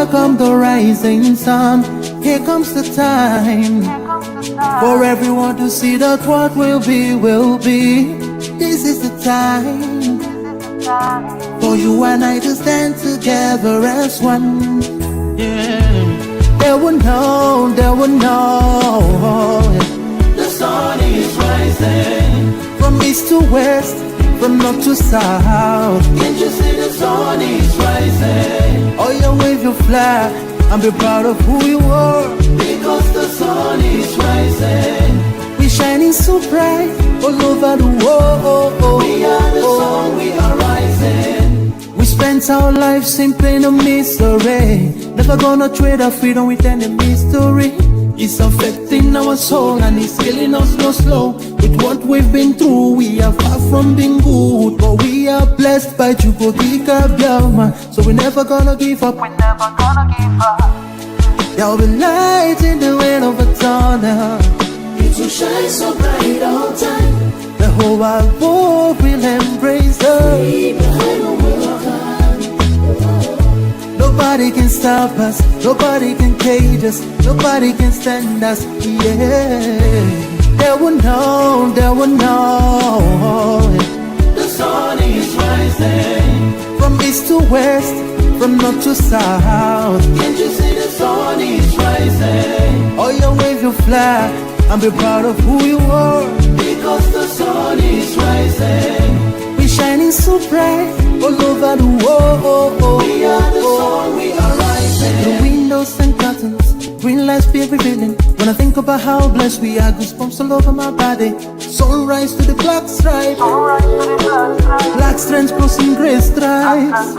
Here comes the rising sun. Here comes the time for everyone to see that what will be, will be. This is the time for you and I to stand together as one. Yeah. They will know, they will know. The sun is rising from east to west, from north to south. Can't you see the sun is rising? Oh, you wave your flag and be proud of who you are. Because the sun is rising. We're shining so bright all over the world. We are the sun, we are rising. We spent our lives in pain and misery. Never gonna trade our freedom with any mystery. It's affecting our soul and it's killing us slow. With what we've been through, we are far from being good, but we are blessed by Chukwuka Biafra. So we're never gonna give up. We're never gonna give up. There'll be light in the wind of a tunnel. It will shine so bright all time. The whole wide world will embrace us. Nobody can stop us, nobody can cage us, nobody can stand us, yeah. They will know, they will know. The sun is rising from east to west, from north to south. Can't you see the sun is rising? Oh, you wave your flag and be proud of who you are. Because the sun is rising. We're shining so bright all over the world. We are the sun, we are rising. The windows and curtains, green lights be revealing. When I think about how blessed we are, goosebumps all over my body. Sunrise to the black stripe, black strands crossing grey stripes.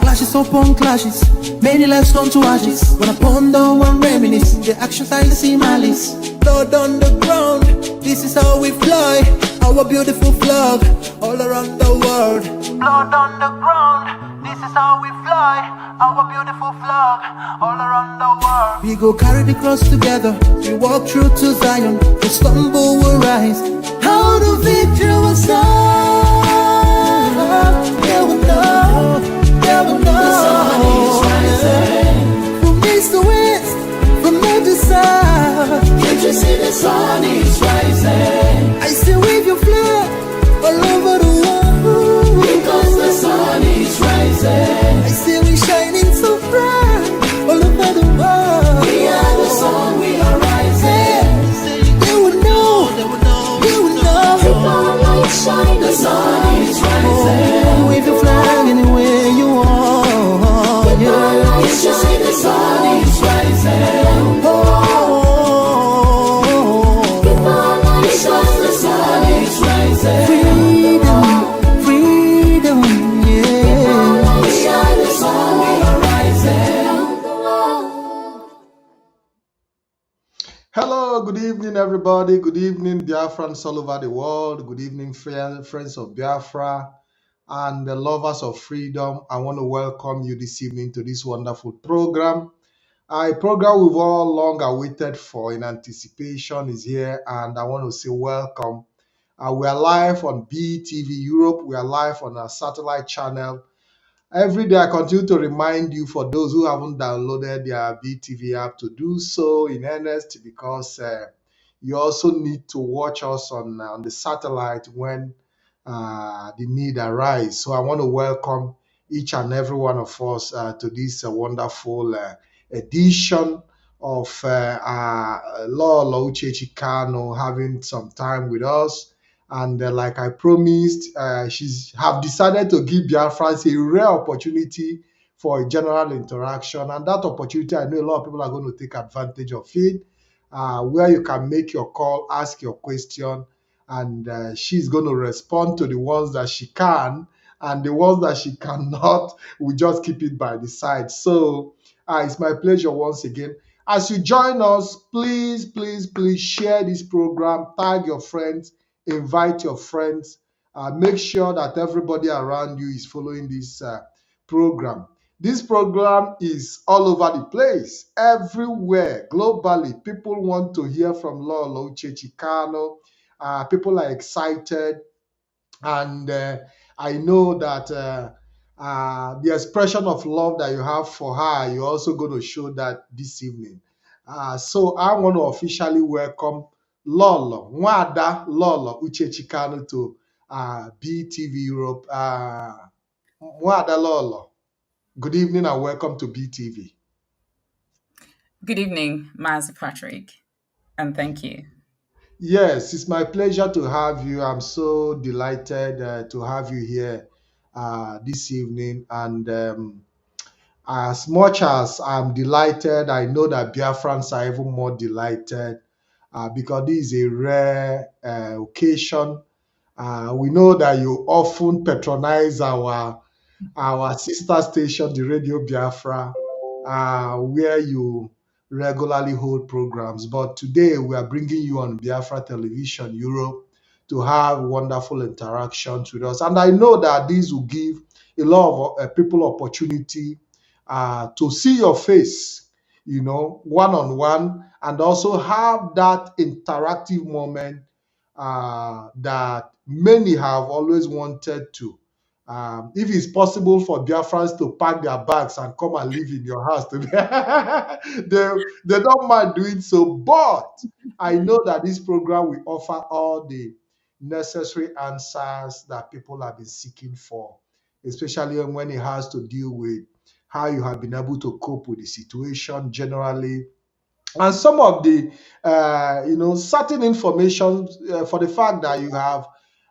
Clashes upon clashes, many lives turn to ashes. When I ponder and reminisce, the actions I see malice. Blood on the ground, this is how we fly. Our beautiful flag all around the world. Blood on the ground, this is how we fly. Our beautiful flag all around the world. We go carry the cross together. We walk through to Zion. We stumble, we rise. How the victory was done. They will know, they will know. The sun is rising from east to west, from north to south. Can't you see the sun is rising? I still wave your flag all over the world. Because the sun is rising. I still be shining so bright all over the world. We are the sun, we are rising. They will know, they will know, they will know. Keep our light shine, the sun is rising. Wave your flag anywhere you are. Keep our light shine, the sun is rising. Freedom, freedom, yeah. We are the sun, we are rising. Hello, good evening, everybody. Good evening, Biafrans all over the world. Good evening, friends of Biafra and the lovers of freedom. I want to welcome you this evening to this wonderful program. A program we've all long awaited for in anticipation is here, and I want to say welcome. We are live on BTV Europe. We are live on our satellite channel. Every day I continue to remind you, for those who haven't downloaded their BTV app, to do so in earnest, because you also need to watch us on the satellite when the need arises. So I want to welcome each and every one of us to this wonderful edition of LOLO Uchechi KANU having some time with us. And like I promised, she's have decided to give Biafrans a rare opportunity for a general interaction. And that opportunity, I know a lot of people are going to take advantage of it, where you can make your call, ask your question, and she's going to respond to the ones that she can, and the ones that she cannot, we just keep it by the side. So it's my pleasure once again. As you join us, please share this program, tag your friends, invite your friends, make sure that everybody around you is following this program. This program is all over the place, everywhere, globally. People want to hear from LOLO Uchechi KANU. People are excited, and I know that The expression of love that you have for her, you're also going to show that this evening. So I want to officially welcome Lolo, Nwada Lolo Uchechi KANU to BTV Europe. Nwada Lolo, good evening and welcome to BTV. Good evening, Mazi Patrick, and thank you. Yes, it's my pleasure to have you. I'm so delighted to have you here this evening. And as much as I'm delighted, I know that Biafrans are even more delighted because this is a rare occasion. We know that you often patronize our sister station, the Radio Biafra, where you regularly hold programs. But today we are bringing you on Biafra Television Europe to have wonderful interactions with us. And I know that this will give a lot of people opportunity to see your face, one on one, and also have that interactive moment that many have always wanted to. If it's possible for Biafrans to pack their bags and come and live in your house, they don't mind doing so. But I know that this program will offer all the necessary answers that people have been seeking for, especially when it has to deal with how you have been able to cope with the situation generally, and some of the certain information for the fact that you have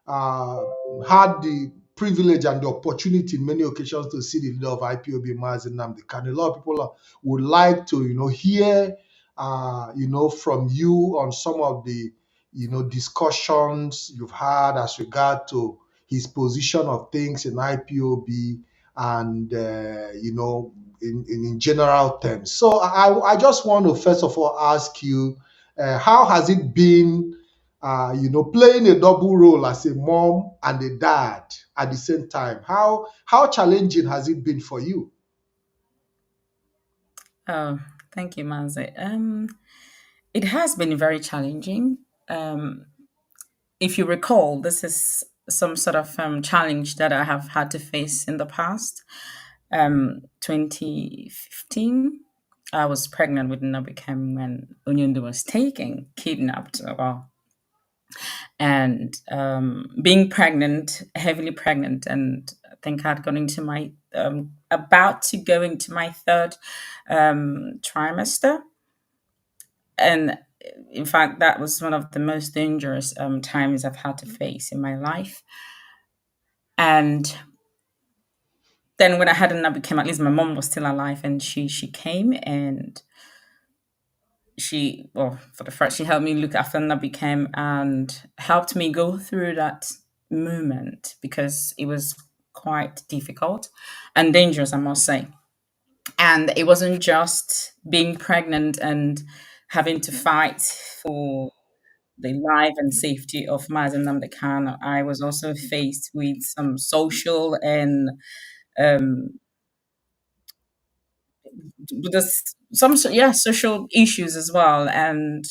uh, had the privilege and the opportunity in many occasions to see the leader of IPOB, Mazi Nnamdi. A lot of people would like to hear from you on some of the discussions you've had as regard to his position of things in IPOB, and in general terms. So I just want to first of all ask you, how has it been, playing a double role as a mom and a dad at the same time? How challenging has it been for you? Oh, thank you, Mazi. It has been very challenging. Um, if you recall, this is some sort of challenge that I have had to face in the past. 2015, I was pregnant with Nnamdi when Onyundo was taken, kidnapped. Well, and being pregnant, heavily pregnant, and I think I'd gone into my about to go into my third trimester, and in fact, that was one of the most dangerous times I've had to face in my life. And then when I had another became, at least my mom was still alive, and she came and she, well, for the first, she helped me look after Nabi came and helped me go through that moment because it was quite difficult and dangerous, I must say. And it wasn't just being pregnant and having to fight for the life and safety of Mazi Nnamdi Kanu. I was also faced with some social and um, there's some social issues as well, and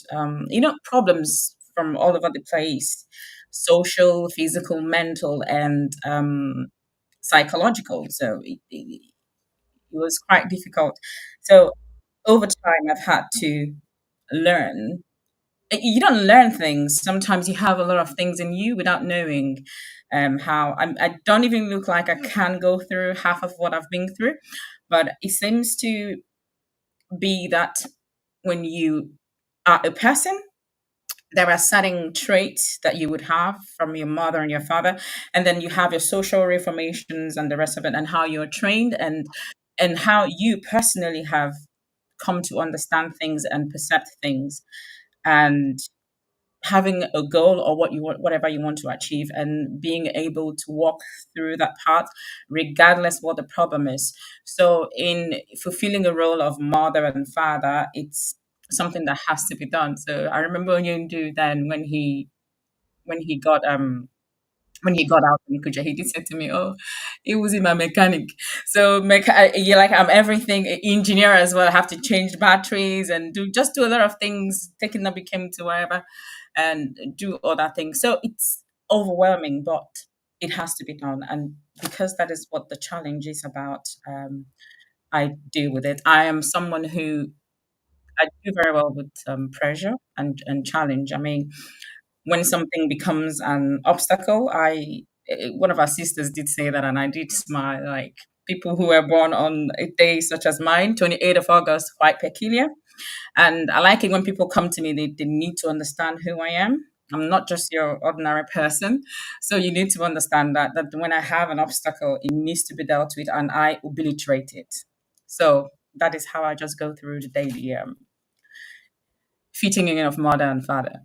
problems from all over the place, social, physical, mental, and psychological. So it was quite difficult. So over time I've had to learn. You don't learn things, sometimes you have a lot of things in you without knowing how I don't even look like I can go through half of what I've been through, but it seems to be that when you are a person, there are certain traits that you would have from your mother and your father, and then you have your social reformations and the rest of it, and how you're trained, and how you personally have come to understand things and perceive things, and having a goal or what you want, whatever you want to achieve, and being able to walk through that path regardless what the problem is. So in fulfilling a role of mother and father, it's something that has to be done. So I remember Onyundu then when he got when he got out in Kuja, he did say to me, "Oh, he was in my mechanic." So, yeah, like I'm everything engineer as well. I have to change batteries and do a lot of things. Taking the became to wherever, and do other things. So it's overwhelming, but it has to be done. And because that is what the challenge is about, I deal with it. I am someone who I do very well with pressure and challenge. I mean, when something becomes an obstacle, one of our sisters did say that, and I did smile. Like, people who were born on a day such as mine, 28th of August, quite peculiar. And I like it when people come to me, they need to understand who I am. I'm not just your ordinary person. So you need to understand that when I have an obstacle, it needs to be dealt with and I obliterate it. So that is how I just go through the daily fitting in of mother and father.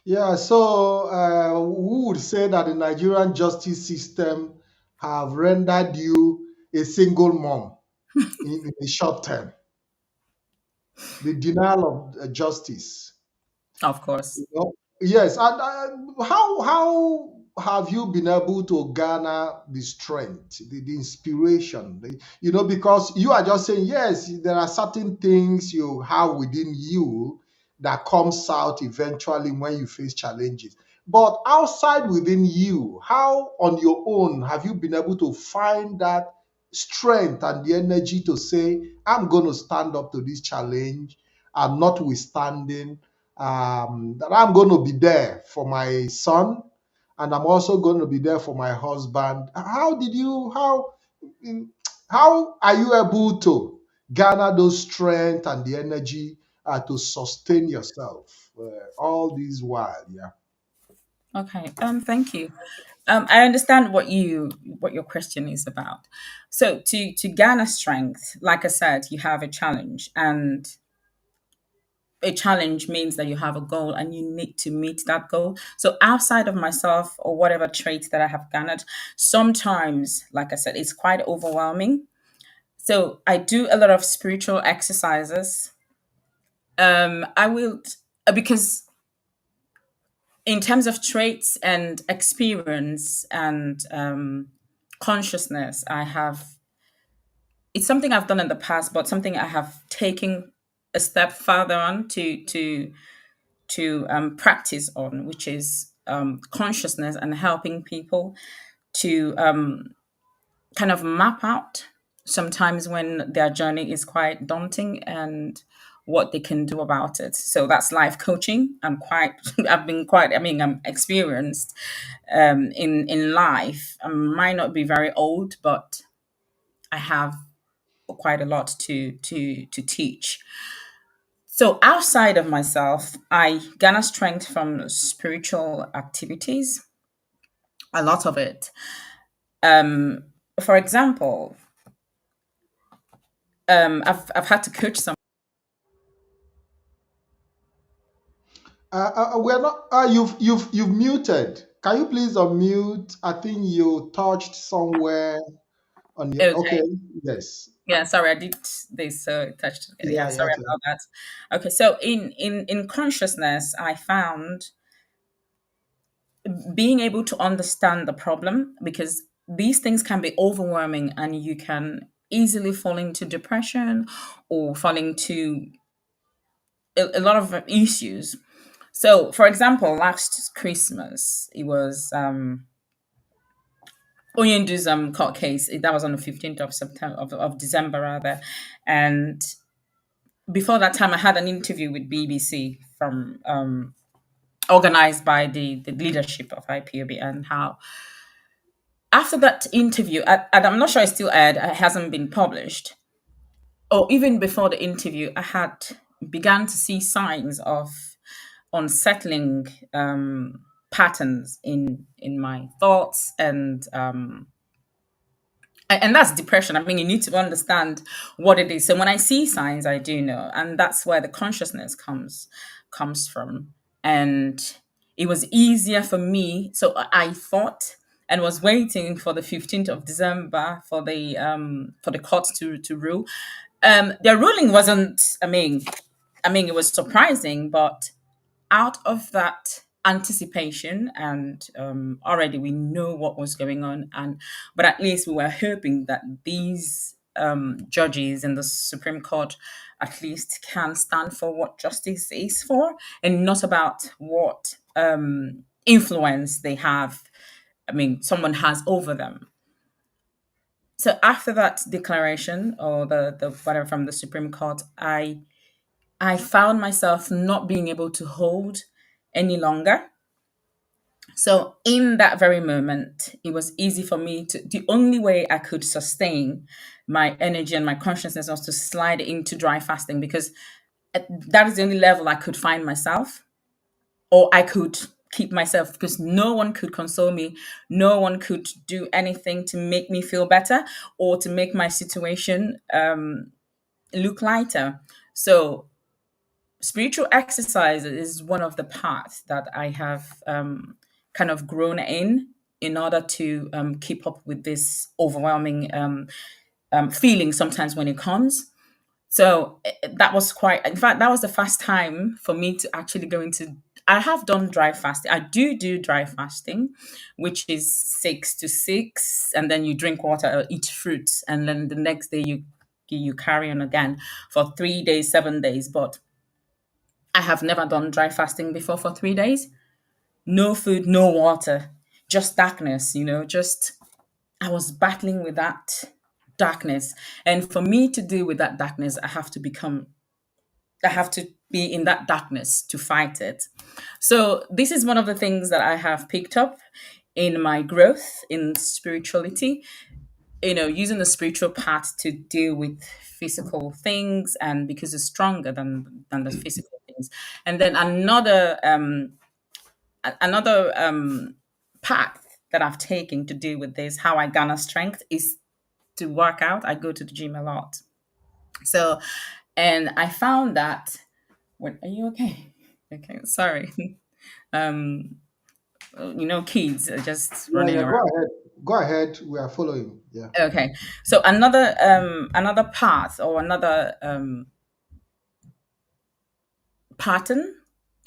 Yeah, so who would say that the Nigerian justice system have rendered you a single mom in the short term? The denial of justice. Of course. You know? Yes, and how have you been able to garner the strength, the inspiration? Because you are just saying yes, there are certain things you have within you that comes out eventually when you face challenges. But outside within you, how on your own have you been able to find that strength and the energy to say, I'm going to stand up to this challenge and notwithstanding that I'm going to be there for my son and I'm also going to be there for my husband. Mm, how are you able to garner those strength and the energy to sustain yourself all these while? Yeah. Okay. Thank you. I understand what your question is about. So to garner strength, like I said, you have a challenge, and a challenge means that you have a goal and you need to meet that goal. So outside of myself or whatever traits that I have garnered, sometimes, like I said, it's quite overwhelming. So I do a lot of spiritual exercises. I will because in terms of traits and experience and consciousness, I have it's something I've done in the past, but something I have taken a step further on to practice on, which is consciousness and helping people to kind of map out sometimes when their journey is quite daunting and what they can do about it. So that's life coaching. I've been quite, I mean, I'm experienced in life. I might not be very old, but I have quite a lot to teach. So outside of myself, I garner strength from spiritual activities, a lot of it. Um, for example, I've had to coach some. We're not. You've muted. Can you please unmute? I think you touched somewhere on the. Okay. Okay, Yes. yeah, sorry, I did this. So it touched. Yeah, Yeah. Yeah. sorry Okay. about that. Okay, so in consciousness, I found being able to understand the problem, because these things can be overwhelming and you can easily fall into depression or fall into a lot of issues. So, for example, last Christmas, it was Oyendu's court case. That was on the 15th of September of December rather, and before that time, I had an interview with BBC from organized by the leadership of IPOB, and how after that interview, and I'm not sure it's still aired, it hasn't been published, or even before the interview, I had began to see signs of unsettling patterns in my thoughts and that's depression. I mean, you need to understand what it is. So when I see signs, I do know, and that's where the consciousness comes from. And it was easier for me. So I thought and was waiting for the 15th of December for the court to rule. Their ruling wasn't. I mean, it was surprising, but out of that anticipation and already we know what was going on, and but at least we were hoping that these judges in the Supreme Court at least can stand for what justice is for, and not about what influence they have someone has over them. So after that declaration, or the whatever from the Supreme Court, I found myself not being able to hold any longer. So in that very moment, it was easy for me to, the only way I could sustain my energy and my consciousness was to slide into dry fasting, because that is the only level I could find myself, or I could keep myself, because no one could console me. No one could do anything to make me feel better or to make my situation look lighter. So spiritual exercise is one of the paths that I have kind of grown in order to keep up with this overwhelming feeling sometimes when it comes. So that was quite, in fact, that was the first time for me to actually go into. I have done dry fasting. I do dry fasting, which is 6 to 6, and then you drink water or eat fruits, and then the next day you carry on again for 3 days, 7 days. But I have never done dry fasting before for 3 days. No food, no water, just darkness, just I was battling with that darkness. And for me to deal with that darkness, I have to be in that darkness to fight it. So this is one of the things that I have picked up in my growth in spirituality, using the spiritual path to deal with physical things, and because it's stronger than the physical things. And then another path that I've taken to deal with this, how I garner strength, is to work out. I go to the gym a lot. So, and I found that when, are you okay? Okay, sorry. Um, kids are just Yeah, running yeah. Go around. ahead. Go ahead. We are following. Yeah. Okay. So another path, or another pattern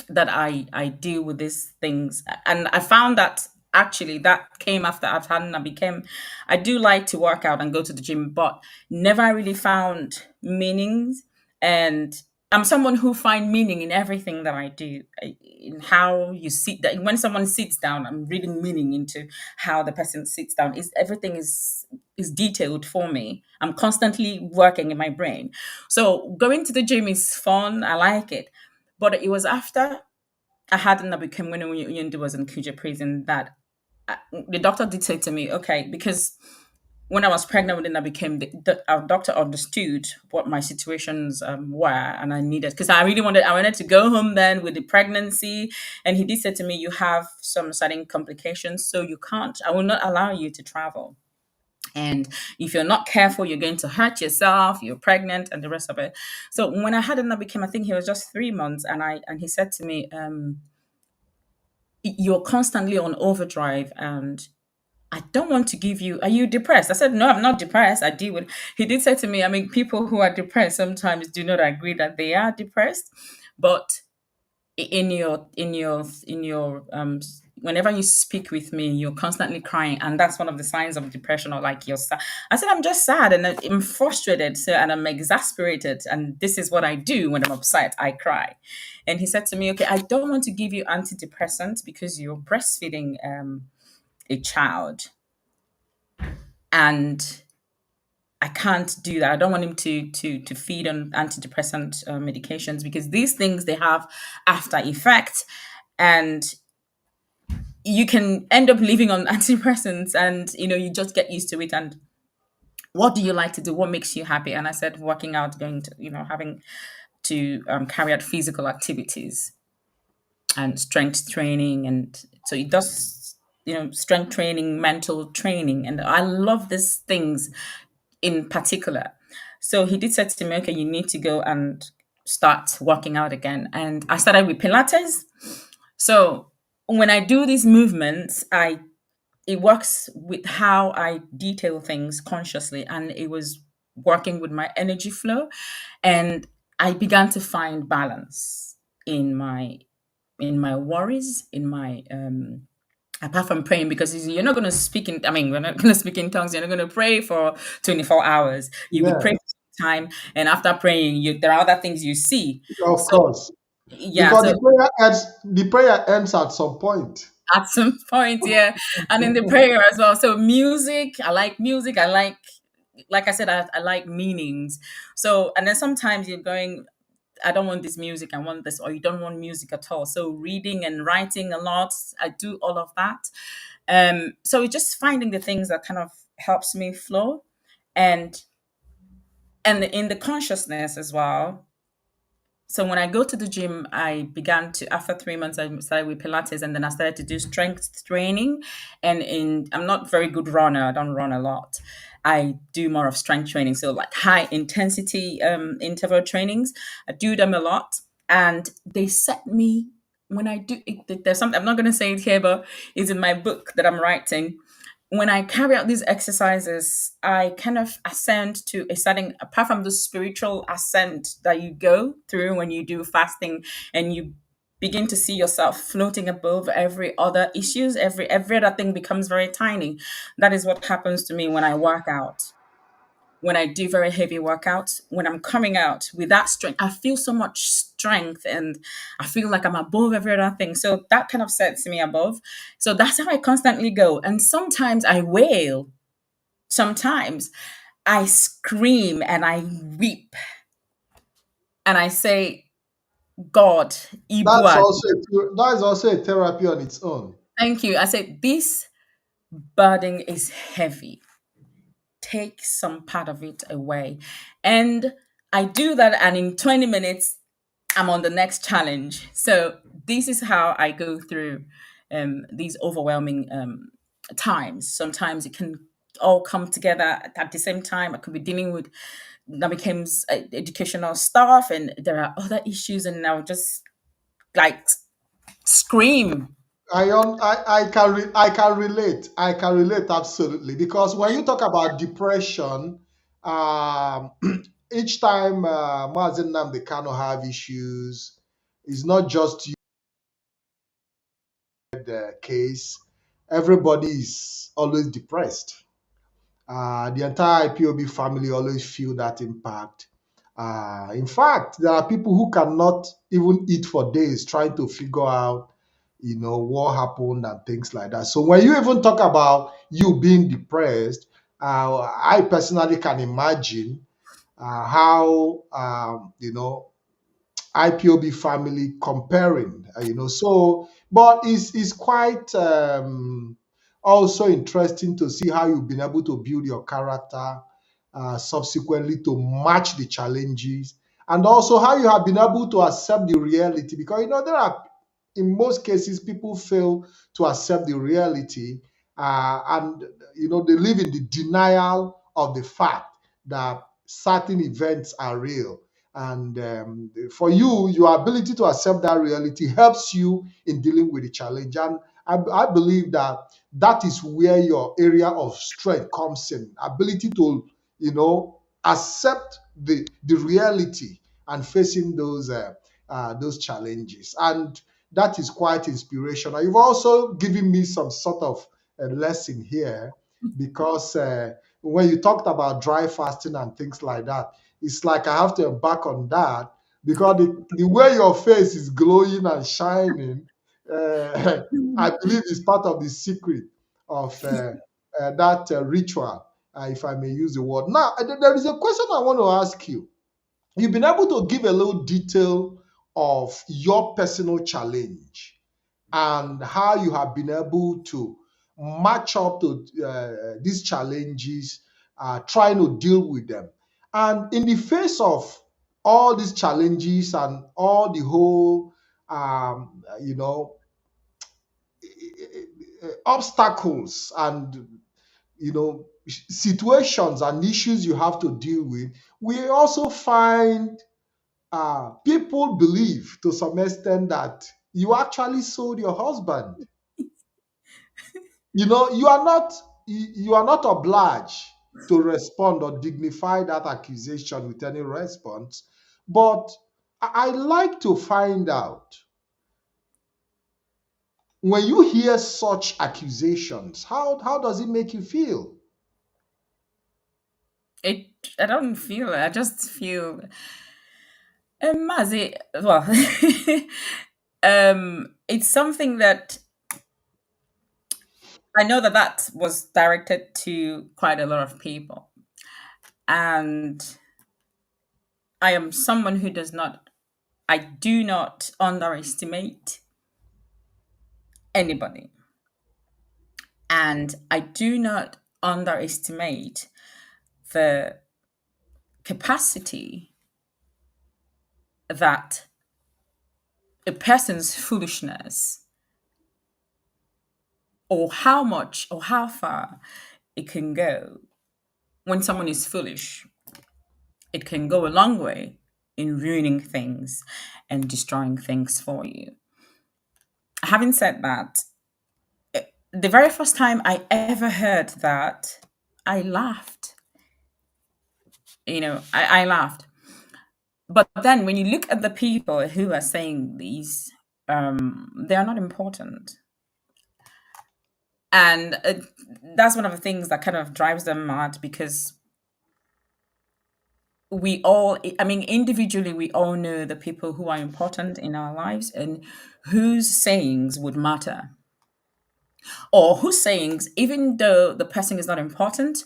that I deal with these things, and I found that actually that came after I've had and I became. I do like to work out and go to the gym, but never really found meanings. And I'm someone who find meaning in everything that I do. In how you sit, that when someone sits down, I'm reading meaning into how the person sits down. Is everything is detailed for me. I'm constantly working in my brain. So going to the gym is fun. I like it. But it was after I had Nnamdi became when Uyundi was in Kuja prison that the doctor did say to me, okay, because when I was pregnant with Nnamdi became our doctor understood what my situations were, and I needed, because I wanted to go home then with the pregnancy, and he did say to me, you have some certain complications, so you can't. I will not allow you to travel. And if you're not careful, you're going to hurt yourself. You're pregnant, and the rest of it. So when I had Nnamdi became, I think he was just 3 months, and he said to me, you're constantly on overdrive, and I don't want to give you. Are you depressed? I said, no, I'm not depressed. I deal with. He did say to me, people who are depressed sometimes do not agree that they are depressed, but in your whenever you speak with me, you're constantly crying, and that's one of the signs of depression, or like you're sad. I said, I'm just sad and I'm frustrated, so, and I'm exasperated, and this is what I do when I'm upset. I cry. And he said to me, okay, I don't want to give you antidepressants because you're breastfeeding a child, and I can't do that. I don't want him to feed on antidepressant medications, because these things, they have after effects, and you can end up living on antidepressants, and you just get used to it. And what do you like to do? What makes you happy? And I said, working out, going to, having to carry out physical activities and strength training. And so it does, strength training, mental training, and I love these things in particular. So he did say to me, okay, you need to go and start working out again. And I started with Pilates. So when I do these movements, it works with how I detail things consciously, and it was working with my energy flow, and I began to find balance in my worries, in my apart from praying, because you're not going to speak in, we're not going to speak in tongues. You're not going to pray for 24 hours. You will Yeah, pray for some time, and after praying, there are other things you see. of So course. yeah, Because so the prayer ends at some point. at some point, yeah, and in the prayer as well. So music, I like music. I like I said, I like meanings. So, and then sometimes you're going, I don't want this music, I want this, or you don't want music at all. So reading and writing a lot, I do all of that. So it's just finding the things that kind of helps me flow, and in the consciousness as well. So when I go to the gym, I began to, after 3 months, I started with Pilates, and then I started to do strength training. And I'm not very good runner. I don't run a lot. I do more of strength training. So like high intensity interval trainings, I do them a lot. And they set me, when I do it, there's something, I'm not going to say it here, but it's in my book that I'm writing. When I carry out these exercises, I kind of ascend to a certain, apart from the spiritual ascent that you go through when you do fasting, and you begin to see yourself floating above every other issues, every other thing becomes very tiny. That is what happens to me when I work out. When I do very heavy workouts, when I'm coming out with that strength, I feel so much strength, and I feel like I'm above every other thing. So that kind of sets me above. So that's how I constantly go. And sometimes I wail. Sometimes I scream and I weep and I say, God, That's Ibua, also that is also a therapy on its own. thank you. I say, this burden is heavy. Take some part of it away. And I do that, and in 20 minutes, I'm on the next challenge. So this is how I go through these overwhelming times. Sometimes it can all come together at the same time. I could be dealing with, that becomes educational stuff, and there are other issues, and I'll just like scream. I can relate. I can relate absolutely, because when you talk about depression, um, each time Mazi Nnamdi Kanu have issues, it's not just you the case. Everybody is always depressed. The entire IPOB family always feel that impact. In fact, there are people who cannot even eat for days trying to figure out, what happened and things like that. So when you even talk about you being depressed, I personally can imagine how, IPOB family comparing, So, but it's quite also interesting to see how you've been able to build your character subsequently to match the challenges, and also how you have been able to accept the reality, because there are, in most cases, people fail to accept the reality, and they live in the denial of the fact that certain events are real. And for you, your ability to accept that reality helps you in dealing with the challenge. And I believe that that is where your area of strength comes in. Ability to, accept the reality and facing those challenges. And that is quite inspirational. You've also given me some sort of a lesson here, because when you talked about dry fasting and things like that, it's like I have to embark on that, because the way your face is glowing and shining, I believe is part of the secret of that ritual, if I may use the word. Now, there is a question I want to ask you. You've been able to give a little detail of your personal challenge and how you have been able to match up to these challenges, trying to deal with them. And in the face of all these challenges and all the whole, obstacles and situations and issues you have to deal with, we also find people believe to some extent that you actually sold your husband. You are not obliged to respond or dignify that accusation with any response, but I like to find out, when you hear such accusations, how does it make you feel? It, I don't feel it. I just feel, Mazi, well, it's something that I know that that was directed to quite a lot of people, and I am someone who does not. I do not underestimate anybody, and I do not underestimate the capacity that a person's foolishness, or how much or how far it can go when someone is foolish. It can go a long way in ruining things and destroying things for you. Having said that, the very first time I ever heard that, I laughed. I laughed. But then when you look at the people who are saying these, they are not important. And that's one of the things that kind of drives them mad, because we all, I mean, individually, we all know the people who are important in our lives and whose sayings would matter, or whose sayings, even though the person is not important,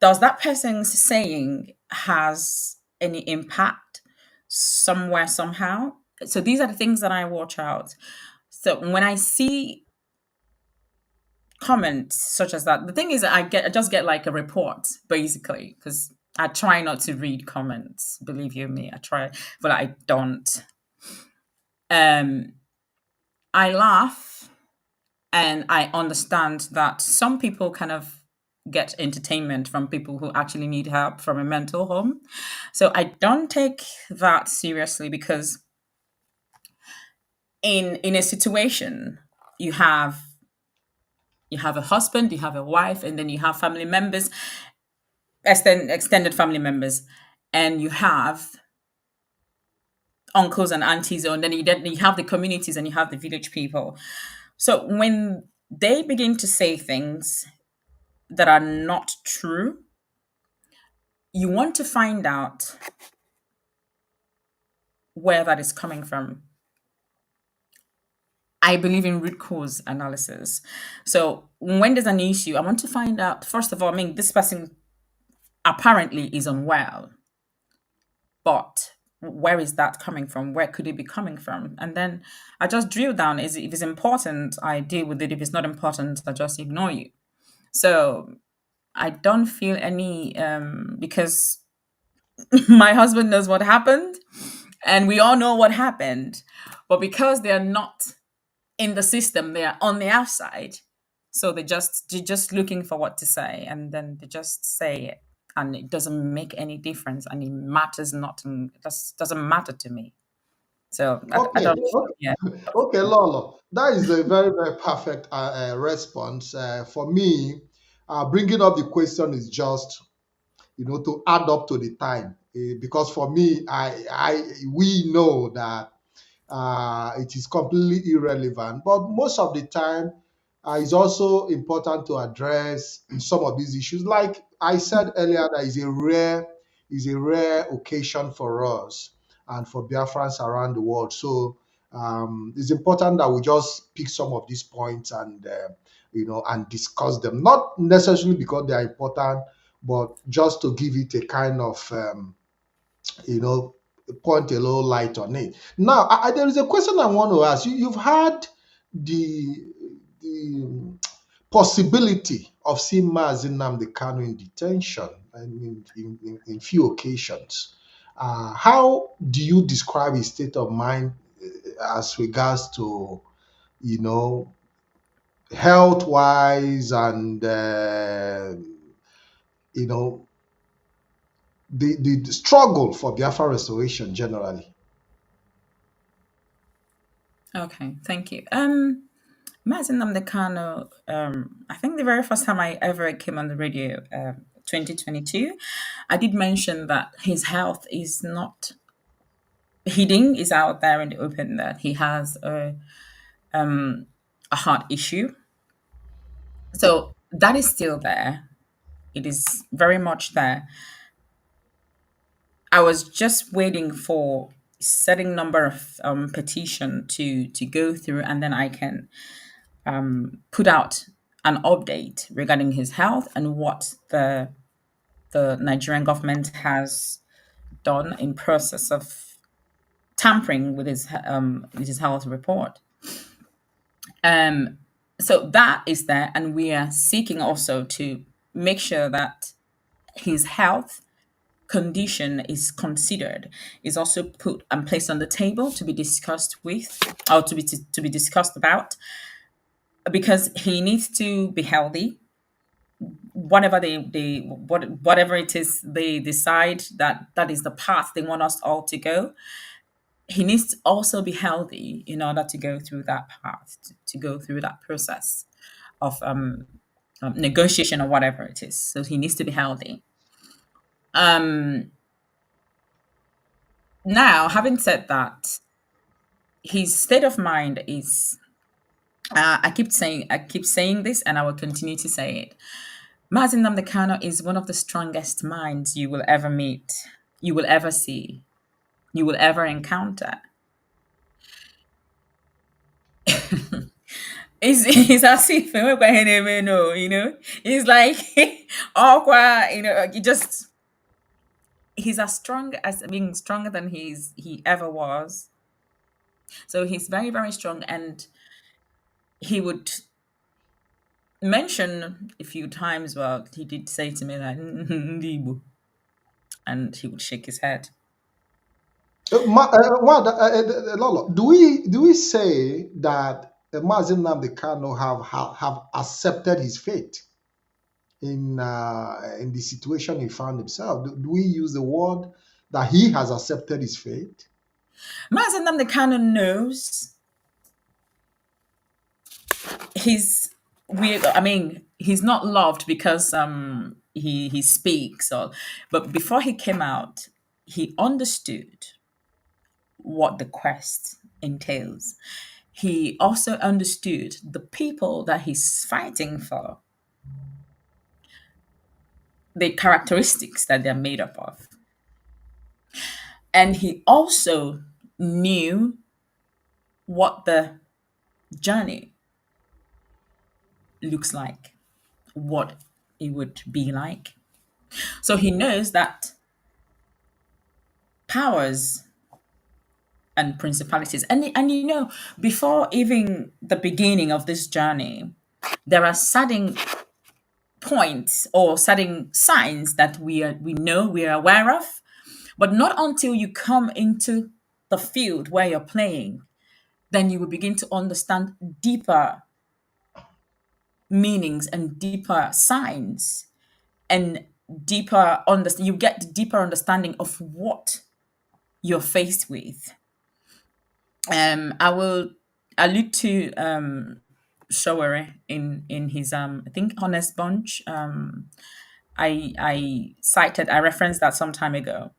does that person's saying has any impact somewhere, somehow? So these are the things that I watch out. So when I see comments such as that, the thing is that I just get like a report, basically, because I try not to read comments. Believe you me, I try, but I don't. Um, I laugh, and I understand that some people kind of get entertainment from people who actually need help from a mental home. So I don't take that seriously, because in a situation, you have you have a husband, you have a wife, and then you have family members, extended family members, and you have uncles and aunties, and then you have the communities, and you have the village people. So when they begin to say things that are not true, you want to find out where that is coming from. I believe in root cause analysis. So when there's an issue, I want to find out, first of all, I mean, this person apparently is unwell, but where is that coming from? Where could it be coming from? And then I just drill down. If it's important, I deal with it. If it's not important, I just ignore you. So I don't feel any, because my husband knows what happened, and we all know what happened. But because they are not in the system, they are on the outside. So they're just looking for what to say, and then they just say it, and it doesn't make any difference, and it matters not, and it just doesn't matter to me. So I Okay, don't. okay, Yeah. okay, Lolo. That is a very, very perfect response. For me, bringing up the question is just, to add up to the time. Because for me, we know that it is completely irrelevant. But most of the time, it's also important to address some of these issues. Like I said earlier, that is a rare occasion for us and for Biafrans around the world. So it's important that we just pick some of these points and and discuss them. Not necessarily because they are important, but just to give it a kind of you know, point a little light on it. Now, there is a question I want to ask you. You've had the possibility of seeing Mazi Nnamdi Kanu in detention, I mean, in few occasions. How do you describe his state of mind as regards to, you know, health wise and, you know, the struggle for Biafra restoration generally? Okay. Thank you. Mazi Nnamdi Kanu, I think the very first time I ever came on the radio, 2022, I did mention that his health is not hidden, is out there in the open, that he has a heart issue. So that is still there. It is very much there. I was just waiting for setting number of petition to go through, and then I can put out an update regarding his health and what the Nigerian government has done in process of tampering with his health report. Um, so that is there, and we are seeking also to make sure that his health condition is considered, is also put and placed on the table to be discussed with, or to be discussed about, because he needs to be healthy. Whatever whatever it is they decide that that is the path they want us all to go, he needs to also be healthy in order to go through that path, to go through that process of negotiation or whatever it is. So he needs to be healthy. Um, Now, having said that, his state of mind is. I keep saying this, and I will continue to say it. Mazi Nnamdi Kanu is one of the strongest minds you will ever meet, you will ever see, you will ever encounter. It's as if you know, it's like awkward, you know, you just he's as strong as being stronger than he ever was. So he's very, very strong, and he would mention a few times, well, he did say to me like "Ndị Igbo," and he would shake his head. Lolo, do we say that Mazi Nnamdi Kanu have accepted his fate in the situation he found himself? Do we use the word that he has accepted his fate? Mazi Nnamdi Kanu knows he's I mean, he's not loved because he speaks, or but before he came out, he understood what the quest entails. He also understood the people that he's fighting for, the characteristics that they're made up of. And he also knew what the journey looks like, what it would be like. So he knows that powers and principalities, and you know, before even the beginning of this journey, there are certain points or certain signs that we know, we are aware of, but not until you come into the field where you're playing, then you will begin to understand deeper meanings and deeper signs, and you get deeper understanding of what you're faced with. I will allude to Showere in his I think Honest Bunch. I referenced that some time ago,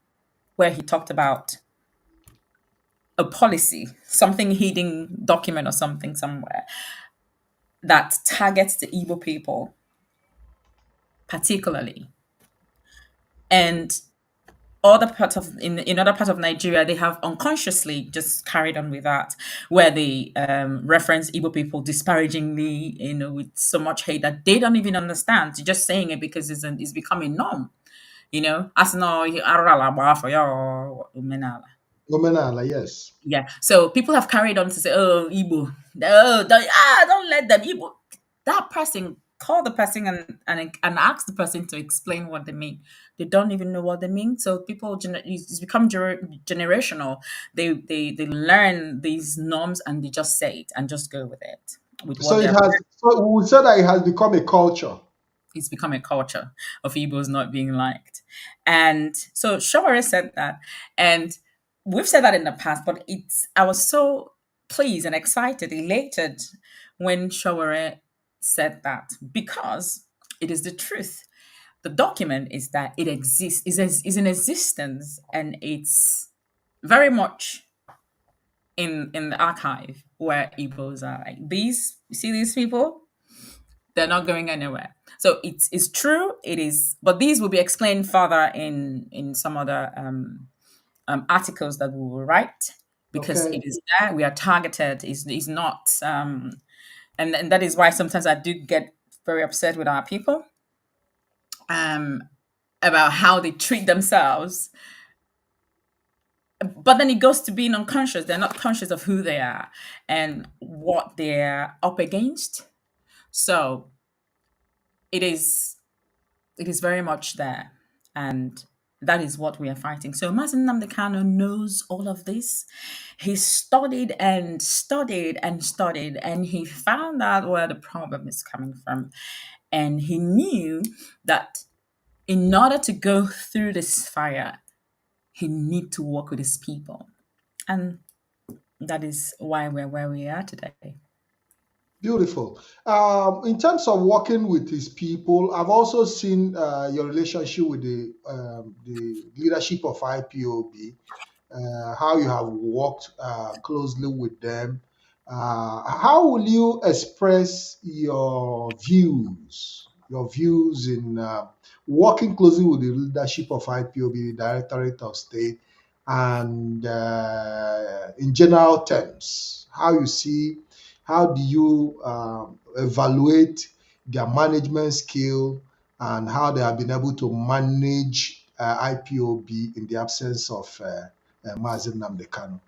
where he talked about a policy, something hidden document or something somewhere that targets the Igbo people particularly, and other parts of in other parts of Nigeria, they have unconsciously just carried on with that, where they reference Igbo people disparagingly, you know, with so much hate that they don't even understand. You're just saying it because it's becoming norm, you know. As no, Nominala, yes. yeah. So people have carried on to say, "Oh, Igbo, don't let them Igbo." That person, call the person and ask the person to explain what they mean. They don't even know what they mean. So people, it's become generational. They learn these norms and they just say it and just go with it, with So what it they're. has. So we would say that it has become a culture. It's become a culture of Igbos not being liked. And so Shomare said that. And we've said that in the past, but I was so pleased and excited, elated when Shomare said that, because it is the truth. The document is that it exists, is in existence, and it's very much in the archive where Igbos are like, these, you see these people? They're not going anywhere. So it's true. It is, but these will be explained further in some other articles that we will write, because Okay. it is there. We are targeted. Is not. And that is why sometimes I do get very upset with our people, um, about how they treat themselves. But then it goes to being unconscious. They're not conscious of who they are and what they're up against. So it is it is very much there. And that is what we are fighting. So Mazi Nnamdi Kanu knows all of this. He studied and studied and studied, and he found out where the problem is coming from. And he knew that in order to go through this fire, he need to work with his people. And that is why we're where we are today. Beautiful. In terms of working with his people, I've also seen your relationship with the leadership of IPOB, how you have worked closely with them. How will you express your views in working closely with the leadership of IPOB, the Directorate of State, and in general terms, how do you evaluate their management skill and how they have been able to manage IPOB in the absence of Mazi Nnamdi Kanu?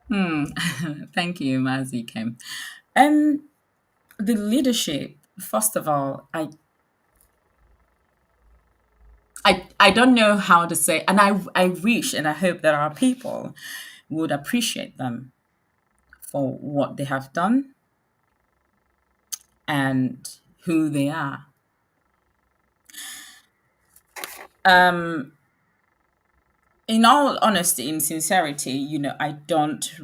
Hmm. Thank you, Mazi Ikem. Um, the leadership, first of all, I don't know how to say, and I wish and I hope that our people would appreciate them for what they have done and who they are. Um, in all honesty, in sincerity, I don't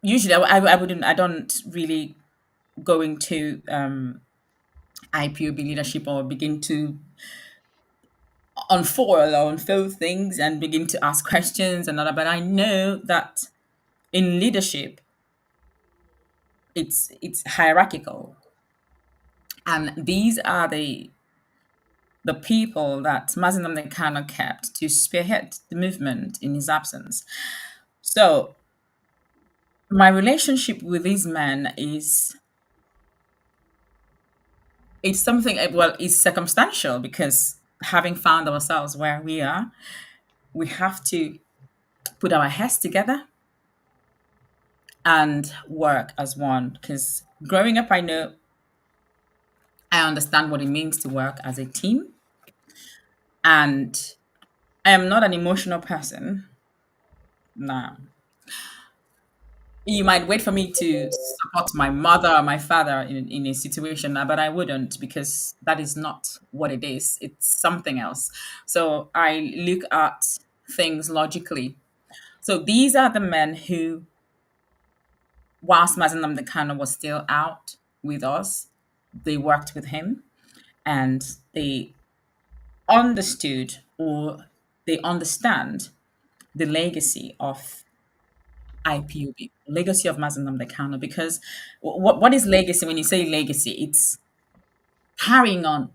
usually, I wouldn't, I don't really go into IPOB leadership or begin to unfoil or unfold things and begin to ask questions and all that. But I know that in leadership, it's hierarchical, and these are the people that Mazi Nnamdi Kanu kept to spearhead the movement in his absence. So my relationship with these men is it's something, well, it's circumstantial because having found ourselves where we are, we have to put our heads together and work as one. Because growing up, I know I understand what it means to work as a team. And I am not an emotional person. Nah. You might wait for me to support my mother or my father in a situation, but I wouldn't, because that is not what it is. It's something else. So I look at things logically. So these are the men who, whilst Mazi Nnamdi Kanu was still out with us, they worked with him and they understood, or they understand, the legacy of IPOB, legacy of Mazi Nnamdi Kanu. Because what is legacy? When you say legacy, it's carrying on.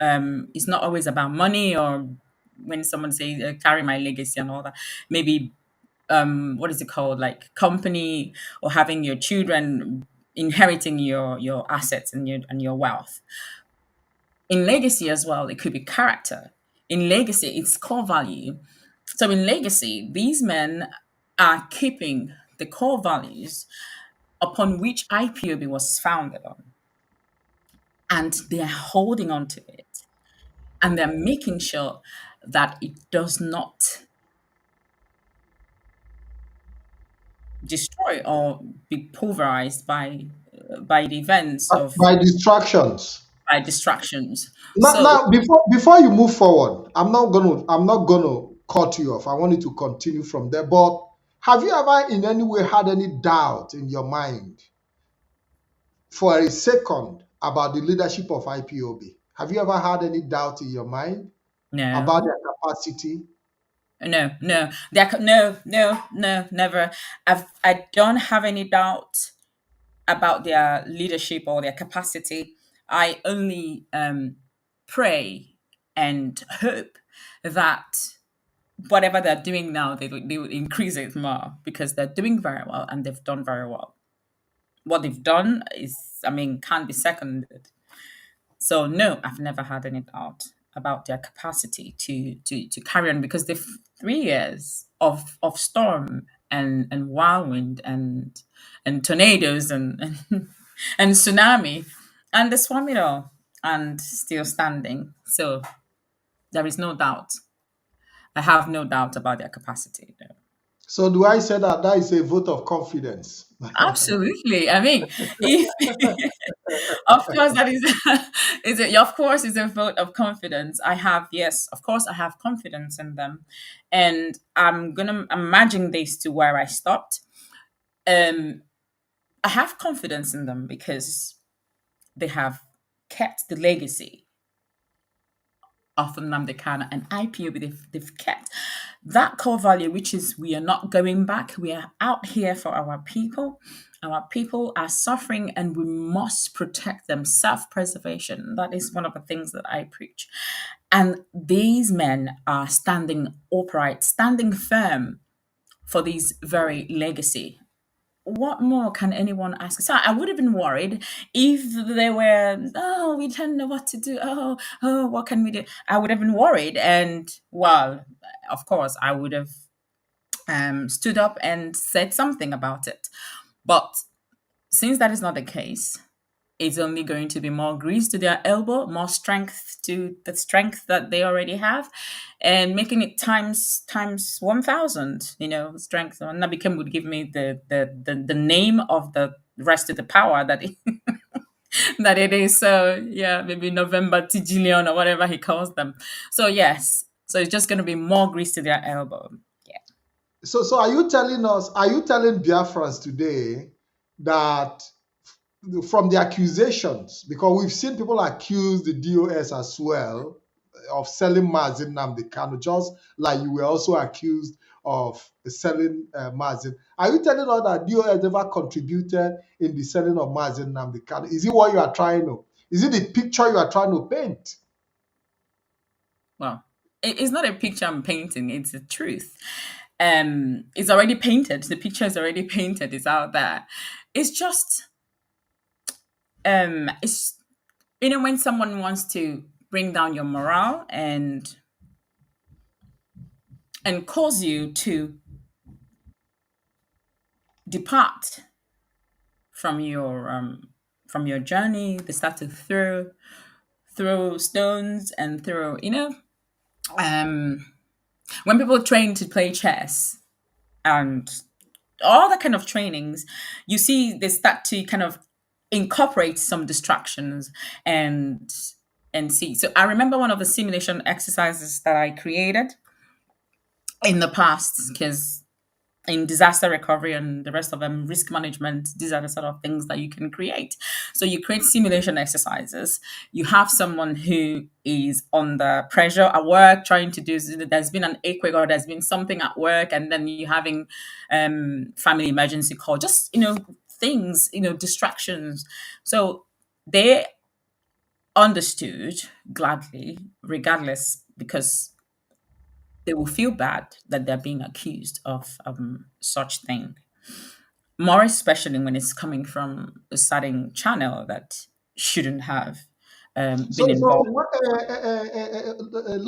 It's not always about money, or when someone says carry my legacy and all that. Maybe what is it called, like company, or having your children inheriting your assets and your wealth. In legacy as well, it could be character. In legacy, it's core value. So in legacy, these men are keeping the core values upon which IPOB was founded on, and they're holding on to it, and they're making sure that it does not destroy or be pulverized by the events of By distractions. by distractions. So Now, before you move forward, I'm not gonna cut you off. I want you to continue from there. But have you ever in any way had any doubt in your mind for a second about the leadership of IPOB? Have you ever had any doubt in your mind about no, their capacity? no, never. I don't have any doubt about their leadership or their capacity. I only pray and hope that whatever they're doing now, they would increase it more because they're doing very well and they've done very well. What they've done is, I mean, can't be seconded. So no, I've never had any doubt about their capacity to carry on because they've 3 years of storm and whirlwind and tornadoes and and tsunami, and they swam it all and still standing. So there is no doubt. I have no doubt about their capacity. No. So do I say that that is a vote of confidence? Absolutely. I mean, if of course that is is it of course is a vote of confidence. I have, yes, of course I have confidence in them. And I'm gonna imagine this to where I stopped. Um I have confidence in them because they have kept the legacy of Nnamdi Kanu and IPOB. They've kept that core value, which is we are not going back. We are out here for our people. Our people are suffering and we must protect them. Self preservation. That is one of the things that I preach. And these men are standing upright, standing firm for this very legacy. What more can anyone ask? So I would have been worried if they were, oh, we don't know what to do. Oh, what can we do? I would have been worried. And well, of course, I would have stood up and said something about it. But since that is not the case, it's only going to be more grease to their elbow, more strength to the strength that they already have, and making it times 1,000. Strength. And Nabikem would give me the name of the rest of the power that that it is. So yeah, maybe November Tijillion or whatever he calls them. So yes, so it's just going to be more grease to their elbow. Yeah. So are you telling us, are you telling Biafrans today that from the accusations, because we've seen people accuse the DOS as well of selling Mazi Nnamdi Kanu, just like you were also accused of selling Mazi. Are you telling us that DOS never contributed in the selling of Mazi Nnamdi Kanu? Is it what you are trying to? Is it the picture you are trying to paint? Well, it's not a picture I'm painting; it's the truth. It's already painted. The picture is already painted. It's out there. It's just it's when someone wants to bring down your morale and cause you to depart from your journey. They start to throw stones and throw when people train to play chess and all that kind of trainings, you see they start to kind of incorporate some distractions and see. So I remember one of the simulation exercises that I created in the past, because in disaster recovery and the rest of them, risk management, these are the sort of things that you can create. So you create simulation exercises. You have someone who is under pressure at work, trying to do, there's been an earthquake or there's been something at work, and then you're having family emergency call, just, things, distractions. So they understood gladly, regardless, because they will feel bad that they're being accused of such thing. More especially when it's coming from a certain channel that shouldn't have been So involved.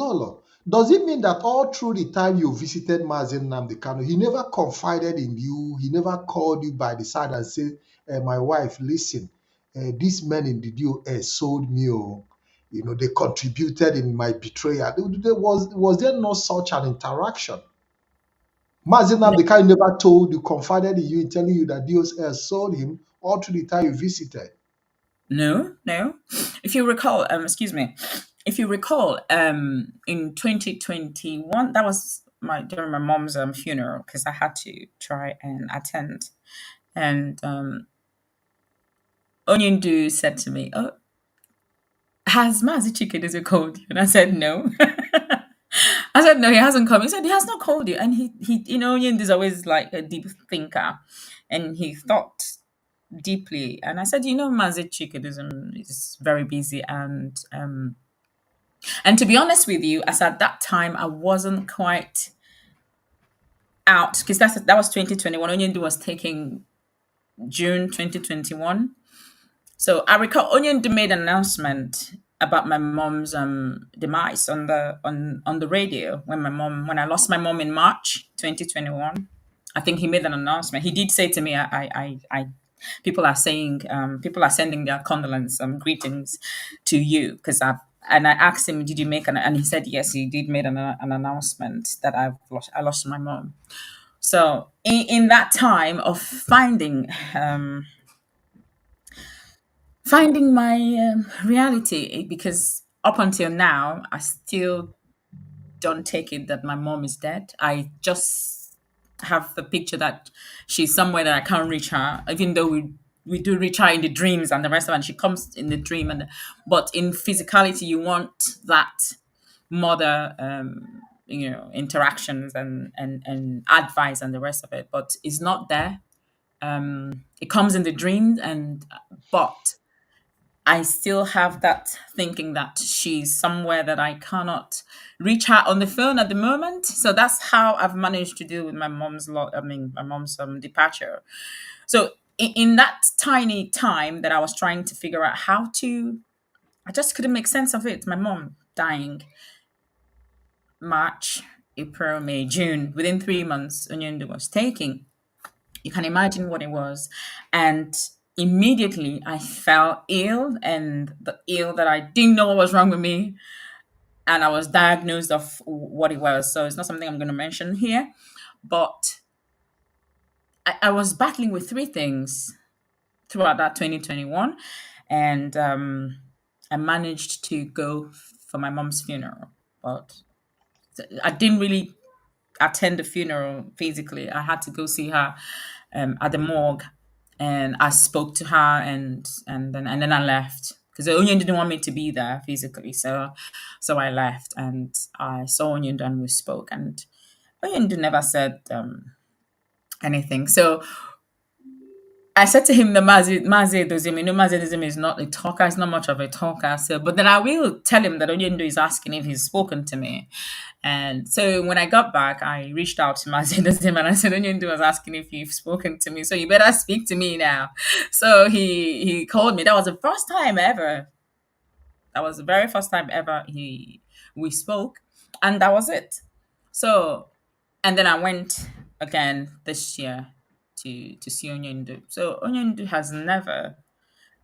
Lolo, does it mean that all through the time you visited Mazi Nnamdi Kanu, he never confided in you? He never called you by the side and said, my wife, listen, these men in the DOS sold me, oh, they contributed in my betrayal. Was there no such an interaction? Mazi No, Nnamdi Kanu never told you, confided in you, in telling you that DOS sold him all through the time you visited. no, no. If you recall, excuse me, if you recall, in 2021, that was during my mom's funeral, because I had to try and attend, and Onyindu said to me, "Oh, has Mazi Chicken called you?" And I said, "No." I said, "No, he hasn't come." He said, "He has not called you." And he, Onyindu is always like a deep thinker, and he thought deeply. And I said, Mazi Chicken is very busy, and to be honest with you, as at that time, I wasn't quite out because that was 2021. Onyendu was taking June 2021. So I recall Onyendu made an announcement about my mom's demise on the radio when I lost my mom in March 2021. I think he made an announcement. He did say to me, I people are saying people are sending their condolence greetings to you because I asked him, did you make an, and he said yes, he did made an announcement that I lost my mom. So in that time of finding my reality, because up until now I still don't take it that my mom is dead. I just have the picture that she's somewhere that I can't reach her, even though we do reach her in the dreams and the rest of it. And she comes in the dream, but in physicality, you want that mother, interactions and advice and the rest of it. But it's not there. It comes in the dreams, but I still have that thinking that she's somewhere that I cannot reach her on the phone at the moment. So that's how I've managed to deal with my mom's my mom's departure. So in that tiny time that I was trying to figure out I just couldn't make sense of it. My mom dying March, April, May, June. Within 3 months, Onyendo was taking. You can imagine what it was. And immediately I fell ill, and the ill that I didn't know what was wrong with me. And I was diagnosed of what it was. So it's not something I'm going to mention here. But I was battling with three things throughout that 2021. And I managed to go for my mom's funeral. But I didn't really attend the funeral physically. I had to go see her at the morgue, and I spoke to her, and then I left because Onion didn't want me to be there physically. So I left, and I saw Onion, and we spoke, and Onion never said anything. So I said to him, the Mazi Dozim, Mazi Dozim is not a talker, he's not much of a talker. So, but then I will tell him that Onyendo is asking if he's spoken to me. And so when I got back, I reached out to Mazi Dozim and I said, Onyendo was asking if you've spoken to me. So you better speak to me now. So he called me. That was the first time ever. That was the very first time ever we spoke. And that was it. So, and then I went again this year to see Onyendu. So Onyendu has never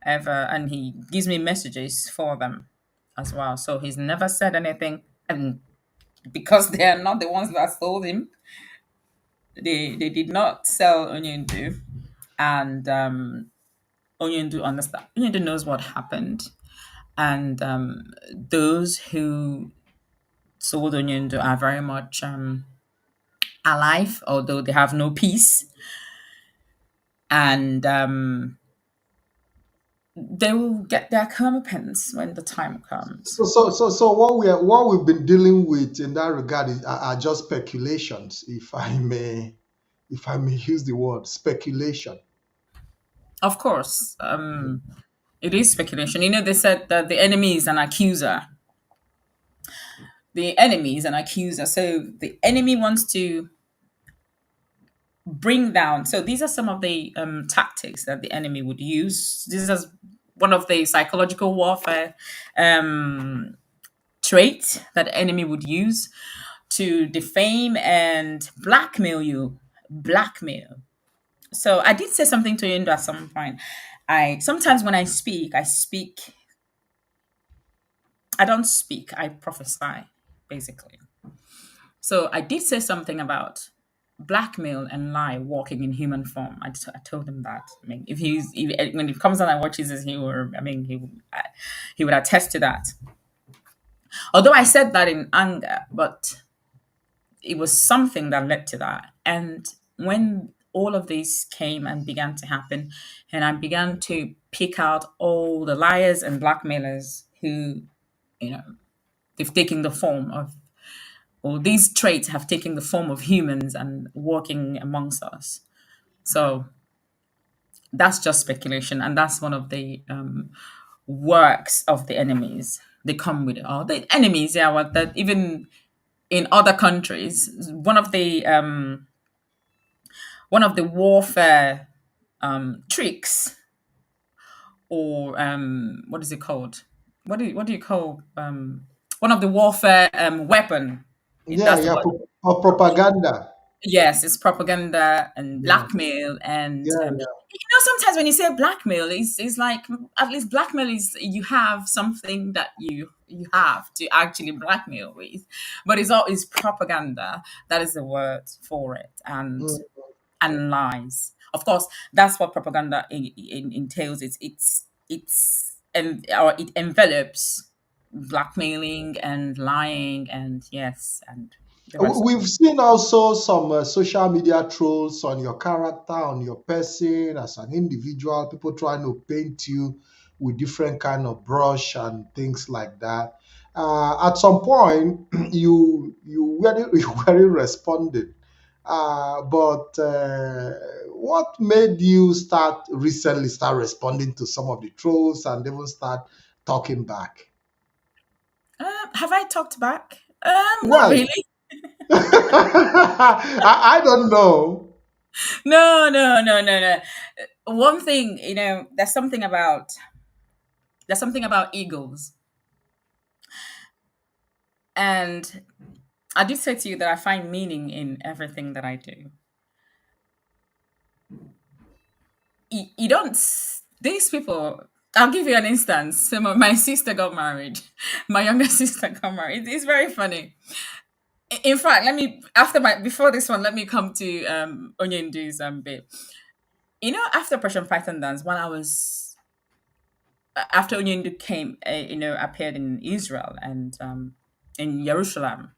ever, and he gives me messages for them as well. So he's never said anything, and because they are not the ones that sold him, they did not sell Onyendu, and Onyendu understand. Onyendu knows what happened, and those who sold Onyendu are very much alive, although they have no peace. And they will get their comeuppance when the time comes. So what we've been dealing with in that regard are just speculations, if I may use the word speculation. Of course, it is speculation. They said that the enemy is an accuser. The enemy is an accuser. So the enemy wants to bring down. So these are some of the tactics that the enemy would use. This is one of the psychological warfare traits that the enemy would use to defame and blackmail you. Blackmail. So I did say something to you at some point. I sometimes when I speak, I don't speak, I prophesy, basically. So I did say something about blackmail and lie walking in human form. I told him that. I mean, when he comes on and watches this, he would attest to that. Although I said that in anger, but it was something that led to that. And when all of this came and began to happen, and I began to pick out all the liars and blackmailers who, they've taken the form of, or these traits have taken the form of humans and walking amongst us. So that's just speculation, and that's one of the works of the enemies. They come with it. Oh, the enemies, yeah. What that even in other countries, one of the one of the warfare tricks, or what is it called? What do you call one of the warfare weapon? Yeah, That's the yeah, word. propaganda. Yes, it's propaganda and Yeah, blackmail, and yeah, sometimes when you say blackmail, it's like, at least blackmail is you have something that you have to actually blackmail with, but it's all is propaganda. That is the word for it, yeah. and lies. Of course, that's what propaganda entails. Or it envelops blackmailing and lying, and yes, and the rest of We've seen also some social media trolls on your character, on your person as an individual. People trying to paint you with different kind of brush and things like that. At some point, you very responded. But what made you start responding to some of the trolls and even start talking back? have I talked back? Not Well, really. I don't know. No, no, no, no, no. One thing, there's something about eagles, and I did say to you that I find meaning in everything that I do. You don't. These people. I'll give you an instance. My sister got married. My younger sister got married. It's very funny. In fact, let me before this one, let me come to Onyendu's bit. After Operation Python Dance, when I was after Onyendu came, appeared in Israel and in Jerusalem,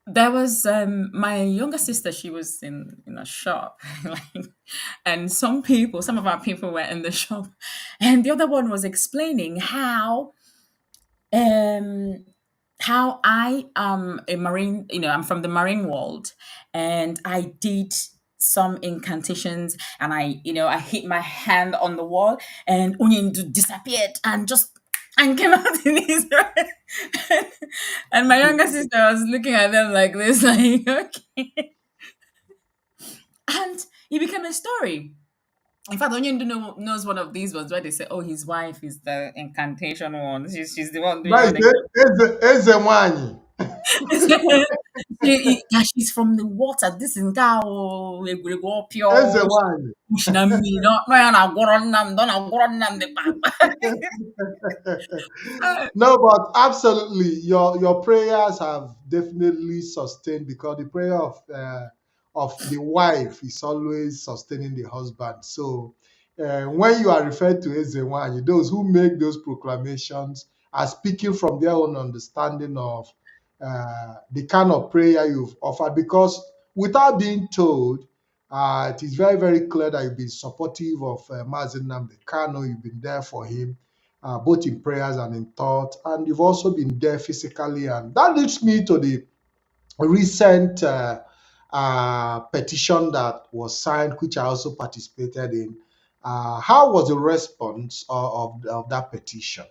there was my younger sister. She was in a shop, like, and some of our people were in the shop, and the other one was explaining um how I am a marine. I'm from the marine world, and I did some incantations, and I hit my hand on the wall, and Unyindu disappeared and just and came out in Israel. And my younger sister was looking at them like this, like, okay. And it became a story. In fact, Onyindu knows one of these ones where they say, "Oh, his wife is the incantation one. She's the one doing That all is the." Eze Nwanyi. Yeah, she's from the water. This is Ngao, egwuregwu Eze pure. Nwanyi. Ushina mmiri, no ya na-agwọrọ Nnamdi, ọ na-agwọrọ Nnamdi kpakpa. No, but absolutely, your prayers have definitely sustained because the prayer of the wife is always sustaining the husband. So when you are referred to as Ezewanyi, those who make those proclamations are speaking from their own understanding of the kind of prayer you've offered. Because without being told, it is very, very clear that you've been supportive of Mazi Nnamdi Kanu. You've been there for him both in prayers and in thought. And you've also been there physically. And that leads me to the recent petition that was signed, which I also participated in. How was the response of that petition?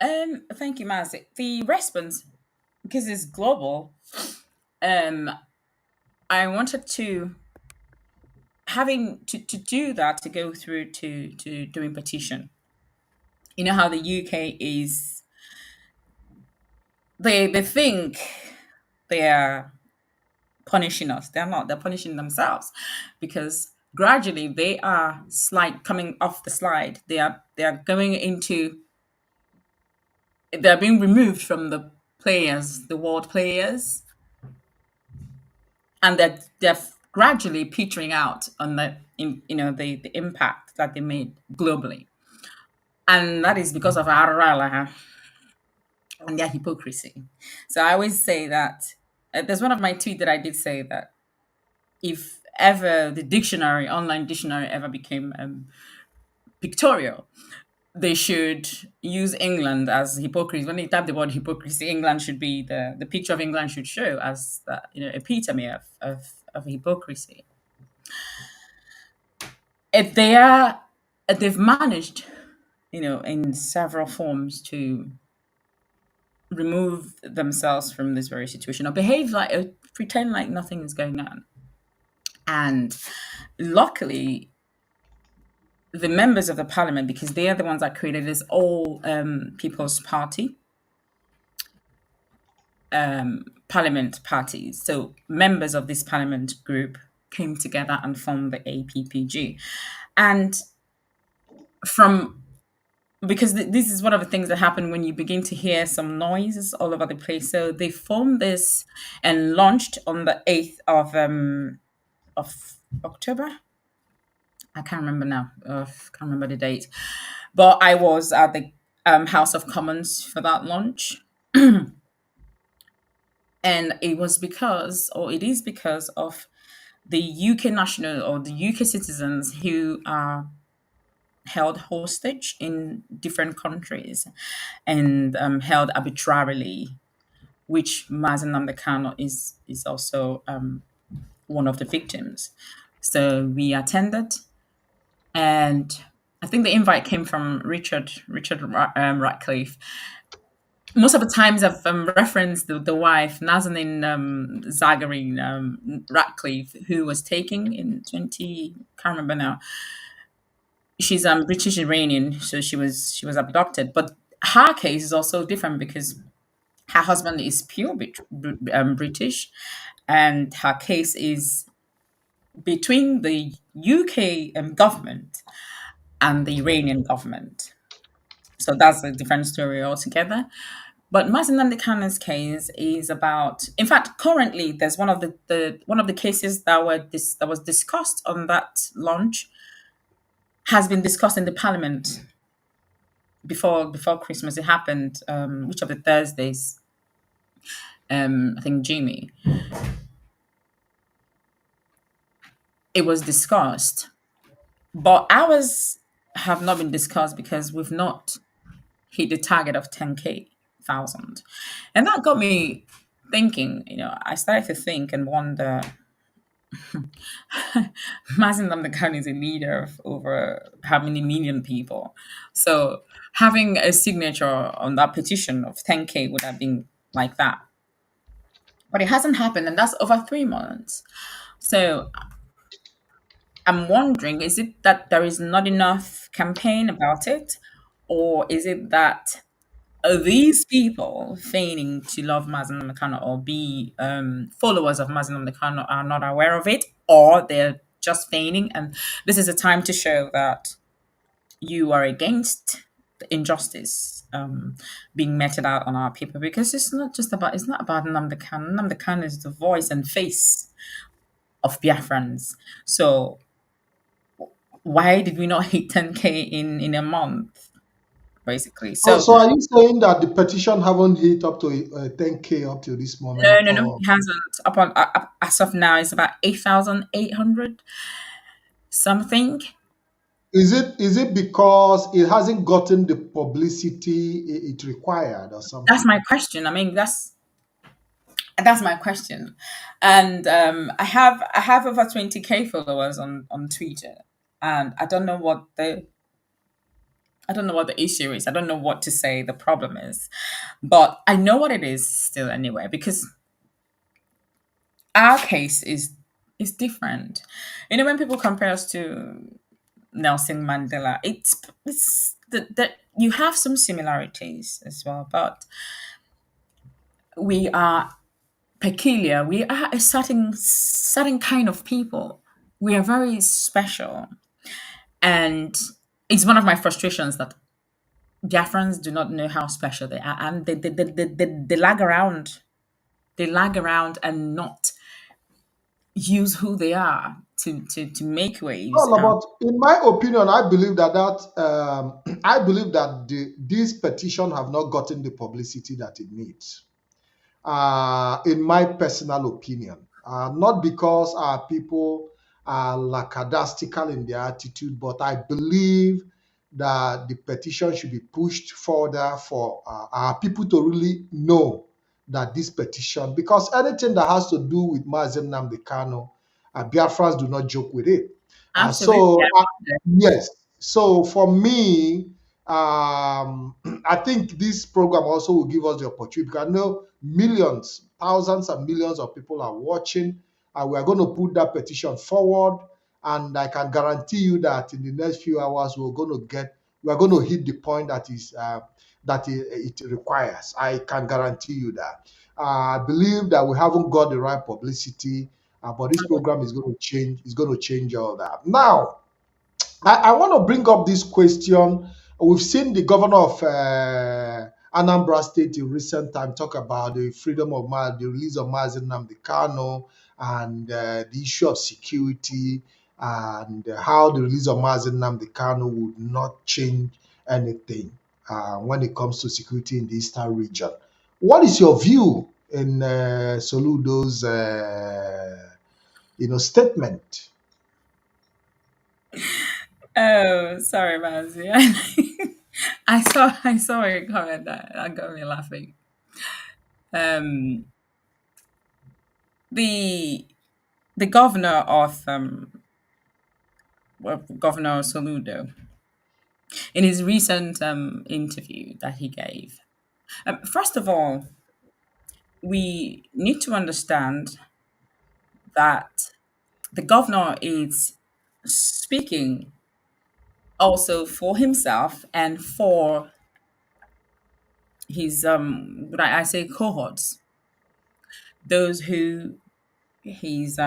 Thank you, Mazi. The response, because it's global, um, I wanted to having to do that, to go through to doing petition. You know how the UK is, they think they are punishing us. They're not. They're punishing themselves, because gradually they are coming off the slide. They are going into. They're being removed from the players, the world players, and they're gradually petering out on the impact that they made globally, and that is because of our and their hypocrisy. So I always say that there's one of my tweets that I did say that if ever the online dictionary ever became pictorial, they should use England as hypocrisy. When they type the word hypocrisy, England should be the picture of England should show as the epitome of hypocrisy. If they've managed, in several forms to remove themselves from this very situation or behave like pretend like nothing is going on. And luckily, the members of the parliament, because they are the ones that created this all People's Party, parliament parties. So members of this parliament group came together and formed the APPG. And from because this is one of the things that happen when you begin to hear some noises all over the place. So they formed this and launched on the 8th of October. I can't remember now. Can't remember the date. But I was at the House of Commons for that launch. And it was because, or it is because of the UK national or the UK citizens who are held hostage in different countries and held arbitrarily, which Mazi Ikem Kanu is also one of the victims. So we attended, and I think the invite came from Ratcliffe. Most of the times I've referenced the wife, Nazanin Zaghari Ratcliffe, who was taken in 20, can't remember now. She's British Iranian, so she was abducted. But her case is also different because her husband is pure British, and her case is between the UK government and the Iranian government. So that's a different story altogether. But Mazi Ikem Kanu's case is about. In fact, currently there's one of the cases that was discussed on that launch has been discussed in the Parliament before Christmas. It happened which of the Thursdays? I think Jimmy. It was discussed, but ours have not been discussed because we've not hit the target of 10K thousand, and that got me thinking. I started to think and wonder. Mazi Ikem Kanu is a leader of over how many million people, so having a signature on that petition of 10K would have been like that, but it hasn't happened, and that's over 3 months. So I'm wondering, is it that there is not enough campaign about it, or is it that these people feigning to love Mazi Ikem Kanu or be followers of Mazi Ikem Kanu are not aware of it, or they're just feigning, and this is a time to show that you are against the injustice being meted out on our people, because it's not about Nnamdi Kanu. Nnamdi Kanu is the voice and face of Biafrans. So why did we not hit 10K in a month, basically? Oh, So so are you saying that the petition haven't hit up to 10K up to this no, moment? no, no, Or it hasn't. As of now, it's about 8,800 something. is it because it hasn't gotten the publicity it required or That's something? my question. I mean, that's my question. And I have over 20K followers on Twitter, and I don't know what the issue is. I don't know what to say the problem is, but I know what it is still anyway, because our case is different. When people compare us to Nelson Mandela, it's that you have some similarities as well, but we are peculiar. We are a certain kind of people. We are very special, and it's one of my frustrations that Biafrans do not know how special they are, and they lag around. They lag around and not use who they are to make waves. No, but in my opinion, I believe I believe that this petition have not gotten the publicity that it needs. In my personal opinion, not because our people are lackadaisical in their attitude, but I believe that the petition should be pushed further for our people to really know that this petition, because anything that has to do with Mazi Nnamdi Kanu, Biafrans do not joke with it. Absolutely. So yes, so for me, I think this program also will give us the opportunity because I know millions, thousands and millions of people are watching, and we are going to put that petition forward. And I can guarantee you that in the next few hours, we are going to hit the point that is that it requires. I can guarantee you that. I believe that we haven't got the right publicity, but this program is going to change. Is going to change all that. Now, I want to bring up this question. We've seen the governor of Anambra State in recent time talk about the freedom of the release of Mazi Nnamdi Kanu, and the issue of security, and how the release of Mazi Nnamdi Kanu would not change anything when it comes to security in the eastern region. What is your view in Soludo's statement? Oh, sorry, Mazi. I saw your comment that got me laughing. Um, the the governor of Governor Soludo, in his recent interview that he gave, first of all, we need to understand that the governor is speaking also for himself and for his what I say cohorts, those who he's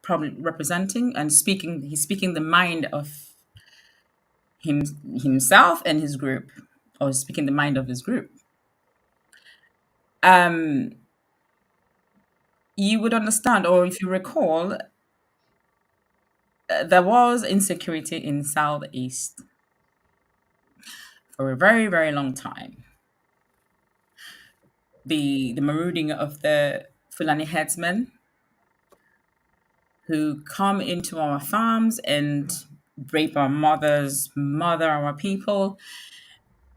probably representing and speaking. He's speaking the mind of him himself and his group, or speaking the mind of his group. um you would understand, or if you recall, there was insecurity in Southeast for a very, very long time. The marauding of the Fulani headsmen who come into our farms and rape our mothers, murder our people,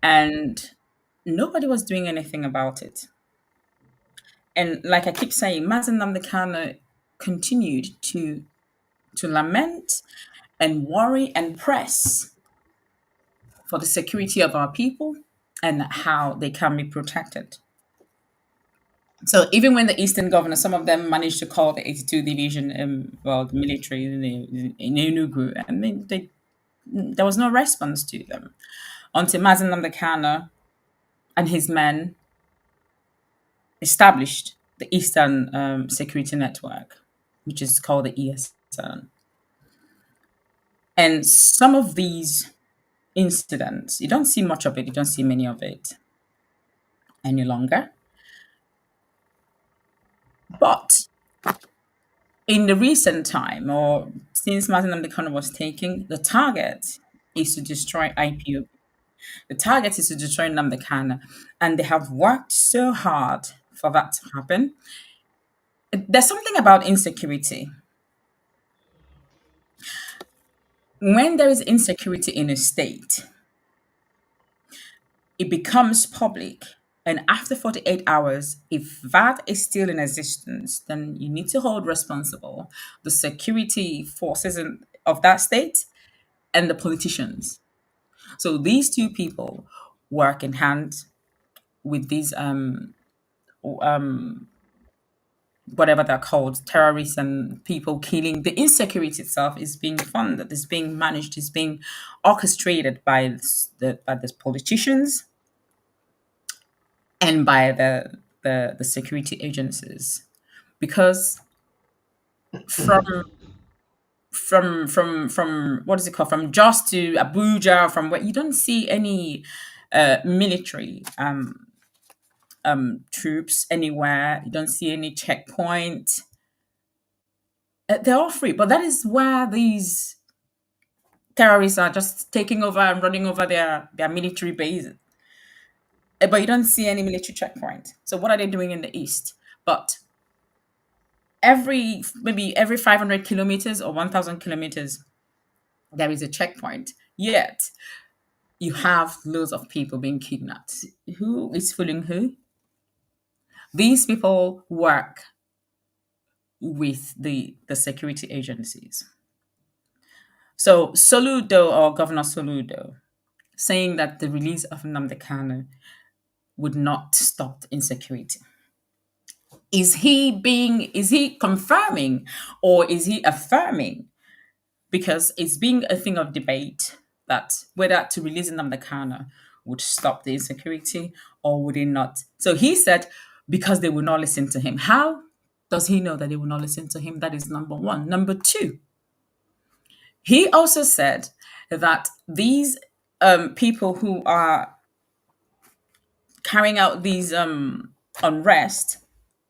and nobody was doing anything about it. And like I keep saying, Mazi Nnamdi Kanu continued to lament and worry and press for the security of our people and how they can be protected. So even when the Eastern governors, some of them managed to call the 82 Division, the military in Enugu, and there was no response to them until Mazi Nnamdi Kanu and his men established the Eastern Security Network, which is called the ESN. And some of these incidents, you don't see much of it, you don't see many of it any longer. But in the recent time, or since Martin Nnamdi Kanu was taken, the target is to destroy IPOB. The target is to destroy Nnamdi Kanu, and they have worked so hard for that to happen. There's something about insecurity. When there is insecurity in a state, it becomes public. And after 48 hours, if that is still in existence, then you need to hold responsible the security forces of that state and the politicians. So these two people work in hand with these whatever they're called, terrorists and people killing. The insecurity itself is being funded, is being managed, is being orchestrated by the politicians and by the security agencies. Because from from what is it called, from Jos to Abuja, from where you don't see any military troops anywhere. You don't see any checkpoint. They're all free, but that is where these terrorists are just taking over and running over their military bases. But you don't see any military checkpoint. So what are they doing in the east? But maybe every 500 kilometers or 1,000 kilometers, there is a checkpoint. Yet you have loads of people being kidnapped. Who is fooling who? These people work with the security agencies. So Soludo, or Governor Soludo, saying that the release of Nnamdi Kanu would not stop the insecurity. Is he confirming or is he affirming? Because it's being a thing of debate that whether to release Nnamdi Kanu would stop the insecurity or would it not. So he said because they will not listen to him. How does he know that they will not listen to him? That is number one. Number two, he also said that these people who are carrying out these unrest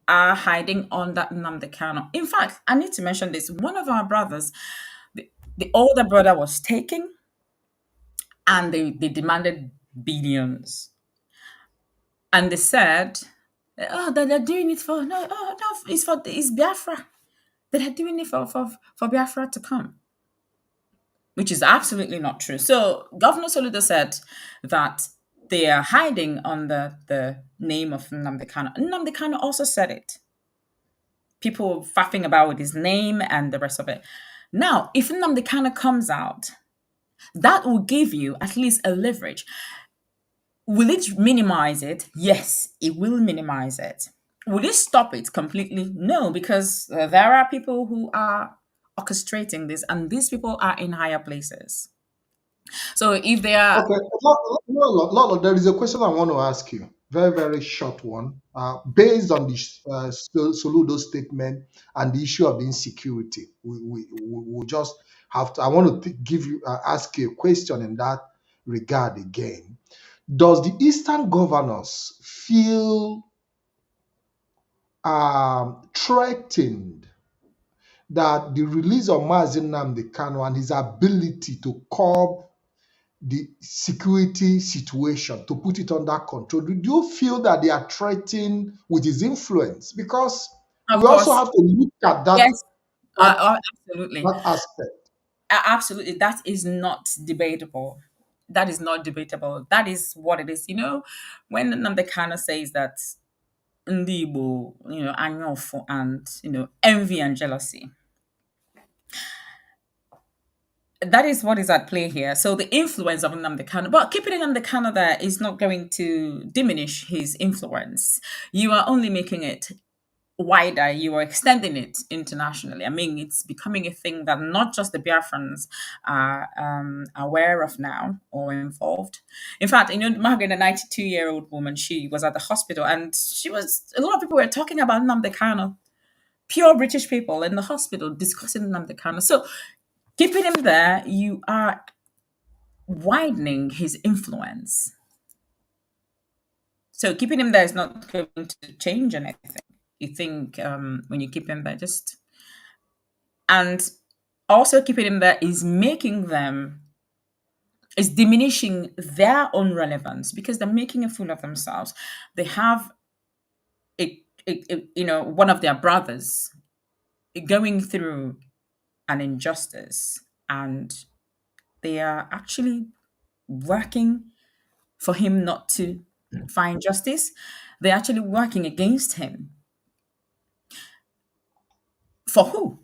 are hiding under Nnamdi Kanu. In fact, I need to mention this. One of our brothers, the older brother was taken and they demanded billions. And they said, oh, that they're doing it for, no, oh, no, it's Biafra. That they're doing it for Biafra to come, which is absolutely not true. So Governor Soludo said that they are hiding under the name of Nnamdi Kanu. Nnamdi Kanu also said it. People faffing about with his name and the rest of it. Now, if Nnamdi Kanu comes out, that will give you at least a leverage. Will it minimize it? Yes, it will minimize it. Will it stop it completely? No, because there are people who are orchestrating this, and these people are in higher places. So if they are, Okay, Lolo, there is a question I want to ask you. Very, very short one. Based on the Soludo statement and the issue of the insecurity, we just have to. I want to give you ask you a question in that regard again. Does the Eastern governors feel threatened that the release of Mazi Nnamdi Kanu and his ability to curb the security situation, to put it under control, do you feel that they are threatened with his influence? Because of we also course, have to look at that yes, that, absolutely. that aspect. Absolutely, that is not debatable. That is not debatable. That is what it is. You know, when Nnamdi Kanu says that Ndi Igbo, anyofu and envy and jealousy, that is what is at play here. So the influence of Nnamdi Kanu, but keeping Nnamdi Kanu there is not going to diminish his influence. You are only making it wider, you are extending it internationally. I mean, it's becoming a thing that not just the Biafrans are aware of now or involved. In fact, Margaret, a 92-year-old woman, she was at the hospital and a lot of people were talking about Nnamdi Kanu, pure British people in the hospital discussing Nnamdi Kanu. So keeping him there, you are widening his influence. So keeping him there is not going to change anything. You think when you keep him there, just and also keeping him there is diminishing their own relevance because they're making a fool of themselves. They have one of their brothers going through an injustice, and they are actually working for him not to find justice. They're actually working against him. For who?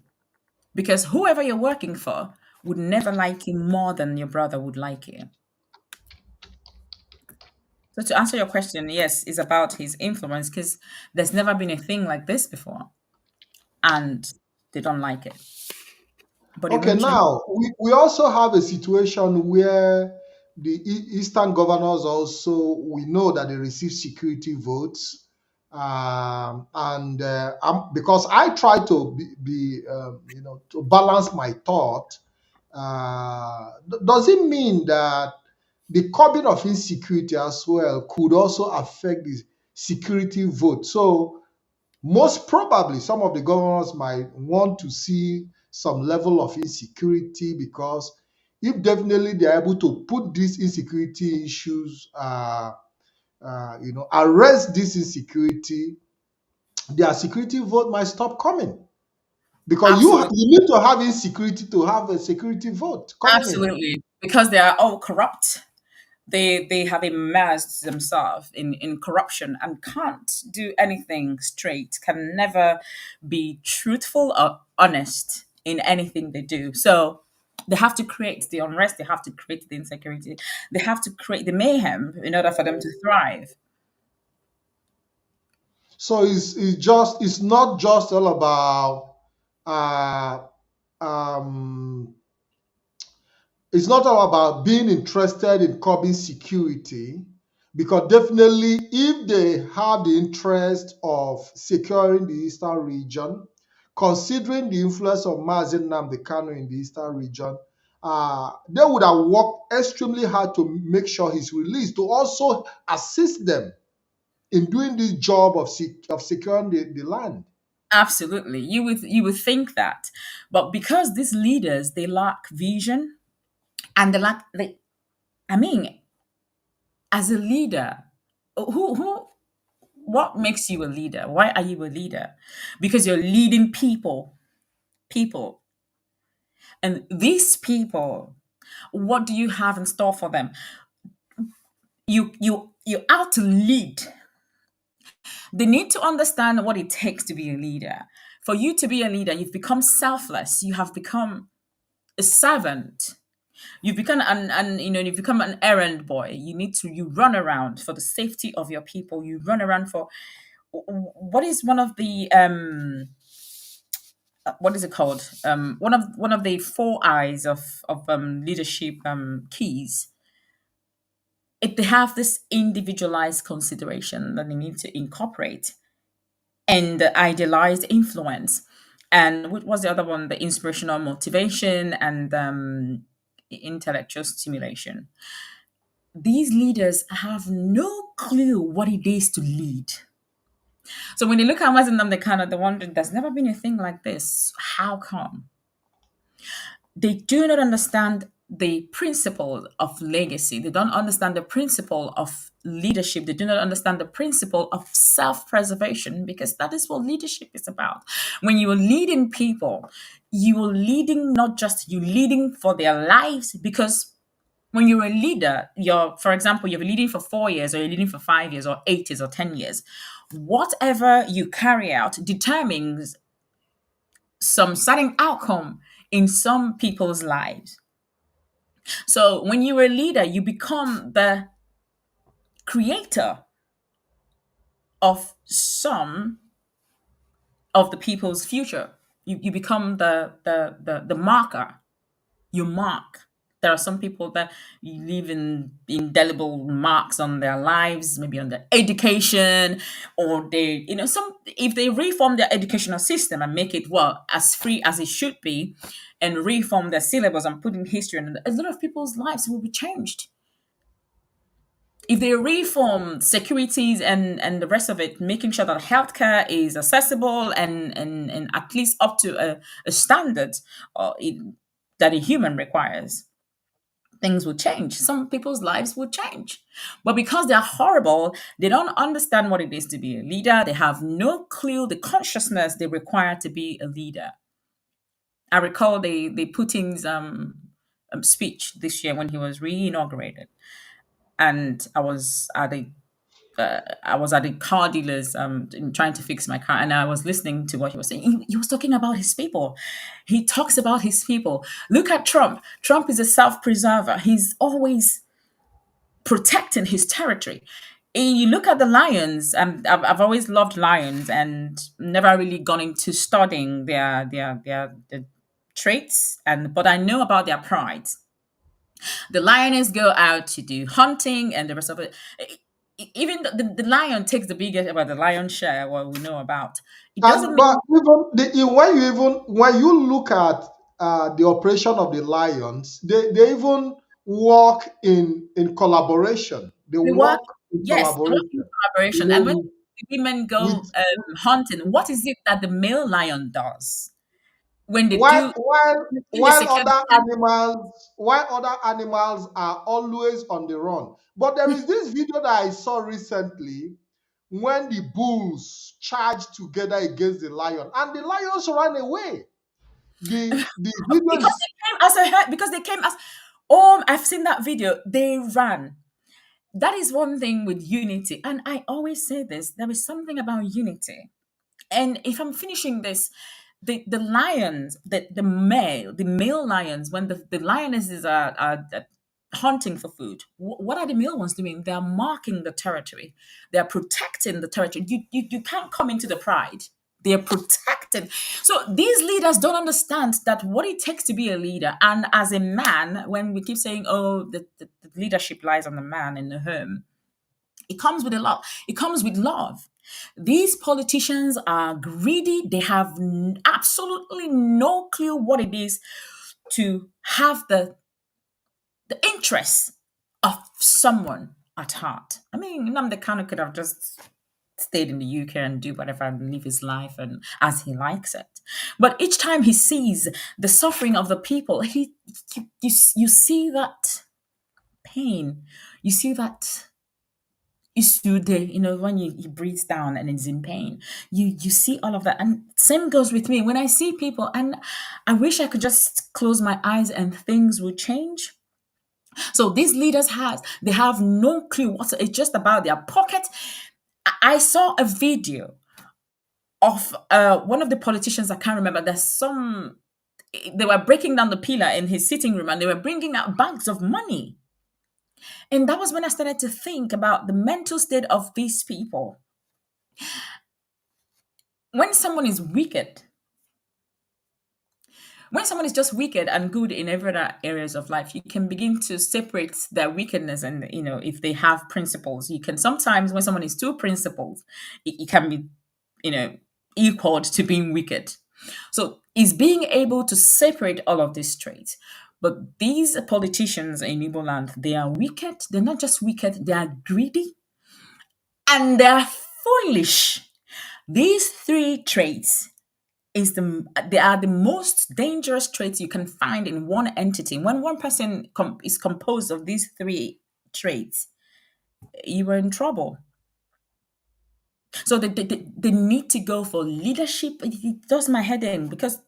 Because whoever you're working for would never like you more than your brother would like you. So to answer your question, yes, it's about his influence because there's never been a thing like this before, and they don't like it. But it Okay, won't change. now we also have a situation where the Eastern governors also, we know that they receive security votes. And because I try to to balance my thought, does it mean that the curbing of insecurity as well could also affect the security vote? So most probably, some of the governors might want to see some level of insecurity because if definitely they are able to put these insecurity issues, arrest this insecurity, their security vote might stop coming because Absolutely, you need to have insecurity to have a security vote coming in. absolutely, because they are all corrupt. They have immersed themselves in corruption and can't do anything straight. Can never be truthful or honest in anything they do. So They have to create the unrest, they have to create the insecurity, they have to create the mayhem in order for them to thrive. So it's not just all about uh, um, it's not all about being interested in curbing security, because definitely if they have the interest of securing the eastern region, considering the influence of Mazi Nnamdi Kanu in the eastern region, they would have worked extremely hard to make sure he's released, to also assist them in doing this job of, of securing the land. Absolutely. You would think that. But because these leaders, they lack vision, and they I mean, as a leader, who what makes you a leader? Why are you a leader? Because you're leading people. And these people, what do you have in store for them? You're out to lead. They need to understand what it takes to be a leader. For you to be a leader, you've become selfless. You have become a servant. You've become you've become an errand boy. You run around for the safety of your people. You run around for what is one of the what is it called? One of the four eyes of leadership keys. They have this individualized consideration that they need to incorporate, and the idealized influence. And what was the other one? The inspirational motivation and intellectual stimulation. These leaders have no clue what it is to lead. So when they look at Mazi Nnamdi Kanu, they're wondering, there's never been a thing like this. How come? They do not understand the principle of legacy. They don't understand the principle of leadership. They do not understand the principle of self preservation, because that is what leadership is about. When you are leading people, you are leading not just you leading for their lives, because when you're a leader, for example, you're leading for 4 years, or you're leading for 5 years, or 8 years, or 10 years. Whatever you carry out determines some certain outcome in some people's lives. So when you're a leader, you become the creator of some of the people's future. You become the marker. You mark. There are some people that leave in indelible marks on their lives, maybe on their education, or some if they reform their educational system and make it as free as it should be, and reform their syllabus and put in history, and a lot of people's lives will be changed. If they reform securities and the rest of it, making sure that healthcare is accessible and at least up to a standard that a human requires, things will change. Some people's lives will change. But because they're horrible, they don't understand what it is to be a leader. They have no clue the consciousness they require to be a leader. I recall the Putin's speech this year when he was re-inaugurated, and I was at a car dealer's trying to fix my car, and I was listening to what he was saying. He was talking about his people. He talks about his people. Look at Trump. Trump is a self-preserver. He's always protecting his territory. And you look at the lions. I've always loved lions and never really gone into studying their traits, but I know about their pride. The lioness go out to do hunting and the rest of it. Even the lion takes the biggest about the lion's share, what we know about. It doesn't And mean but even when you look at the operation of the lions, they even work in collaboration. They they work. work in Yes, they work in collaboration. collaboration. You And when know, the women go with hunting, what is it that the male lion does when they while do while in the while security? other animals are always on the run. But there is this video that I saw recently when the bulls charged together against the lion, and the lions ran away. The video Because is, they came as a herd, because they came as oh, I've seen that video. They ran. That is one thing with unity. And I always say this, there is something about unity. And if I'm finishing this, the lions, the male lions, when the lionesses are hunting for food, what are the male ones doing? They are marking the territory. They are protecting the territory. You can't come into the pride. They are protected. So these leaders don't understand that what it takes to be a leader. And as a man, when we keep saying, oh, the leadership lies on the man in the home, it comes with a lot. It comes with love. These politicians are greedy. They have absolutely no clue what it is to have the interests of someone at heart. I mean, Nnamdi Kanu could have just stayed in the UK and do whatever and live his life and as he likes it. But each time he sees the suffering of the people, you see that pain. You see that issue there, when he breathes down and is in pain. You see all of that. And same goes with me. When I see people, and I wish I could just close my eyes and things would change. So these leaders they have no clue it's just about their pocket. I saw a video of one of the politicians. I can't remember. They were breaking down the pillar in his sitting room and they were bringing out bags of money. And that was when I started to think about the mental state of these people. When someone is wicked, when someone is just wicked and good in every other areas of life, you can begin to separate their wickedness. And, if they have principles, you can sometimes, when someone is too principled, it can be, equaled to being wicked. So is being able to separate all of these traits. But these politicians in Igbo land, they are wicked. They're not just wicked, they are greedy. And they're foolish. These three traits they are the most dangerous traits you can find in one entity. When one person is composed of these three traits, you are in trouble. So they need to go for leadership. It does my head in because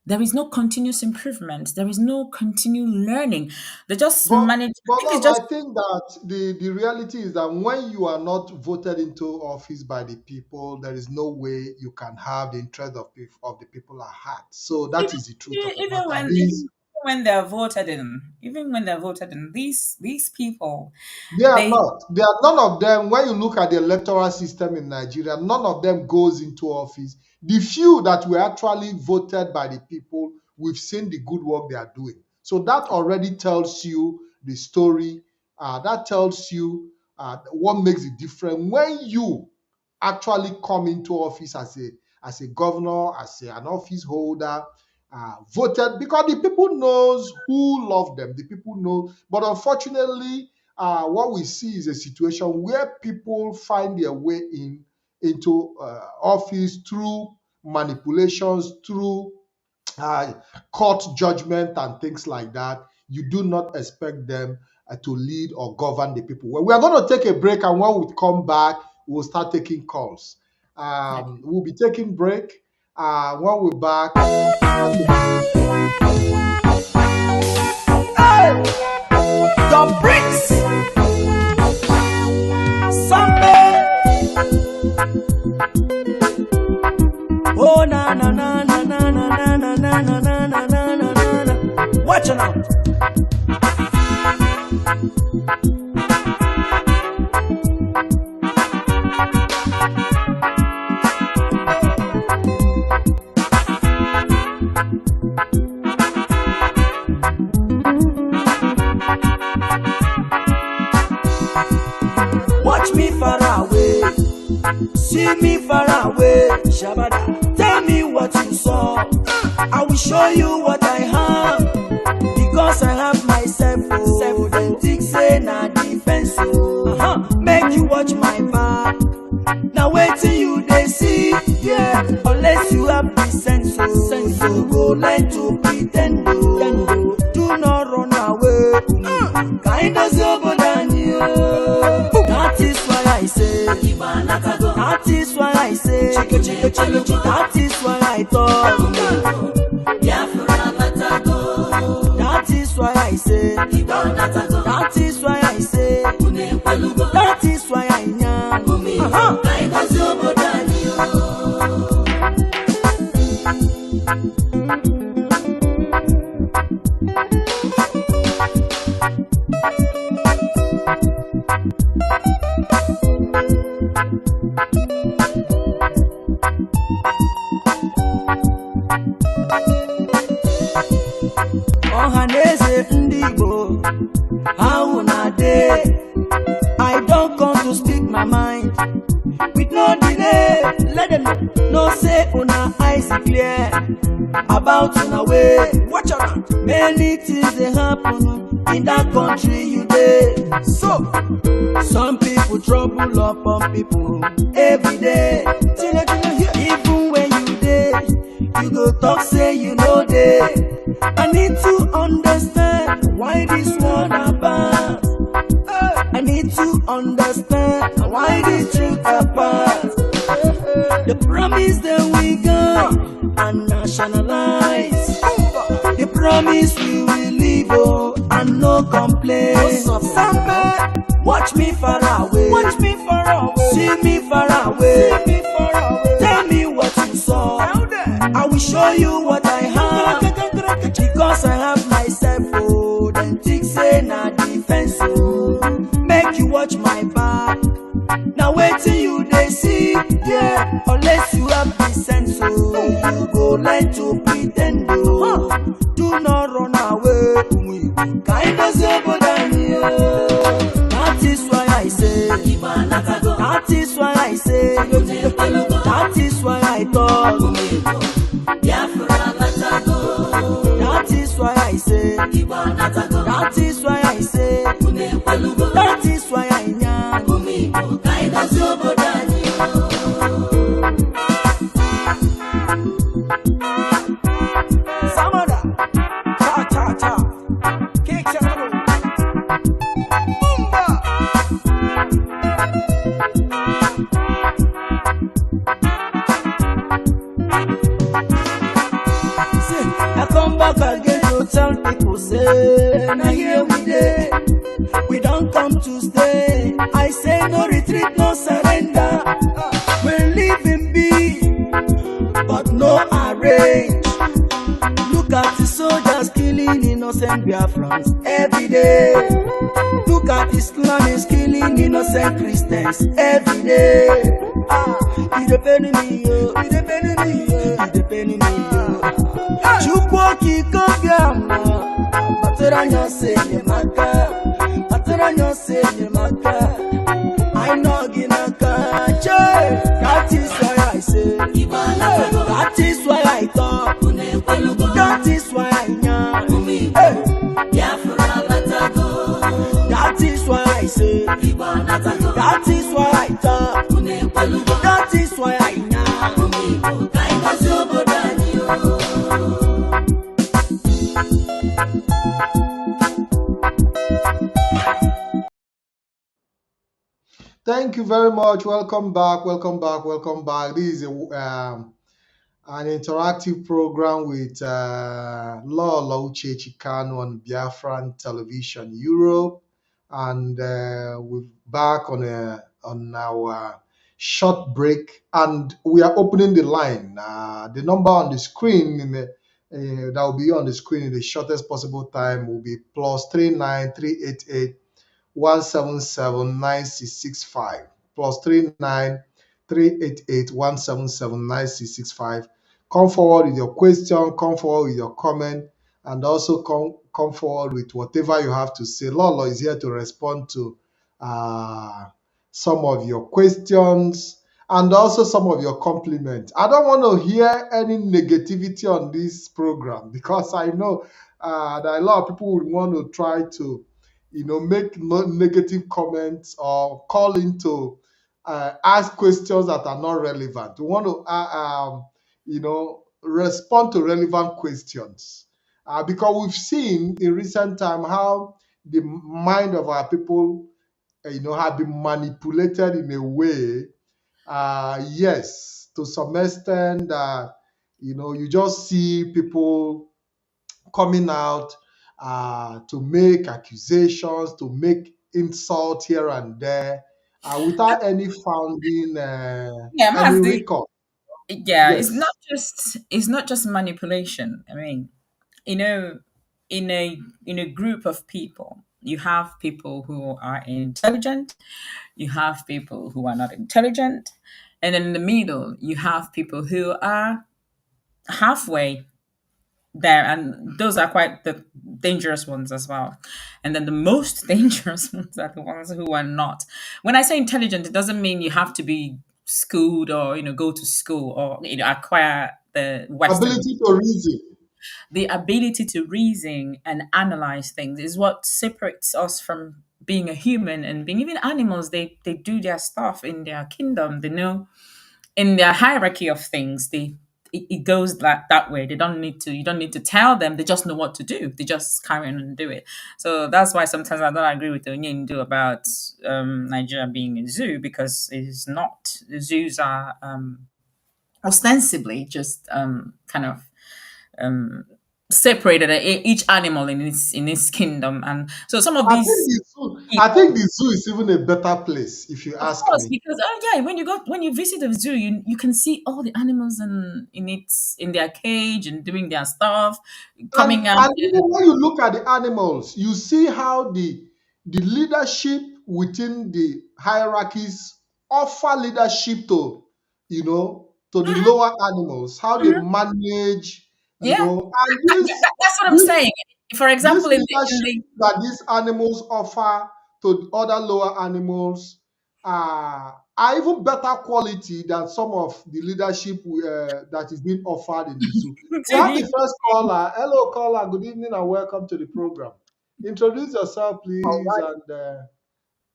there is no continuous improvement. There is no continued learning. They just manage. I think that the reality is that when you are not voted into office by the people, there is no way you can have the interest of the people at heart. So that is the truth of the matter. Even when they're voted in, these people, they are not. They are none of them. When you look at the electoral system in Nigeria, none of them goes into office. The few that were actually voted by the people, we've seen the good work they are doing. So that already tells you the story. That tells you what makes it different when you actually come into office as a governor, as an office holder, voted, because the people knows who love them. The people know. But unfortunately, what we see is a situation where people find their way into office through manipulations, through court judgment and things like that. You do not expect them to lead or govern the people. Well, we are going to take a break, and when we come back, we'll start taking calls. We'll be taking break. When we're back, the bricks, Sunday. Oh na na na na na na na na na na na na na na. Watch it out. Watch me far away, see me far away, Shabada. Tell me what you saw, I will show you what I have, because I have myself. Them things say na defense. Make you watch my back. Now wait till you they see, yeah. Unless you have the sense, you go learn to pretend. Do not run away. Kind of sober than you. That is why I say. That is why I say. That is why I talk. That is why I say. That is why I say. That is why I am. Ohaneze Ndibo, how una dey? I don't come to speak my mind with no delay. Let them know say una eyes clear about una way. Watch out, many things they happen in that country you dey. So some people trouble upon people every day. Even when you dey, you go talk say you know dey. I need to understand why this one about. I need to understand why the truth apart. The promise that we got and nationalize. The promise we will live and no complaint. Somebody watch me far away. Watch me far away. See me far away. See me far away. Tell me what you saw. I will show you what I have. Because I have myself. Oh, then think say na defense. Oh, make you watch my back. Now wait till you they see, yeah. Unless you have the sense, so you go learn to pretend. Oh, do not run away. Kind of that is why I say. That is why I say. That is why I talk. That is why I say. That is why I say. That is why I nyam. Samada, cha cha cha, kick channel, Bumba. See, I come back again to tell people say, now here we dey. We don't come to stay. I say no retreat, no surrender. We're living big, but no arrange. Look at the soldiers killing innocent Biafrans every day. Look at Islam is killing innocent Christians every day. It depends me, yo. It depends me, yo. It depends me, yo. Chukwoki kobiama, bateranya se maka. I know Ginaka. That is why I say. That is why I talk. That is why I know. That is why I say. That is why I talk. That is why I know. Thank you very much. Welcome back. Welcome back. Welcome back. This is an interactive program with LOLO Uchechi KANU on Biafran television Europe, and we're back on our short break, and we are opening the line. The number on the screen that will be on the screen in the shortest possible time will be +39388 1779665 +39388 1779665. Come forward with your question, come forward with your comment, and also come forward with whatever you have to say. Lolo is here to respond to some of your questions and also some of your compliments. I don't want to hear any negativity on this program, because I know that a lot of people would want to try to make negative comments or call into ask questions that are not relevant. We want to, respond to relevant questions, because we've seen in recent time how the mind of our people, have been manipulated in a way. Yes, to some extent that you just see people coming out to make accusations, to make insults here and there, without any founding, Yeah, any Mazi. record. Yeah, Yes. it's not just manipulation. I mean, you know, in a group of people, you have people who are intelligent, you have people who are not intelligent, and in the middle, you have people who are halfway. there, and those are quite the dangerous ones as well. And then the most dangerous ones are the ones who are not. When I say intelligent, it doesn't mean you have to be schooled or go to school or acquire the Western. Ability to reason. The ability to reason and analyze things is what separates us from being a human and being even animals. They do their stuff in their kingdom. They know in their hierarchy of things. It goes that way. They don't need to. You don't need to tell them. They just know what to do. They just carry on and do it. So that's why sometimes I don't agree with the Onyendu about Nigeria being a zoo, because it is not. The zoos are ostensibly just kind of separated each animal in its kingdom, and so some of these I think people, the zoo is even a better place, if you of ask course, me. because yeah, when you visit a zoo, you can see all the animals in their cage and doing their stuff, coming out. And even when you look at the animals, you see how the leadership within the hierarchies offer leadership to, to the lower animals, how they Mhm. manage, Yeah, and that's what I'm this saying. For this example, in leadership the that these animals offer to the other lower animals are even better quality than some of the leadership that is being offered in the zoo. We have the first caller. Hello, caller. Good evening and welcome to the program. Introduce yourself, All please, right. and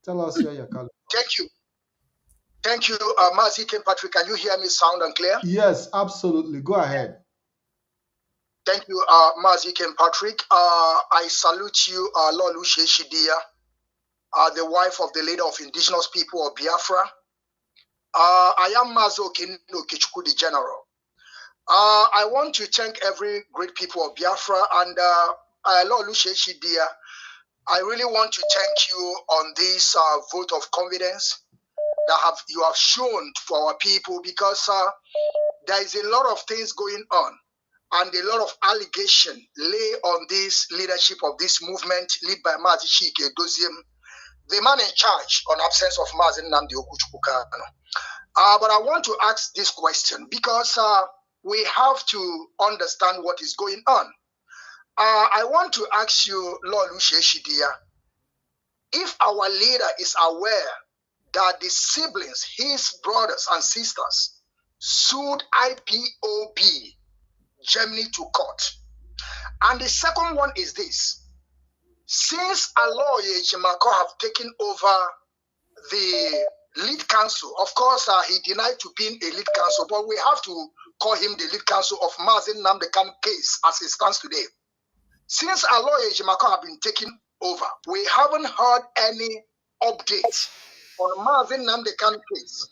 tell us where you're calling. Thank you. Thank you, Mazi Ikem Patrick. Can you hear me sound and clear? Yes, absolutely. Go ahead. Thank you, Mazi Ikem Patrick. I salute you, LOLO Uchechi the wife of the leader of indigenous people of Biafra. I am Mazi Ikem the general. I want to thank every great people of Biafra and LOLO Uchechi. I really want to thank you on this vote of confidence that you have shown to our people, because there is a lot of things going on and a lot of allegation lay on this leadership of this movement led by Mazi Ikem, the man in charge on absence of Mazi Nnamdi Kanu. But I want to ask this question because we have to understand what is going on. I want to ask you, Lord Uchechi, if our leader is aware that the siblings, his brothers and sisters, sued IPOB Germany to court. And the second one is this: since Aloy Ejimako have taken over the lead counsel, of course, he denied to being a lead counsel, but we have to call him the lead counsel of Mazi Nnamdi Kanu case as it stands today. Since Aloy Ejimako have been taken over, we haven't heard any update on Mazi Nnamdi Kanu case.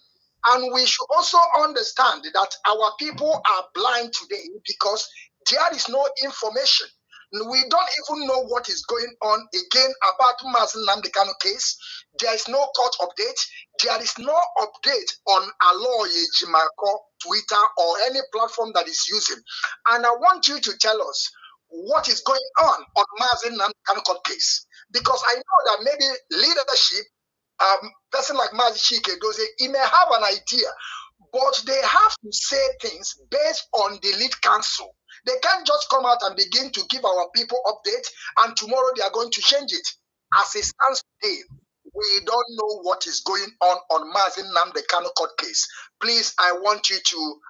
And we should also understand that our people are blind today because there is no information. We don't even know what is going on again about Mazi Nnamdi Kanu case. There is no court update. There is no update on Aloy Ejimako Twitter or any platform that is using. And I want you to tell us what is going on Mazi Nnamdi Kanu court case, because I know that maybe leadership, person like Mazi Ikem, he may have an idea, but they have to say things based on the lead counsel. They can't just come out and begin to give our people update, and tomorrow they are going to change it. As it stands today, we don't know what is going on Mazi Nnamdi Kanu court case. Please, I want you to,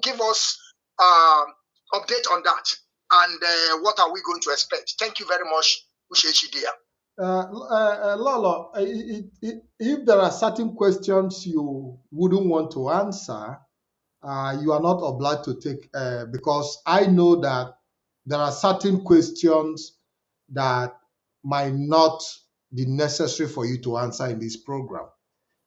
give us update on that, and what are we going to expect? Thank you very much, Uchechi dear. Lolo, if there are certain questions you wouldn't want to answer, you are not obliged to take, because I know that there are certain questions that might not be necessary for you to answer in this program.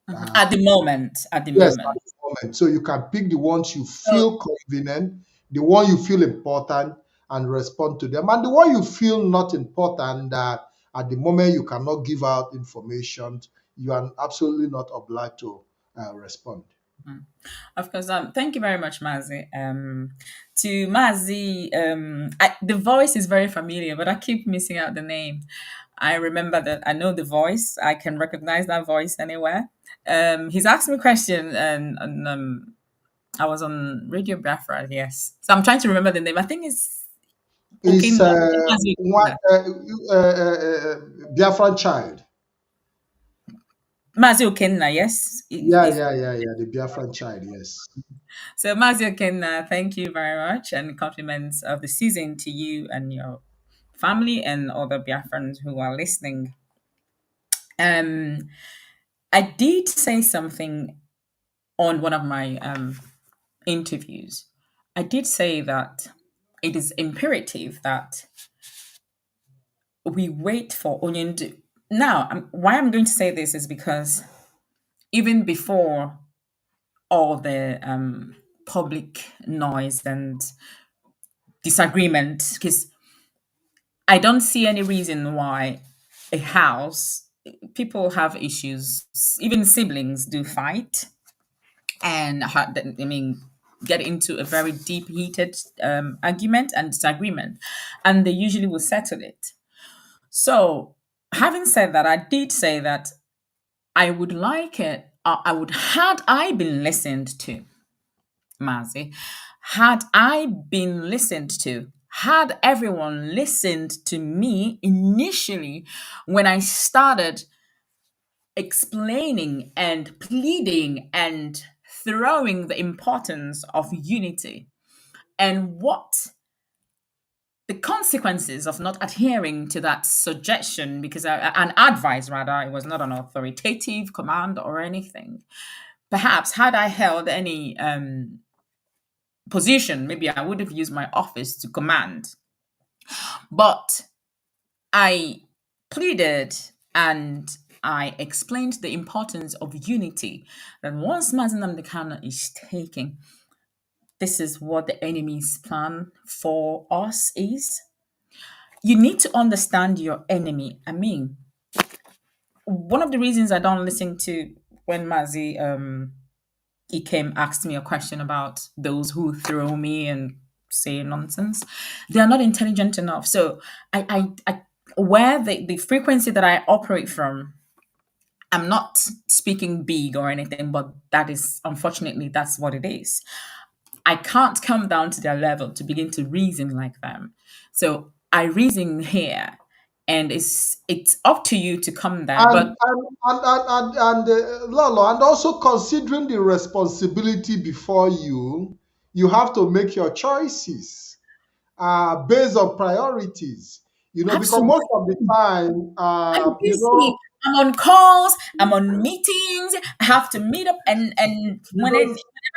at the moment, Yes, at the moment. So you can pick the ones you So, feel convenient, the one you feel important, and respond to them. And the one you feel not important, that at the moment you cannot give out information, you are absolutely not obliged to respond. of course, thank you very much, Mazi. To Mazi, the voice is very familiar, but I keep missing out the name. I remember that I know the voice. I can recognize that voice anywhere. He's asked me a question, and I was on Radio Biafra, yes. So I'm trying to remember the name. I think it's Is Okenna. Mazi one Okenna. Biafran child. Mazi Okenna, yes. Yeah, If yeah, yeah, yeah. The Biafran child, yes. so, Mazi Okenna, thank you very much, and compliments of the season to you and your family and other Biafrans who are listening. Um, I did say something on one of my interviews. I did say that it is imperative that we wait for Onyendu. Now, why I'm going to say this is because even before all the public noise and disagreement, because I don't see any reason why a house, people have issues, even siblings do fight and I mean, get into a very deep, heated argument and disagreement, and they usually will settle it. So, having said that, I did say that I would like it. I would, had I been listened to, Mazi, had I been listened to, had everyone listened to me initially when I started explaining and pleading and throwing the importance of unity and what the consequences of not adhering to that suggestion, because an advice rather, it was not an authoritative command or anything. Perhaps had I held any position, maybe I would have used my office to command. But I pleaded and I explained the importance of unity. That once Mazi Nnamdi Kanu is taken, this is what the enemy's plan for us is. You need to understand your enemy. I mean, one of the reasons I don't listen to when Mazi Ikem asked me a question about those who throw me and say nonsense, they are not intelligent enough. So I where the frequency that I operate from, I'm not speaking big or anything, but that is unfortunately that's what it is. I can't come down to their level to begin to reason like them. So I reason here, and it's up to you to come there. And But Lolo, and also considering the responsibility before you, you have to make your choices based on priorities. Because absolutely, most of the time, I'm busy. I'm on calls. I'm on meetings. I have to meet up, and you know, whenever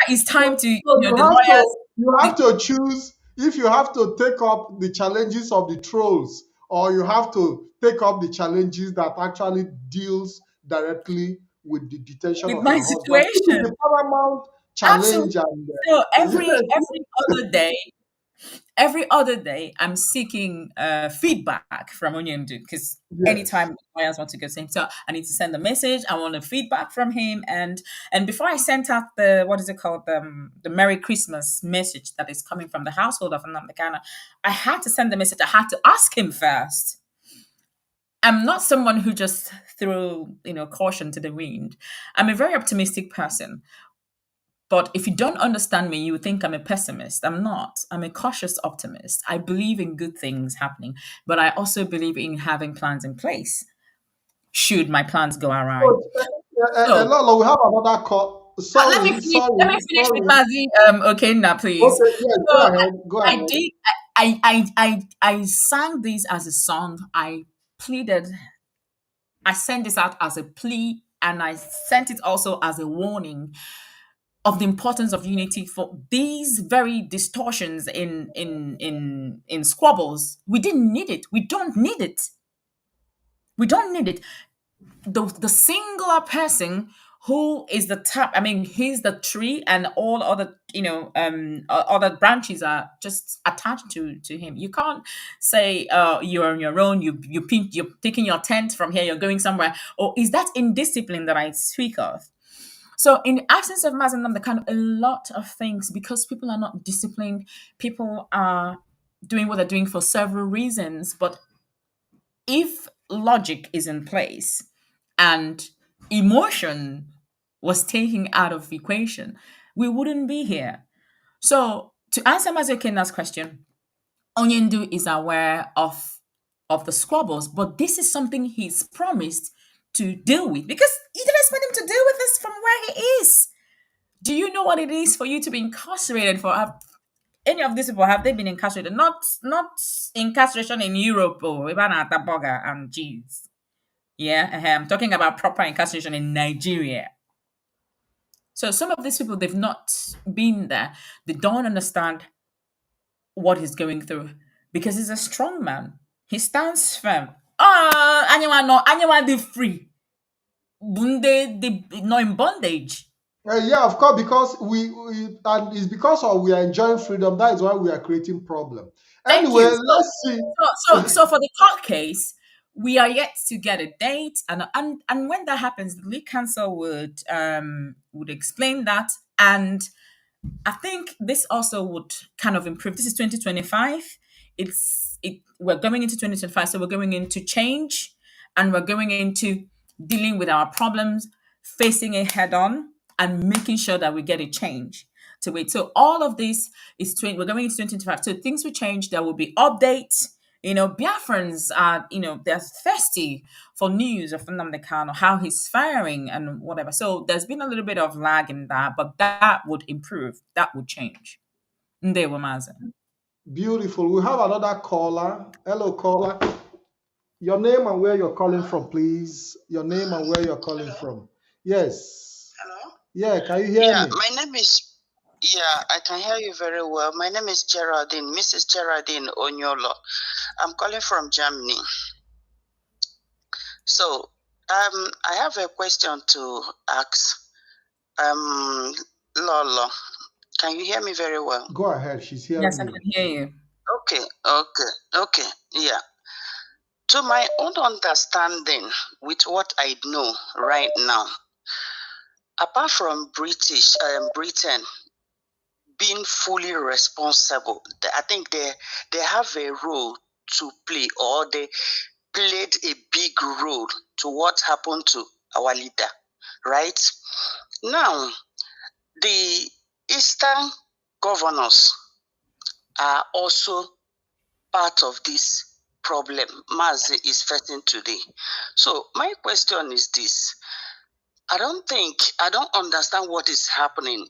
it's time so, to, so the lawyers. you The, have to choose if you have to take up the challenges of the trolls, or you have to take up the challenges that actually deals directly with the detention with of my your husband. This is the situation, paramount absolutely. challenge, and So yes, every other day, I'm seeking feedback from Onyemdu, because yes. anytime lawyers want to go to him, so I need to send a message. I want a feedback from him, and before I sent out the, what is it called, the Merry Christmas message that is coming from the household of Nnamdi Kanu, I had to send the message. I had to ask him first. I'm not someone who just threw caution to the wind. I'm a very optimistic person. But if you don't understand me, you would think I'm a pessimist. I'm not. I'm a cautious optimist. I believe in good things happening, but I also believe in having plans in place should my plans go awry. So, So Lolo, we have another call. let me Sorry, finish. Let me sorry, finish with sorry. Mazi. Okay, now please. Okay, yes, go So ahead, go I ahead. did. I sang this as a song. I pleaded. I sent this out as a plea, and I sent it also as a warning of the importance of unity for these very distortions in squabbles. We didn't need it. We don't need it. We don't need it. The singular person who is the top, I mean, he's the tree, and all other other branches are just attached to him. You can't say you're on your own, you're taking your tent from here, you're going somewhere. Or is that indiscipline that I speak of? So, in the absence of Mazi Nnamdi Kanu, a lot of things, because people are not disciplined, people are doing what they're doing for several reasons. But if logic is in place and emotion was taken out of the equation, we wouldn't be here. So, to answer Mazi Okenna's question, Onyendu is aware of the squabbles, but this is something he's promised to deal with because you don't expect him to deal with this from where he is. Do you know what it is for you to be incarcerated for? Any of these people, have they been incarcerated? Not incarceration in Europe or even at the burger and cheese. Yeah, I'm talking about proper incarceration in Nigeria. So some of these people, they've not been there. They don't understand what he's going through because he's a strong man. He stands firm. Anyone no, anyone they free. They not in bondage. Yeah, of course, because we and it's because of we are enjoying freedom. That is why we are creating problem. Thank Anyway, you. let's see. So for the court case, we are yet to get a date, and when that happens, the league council would explain that, and I think this also would kind of improve. This is 2025. We're going into 2025, so we're going into change, and we're going into dealing with our problems, facing it head on, and making sure that we get a change to it. So all of this is we're going into 2025. So things will change. There will be updates. Biafrans are, they're thirsty for news of Nnamdi Kanu, how he's faring and whatever. So there's been a little bit of lag in that, but that would improve. That would change. Ndewo Mazi. Beautiful. We have another caller. Hello, caller. Your name and where you're calling from, please. Your name and where you're calling from. Yes. Hello? Yeah, can you hear me? My name is, I can hear you very well. My name is Geraldine, Mrs. Geraldine Onyolo. I'm calling from Germany. So, I have a question to ask. Lolo, can you hear me very well? Go ahead. She's hearing Yes, I you. can hear you. Okay, yeah. To my own understanding, with what I know right now, apart from Britain being fully responsible, I think they have a role to play, or they played a big role to what happened to our leader, right? Now, the Eastern governors are also part of this problem Mazi is facing today. So my question is this. I don't understand what is happening,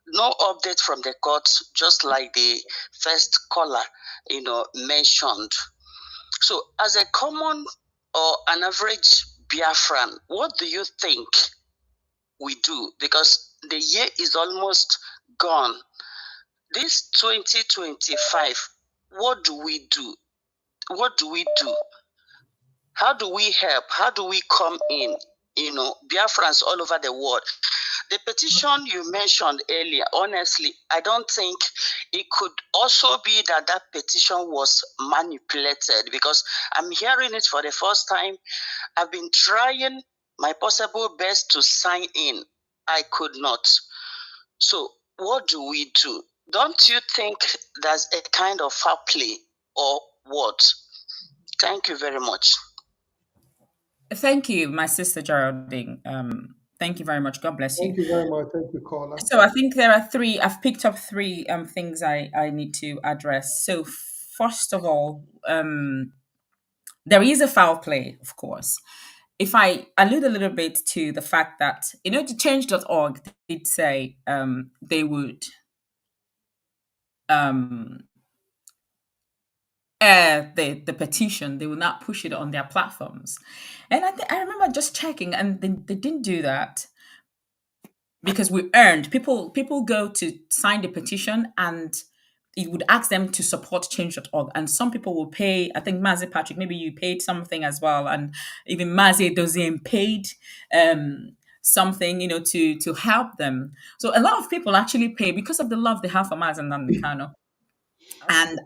no update from the courts, just like the first caller, mentioned. So as a common or an average Biafran, what do you think we do? Because the year is almost gone. This 2025, what do we do? What do we do? How do we help? How do we come in? Biafrans all over the world. The petition you mentioned earlier, honestly, I don't think it could also be that petition was manipulated, because I'm hearing it for the first time. I've been trying my possible best to sign in. I could not. So what do we do? Don't you think there's a kind of foul play or what? Thank you very much. Thank you, my sister Geraldine. Thank you very much. God bless you. Thank you very much. Thank you, caller. So I think there are three. I've picked up three things I need to address. So first of all, there is a foul play, of course. If I allude a little bit to the fact that, the change.org did say they would air the petition, they will not push it on their platforms. And I remember just checking, and they didn't do that because we earned people go to sign the petition, and it would ask them to support change.org, and some people will pay. I think Mazi Patrick, maybe you paid something as well, and even Mazi Dozien paid something, to help them. So a lot of people actually pay because of the love they have for Mazi and Nnamdi Kanu. And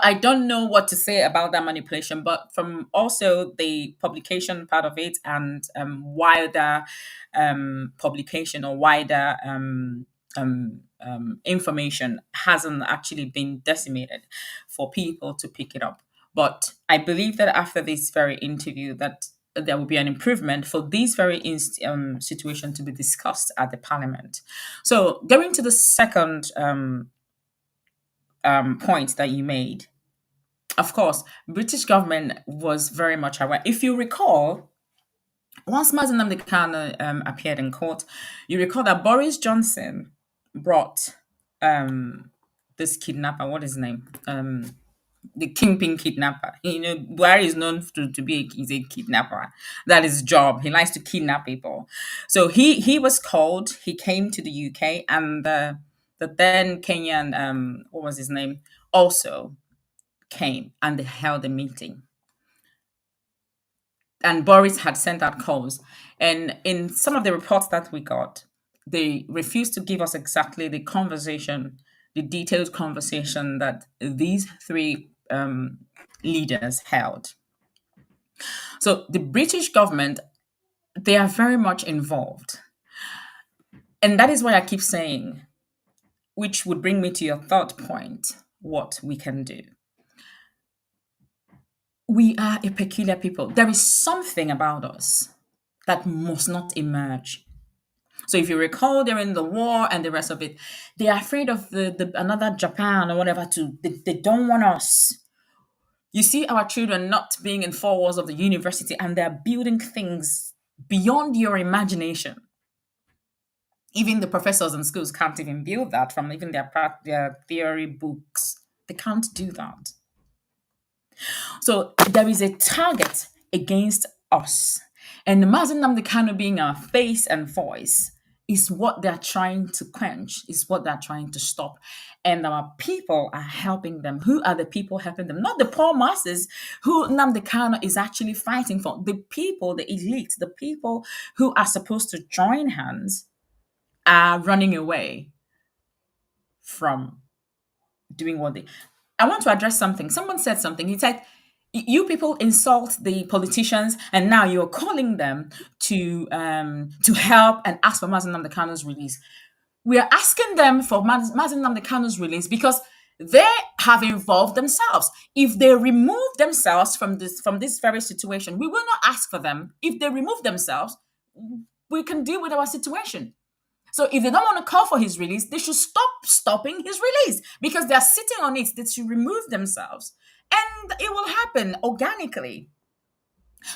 I don't know what to say about that manipulation, but from also the publication part of it, and wider publication, or wider information hasn't actually been decimated for people to pick it up. But I believe that after this very interview, that there will be an improvement for this very situation to be discussed at the parliament. So going to the second point that you made, of course, British government was very much aware. If you recall, once Mazi Nnamdi Kanu appeared in court, you recall that Boris Johnson brought this kidnapper. What is his name? The kingpin kidnapper. You know, Buhari is known to be he's a kidnapper. That is his job. He likes to kidnap people. So he was called. He came to the UK, and the then Kenyan what was his name also came, and they held a meeting. And Boris had sent out calls. And in some of the reports that we got, they refused to give us exactly the conversation, the detailed conversation that these three leaders held. So the British government, they are very much involved. And that is why I keep saying, which would bring me to your third point, what we can do. We are a peculiar people. There is something about us that must not emerge. So if you recall during the war and the rest of it, they are afraid of the another Japan or whatever they don't want us. You see our children not being in four walls of the university and they're building things beyond your imagination. Even the professors in schools can't even build that from even their theory books. They can't do that. So there is a target against us. And Mazi Nnamdi Kanu being our face and voice is what they're trying to quench, is what they're trying to stop. And our people are helping them. Who are the people helping them? Not the poor masses who Nnamdi Kanu is actually fighting for. The people, the elite, the people who are supposed to join hands are running away from doing what they. I want to address something. Someone said something. He said, "You people insult the politicians, and now you're calling them to help and ask for Mazi Nnamdi Kanu's release." We are asking them for Mazi Nnamdi Kanu's release because they have involved themselves. If they remove themselves from this very situation, we will not ask for them. If they remove themselves, we can deal with our situation. So if they don't want to call for his release, they should stop stopping his release because they are sitting on it. They should remove themselves. And it will happen organically.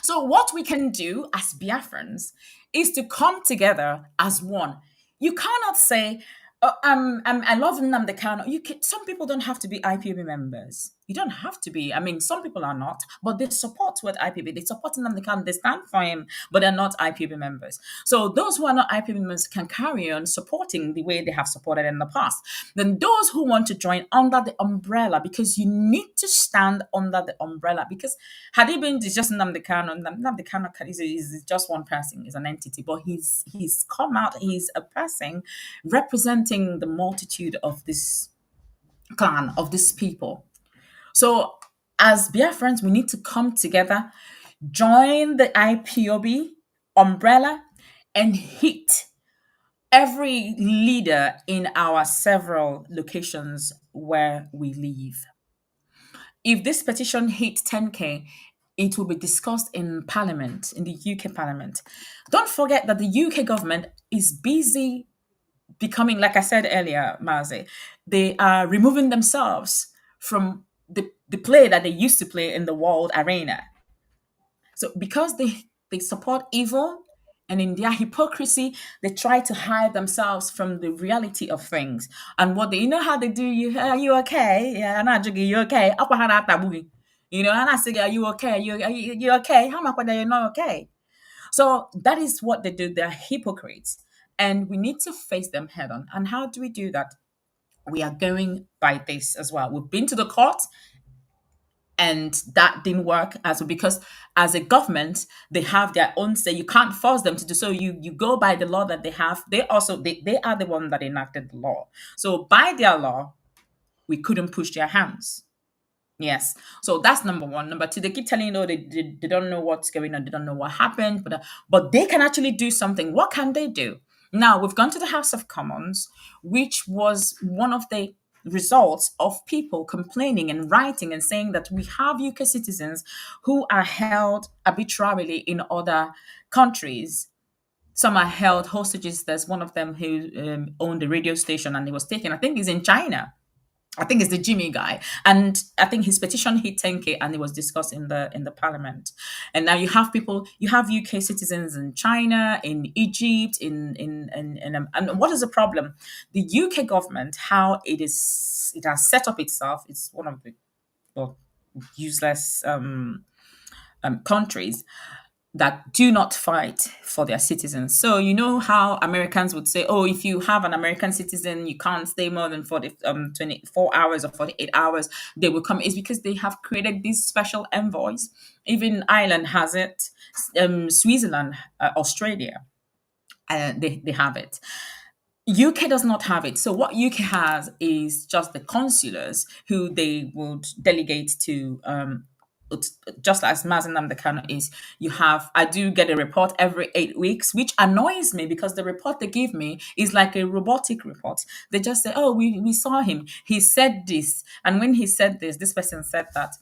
So what we can do as Biafrans is to come together as one. You cannot say, I love Nnamdi Kanu. Some people don't have to be IPOB members. You don't have to be. I mean, some people are not, but they support what IPOB. They support Nnamdi Kanu. They stand for him, but they're not IPOB members. So those who are not IPOB members can carry on supporting the way they have supported in the past. Then those who want to join under the umbrella, because you need to stand under the umbrella. Because had it been just Nnamdi Kanu, Nnamdi Kanu is just one person, is an entity, but he's come out. He's a person representing the multitude of this clan, of these people. So as Biafrans, we need to come together, join the IPOB umbrella, and hit every leader in our several locations where we live. If this petition hit 10K, it will be discussed in Parliament, in the UK Parliament. Don't forget that the UK government is busy becoming, like I said earlier, Mazi, they are removing themselves from the play that they used to play in the world arena. So because they support evil and in their hypocrisy, they try to hide themselves from the reality of things. And what they, you know how they do, are you okay? Yeah, I'm not joking, you okay? You know, and I say, are you okay? You okay? How much are you not okay? So that is what they do. They're hypocrites. And we need to face them head on. And how do we do that? We are going by this as well. We've been to the court and that didn't work as well because as a government, they have their own say. You can't force them to do so. You go by the law that they have. They are the one that enacted the law. So by their law, we couldn't push their hands. Yes. So that's number one. Number two, they keep telling you, they don't know what's going on. They don't know what happened, but they can actually do something. What can they do? Now, we've gone to the House of Commons, which was one of the results of people complaining and writing and saying that we have UK citizens who are held arbitrarily in other countries. Some are held hostages. There's one of them who owned a radio station and he was taken, I think he's in China. I think it's the Jimmy guy, and I think his petition hit 10K, and it was discussed in the parliament. And now you have people, you have UK citizens in China, in Egypt, and what is the problem? The UK government, how it has set up itself, it's one of the well, useless countries that do not fight for their citizens. So you know how Americans would say, "Oh, if you have an American citizen, you can't stay more than 24 hours or 48 hours. They will come." It's because they have created these special envoys. Even Ireland has it, Switzerland, Australia, they have it. UK does not have it. So what UK has is just the consulars who they would delegate to. Just as Mazi Ikem Kanu is, you have. I do get a report every 8 weeks, which annoys me because the report they give me is like a robotic report. They just say, "Oh, we saw him. He said this, and when he said this person said that."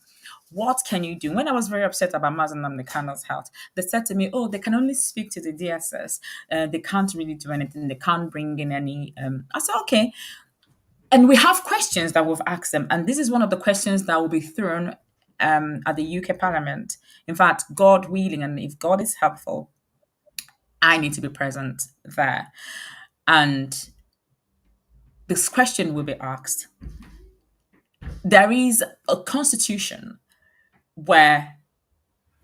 What can you do? When I was very upset about Mazi Ikem Kanu's health, they said to me, "Oh, they can only speak to the DSS. They can't really do anything. They can't bring in any." I said, "Okay." And we have questions that we've asked them, and this is one of the questions that will be thrown at the UK Parliament. In fact, God willing, and if God is helpful, I need to be present there, and this question will be asked. There is a constitution where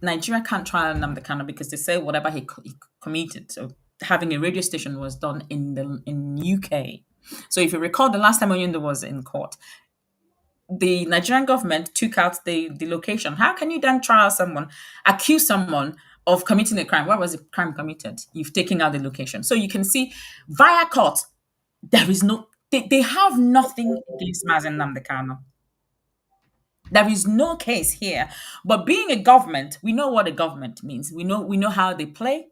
Nigeria can't trial Nnamdi Kanu because they say whatever he committed. So having a radio station was done in UK. So if you recall, the last time Oyendo was in court, the Nigerian government took out the location. How can you then trial someone, accuse someone of committing a crime? Where was the crime committed? You've taken out the location. So you can see via court, there is no, they have nothing against Mazi Ikem Kanu. There is no case here. But being a government, we know what a government means. We know how they play,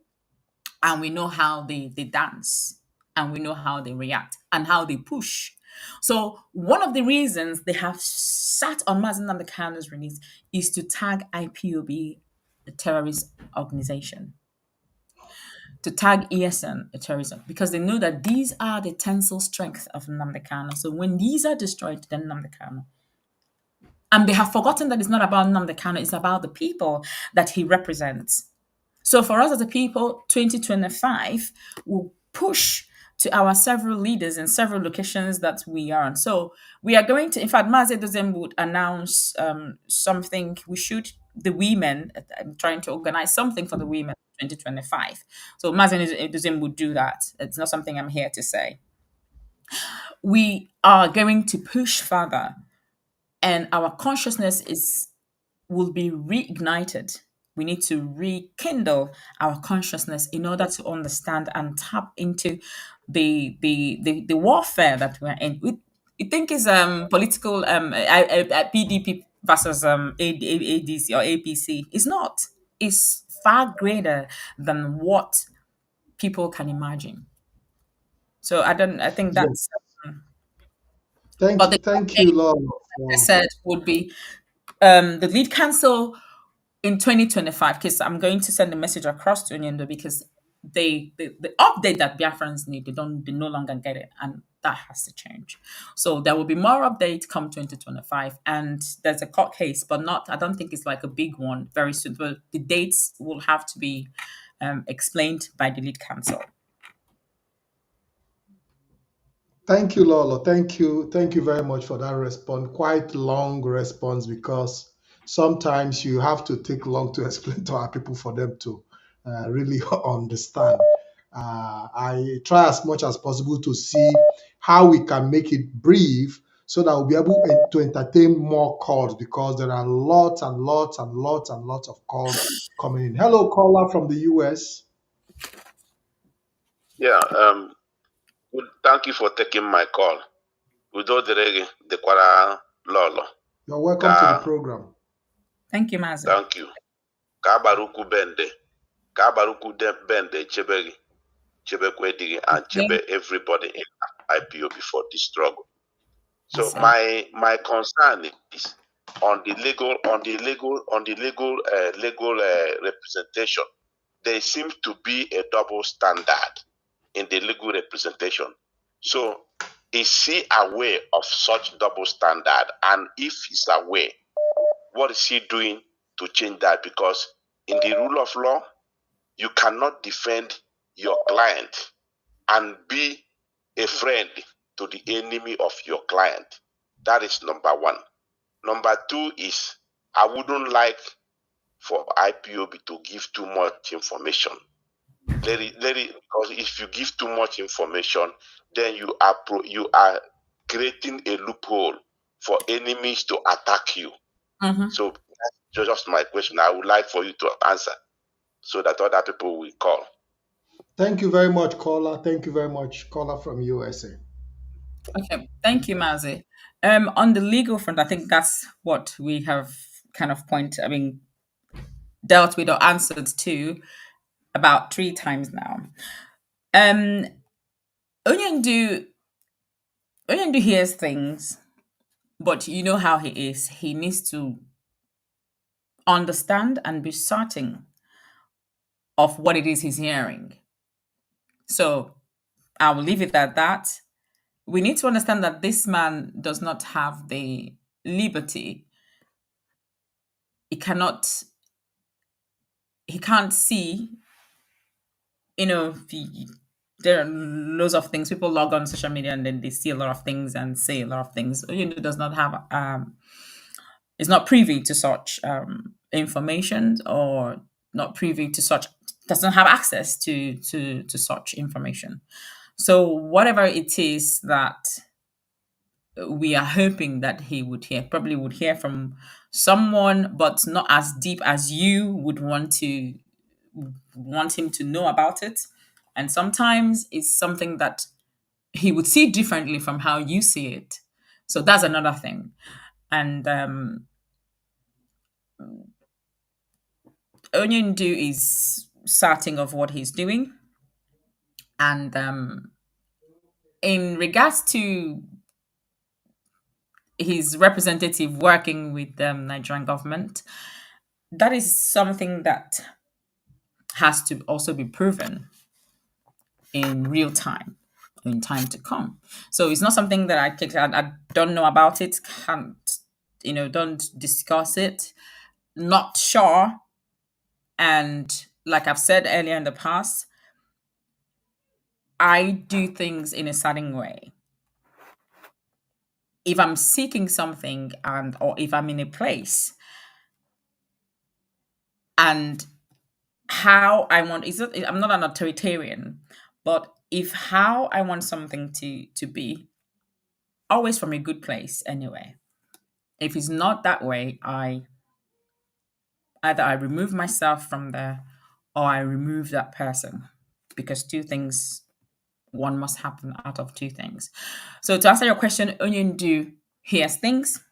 and we know how they dance, and we know how they react and how they push. So one of the reasons they have sat on Mazi Ikem Kanu's release is to tag IPOB a terrorist organization, to tag ESN a terrorism, because they know that these are the tensile strength of Nnamdi Kanu. So when these are destroyed, then Nnamdi Kanu. And they have forgotten that it's not about Nnamdi Kanu, it's about the people that he represents. So for us as a people, 2025 will push to our several leaders in several locations that we are on. So we are going to, in fact, Mazi Ikem would announce something. The women, I'm trying to organize something for the women 2025. So Mazi Ikem would do that. It's not something I'm here to say. We are going to push further, and our consciousness will be reignited. We need to rekindle our consciousness in order to understand and tap into the warfare that we're in. We think is political PDP versus ADC or APC. It's not. It's far greater than what people can imagine. So I think Yes. that's. But the Thank you, Lolo. I said would be the lead council in 2025, because I'm going to send a message across to Onyendo, because the update that Biafrans need, they no longer get it, and that has to change. So there will be more updates come 2025, and there's a court case, but I don't think it's like a big one very soon. But the dates will have to be explained by the lead council. Thank you, Lolo. Thank you very much for that response. Quite long response, because sometimes you have to take long to explain to our people for them to really understand. I try as much as possible to see how we can make it brief so that we'll be able to entertain more calls, because there are lots and lots and lots and lots of calls coming in. Hello, caller from the US. Yeah, thank you for taking my call. Udo dịrị dịkwara Lolo. You're welcome to the program. Thank you, Mazi. Thank you. Ka agbara bende chebe gị, chebekwe di gị, and chebe everybody in IPO before this struggle. So my concern is on the legal representation. There seems to be a double standard in the legal representation. So Is he aware of such double standard? And if he's aware, what is he doing to change that? Because in the rule of law, you cannot defend your client and be a friend to the enemy of your client. That is number one. Number two is, I wouldn't like for IPOB to give too much information. Because if you give too much information, then you are creating a loophole for enemies to attack you. So that's just my question. I would like for you to answer so that other people will call. Thank you very much, caller. Thank you very much, caller from USA. Okay, thank you, Mazi. On the legal front, I think that's what we have kind of dealt with or answered to about 3 times now. Onyendu hears things, but you know how he is. He needs to understand and be certain of what it is he's hearing. So I will leave it at that. We need to understand that this man does not have the liberty. He can't see, there are loads of things. People log on social media and then they see a lot of things and say a lot of things. Does not have is not privy to such information, or not privy to such, does not have access to such information. So whatever it is that we are hoping that he would hear, probably would hear from someone, but not as deep as you would want him to know about it. And sometimes it's something that he would see differently from how you see it. So that's another thing. And Onyendu is certain of what he's doing. And in regards to his representative working with the Nigerian government, that is something that has to also be proven in real time, in time to come. So it's not something that I don't know about it, can't, don't discuss it, not sure. And like I've said earlier in the past, I do things in a certain way. If I'm seeking something, or if I'm in a place, and how I want, I'm not an authoritarian, but if how I want something to be, always from a good place anyway. If it's not that way, I remove myself from there, or I remove that person, because one must happen out of 2 things. So to answer your question, Onyendu hears things,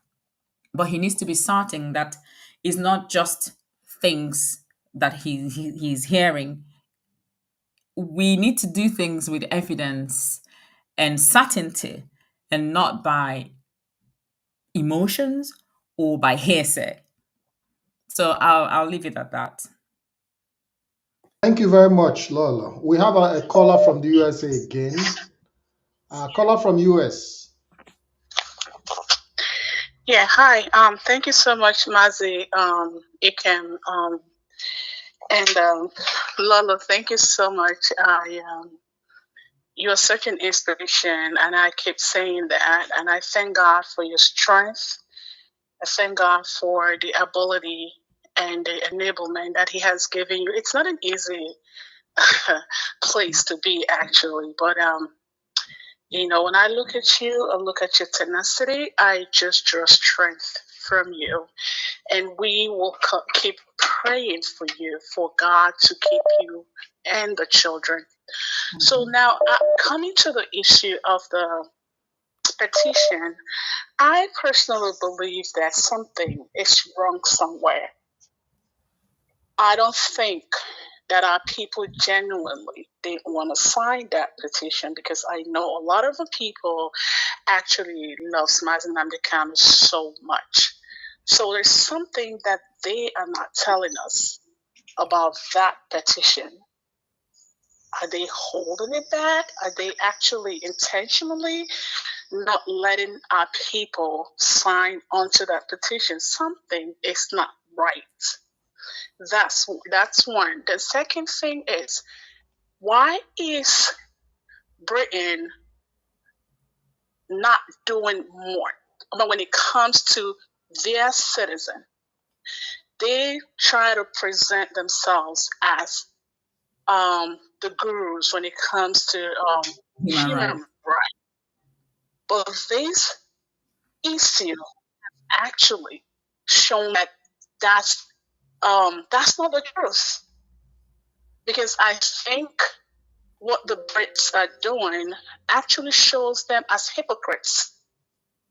but he needs to be certain that it's not just things that he's hearing. We need to do things with evidence and certainty, and not by emotions or by hearsay. So I'll leave it at that. Thank you very much, Lola. We have a caller from the USA again. Caller from US. Yeah, hi. Thank you so much, Mazi Ikem, and Lolo. Thank you so much. You're such an inspiration, and I keep saying that. And I thank God for your strength. I thank God for the ability and the enablement that He has given you. It's not an easy place to be, actually, but when I look at you, I look at your tenacity. I just draw strength from you. And we will keep praying for you, for God to keep you and the children. So now, coming to the issue of the petition, I personally believe that something is wrong somewhere. I don't think that our people genuinely didn't want to sign that petition, because I know a lot of the people actually love Mazi Nnamdi Kanu so much. So there's something that they are not telling us about that petition. Are they holding it back? Are they actually intentionally not letting our people sign onto that petition, something is not right. That's one. The second thing is, why is Britain not doing more? But when it comes to their citizen, they try to present themselves as the gurus when it comes to human rights. But this issue actually shown that that's not the truth. Because I think what the Brits are doing actually shows them as hypocrites.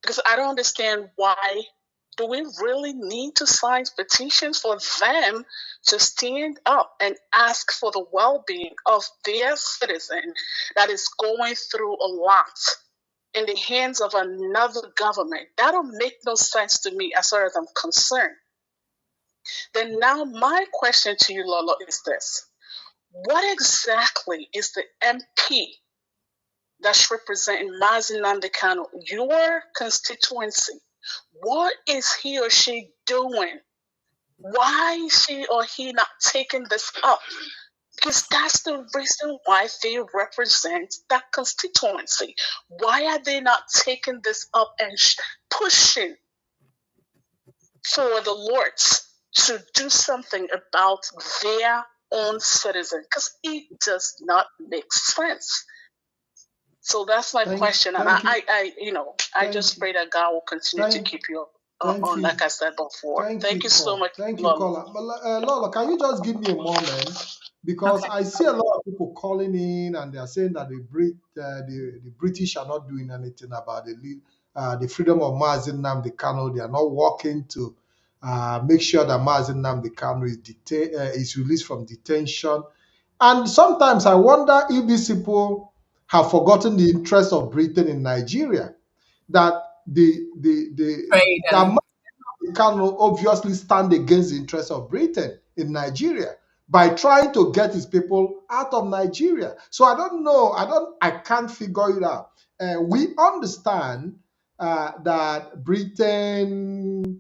Because I don't understand why do we really need to sign petitions for them to stand up and ask for the well-being of their citizen that is going through a lot in the hands of another government? That don't make no sense to me as far as I'm concerned. Then now my question to you, Lolo, is this. What exactly is the MP that's representing Mazi Ikem, your constituency? What is he or she doing? Why is she or he not taking this up? Because that's the reason why they represent that constituency. Why are they not taking this up and pushing for the Lords to do something about their own citizen? Because it does not make sense. So that's my question, and I just pray that God will continue to keep you on, like I said before. Thank you so much. Thank you, Kola. But Lola, can you just give me a moment? Because I see a lot of people calling in and they are saying that the British are not doing anything about the freedom of Mazi Nnamdi Kanu. They are not working to make sure that Mazi Nnamdi Kanu is released from detention. And sometimes I wonder if these people have forgotten the interest of Britain in Nigeria. That that can obviously stand against the interest of Britain in Nigeria by trying to get his people out of Nigeria. So I don't know. I can't figure it out. We understand that Britain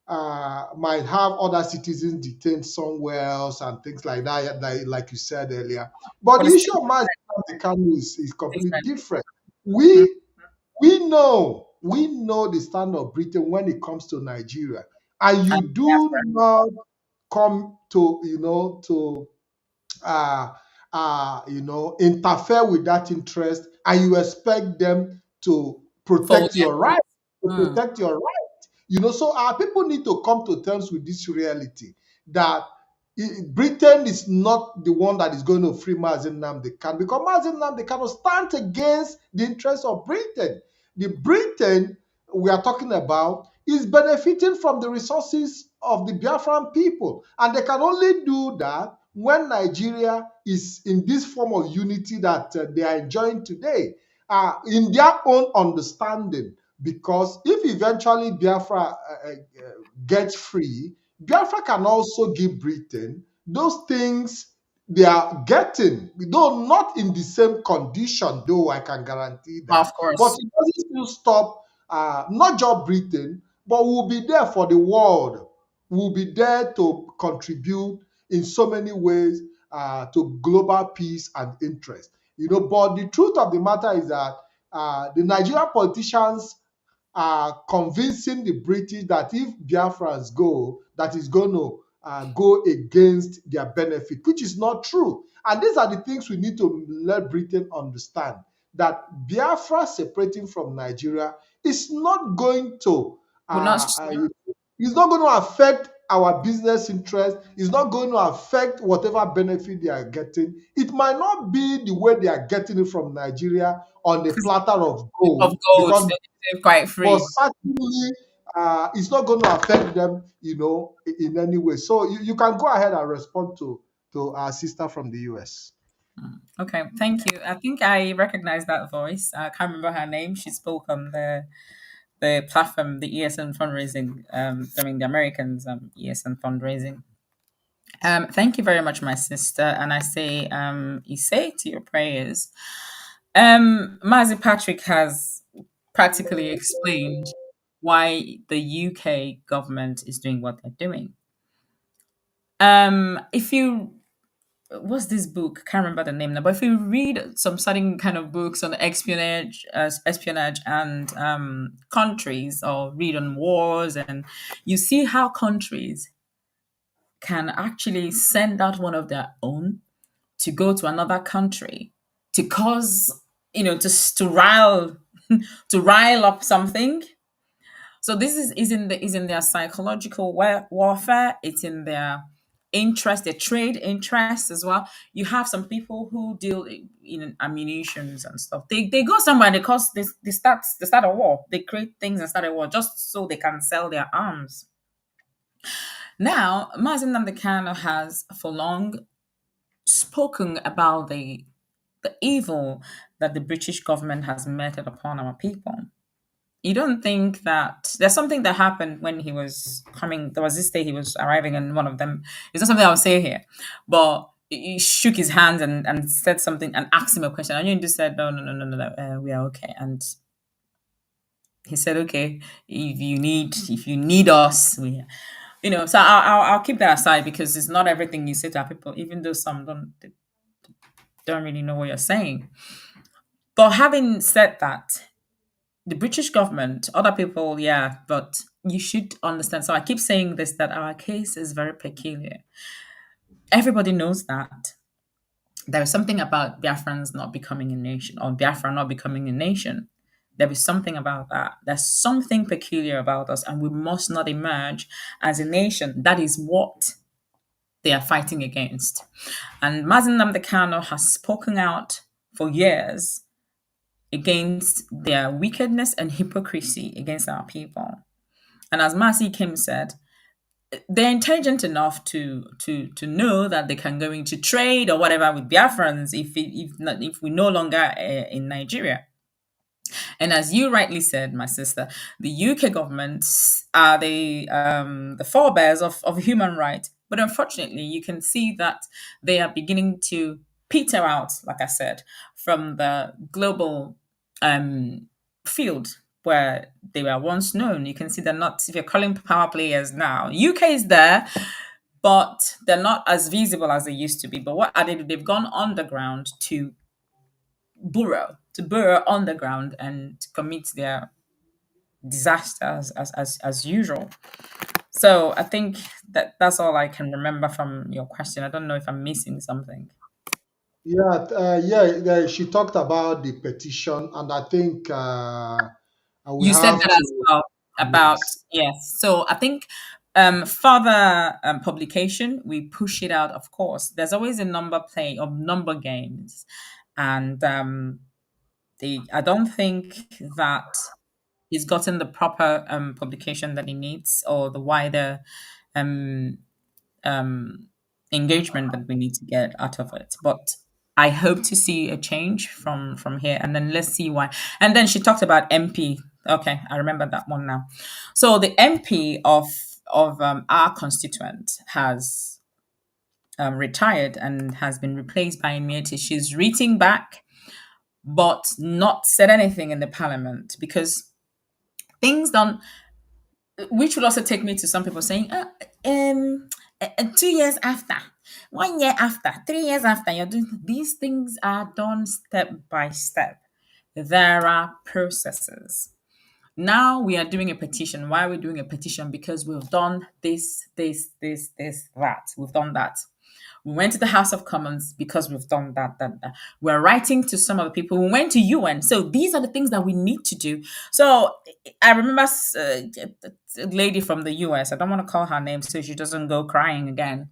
might have other citizens detained somewhere else and things like that, like you said earlier. But the issue of Mazi Kanu is completely different. We know the stand of Britain when it comes to Nigeria, and you do not come to interfere with that interest, and you expect them to protect your right, So our people need to come to terms with this reality that Britain is not the one that is going to free Mazi Nnamdi Kanu, because Mazi Nnamdi Kanu stands against the interests of Britain. The Britain we are talking about is benefiting from the resources of the Biafran people, and they can only do that when Nigeria is in this form of unity that they are enjoying today, in their own understanding. Because if eventually Biafra gets free, Biafra can also give Britain those things they are getting, though not in the same condition, though I can guarantee that. Of course. But it doesn't still stop, not just Britain, but we'll be there for the world. We'll be there to contribute in so many ways to global peace and interest. But the truth of the matter is that the Nigerian politicians are convincing the British that if Biafrans go, that is going to go against their benefit, which is not true. And these are the things we need to let Britain understand, that Biafra separating from Nigeria is not going to it's not going to affect our business interest. It's not going to affect whatever benefit they are getting. It might not be the way they are getting it from Nigeria on a platter of gold. Because they're quite free. But certainly, it's not going to affect them, in any way. So you can go ahead and respond to our sister from the US. Okay, thank you. I think I recognize that voice. I can't remember her name. She spoke on the platform, the ESN fundraising, during the Americans ESN fundraising. Thank you very much, my sister. And I say, you say to your prayers. Mazi Patrick has practically explained why the UK government is doing what they're doing. If you what's this book? Can't remember the name now. But if you read some certain kind of books on espionage and countries, or read on wars, and you see how countries can actually send out one of their own to go to another country to cause, just to rile to rile up something. So this is in their psychological warfare. It's in their interest, their trade interest as well. You have some people who deal in ammunitions and stuff. They go somewhere and they start a war. They create things and start a war just so they can sell their arms. Now, Mazi Nnamdi Kanu has for long spoken about the evil that the British government has meted upon our people. You don't think that there's something that happened when he was coming? There was this day he was arriving, and one of them, it's not something I'll say here, but he shook his hands and said something and asked him a question. And you just said, no, no, no, no, no, no, we are okay. And he said, okay, if you need us, so I'll keep that aside, because it's not everything you say to our people, even though some don't really know what you're saying. But having said that, the British government, other people, yeah, but you should understand. So I keep saying this, that our case is very peculiar. Everybody knows that. There is something about Biafrans not becoming a nation, or Biafra not becoming a nation. There is something about that. There's something peculiar about us, and we must not emerge as a nation. That is what they are fighting against. And Mazi Nnamdi Kanu has spoken out for years against their wickedness and hypocrisy against our people. And as Mazi Ikem said, they're intelligent enough to know that they can go into trade or whatever with Biafrans if we no longer in Nigeria. And as you rightly said, my sister, the UK governments are the forebears of human rights. But unfortunately, you can see that they are beginning to peter out, like I said, from the global field where they were once known. You can see they're not, if you're calling power players now, UK is there, but they're not as visible as they used to be. But what are they? They've gone underground to burrow underground and commit their disasters as usual. So I think that's all I can remember from your question. I don't know if I'm missing something. Yeah. She talked about the petition, and I think we You said have that as to. well about, Yes. yes. So I think further publication, we push it out. Of course, there's always a number games, and I don't think that he's gotten the proper publication that he needs, or the wider um, um, engagement that we need to get out of it. But I hope to see a change from here, and then let's see why. And then she talked about MP. Okay, I remember that one now. So the MP of our constituent has retired and has been replaced by Imieti. She's reaching back, but not said anything in the parliament, because things don't, which will also take me to some people saying, 2 years after, 1 year after, 3 years after, you're doing these things are done step by step. There are processes. Now we are doing a petition. Why are we doing a petition? Because we've done this, that. We've done that. We went to the House of Commons because we've done that. We're writing to some of the people. We went to UN. So these are the things that we need to do. So I remember a lady from the US. I don't want to call her name so she doesn't go crying again.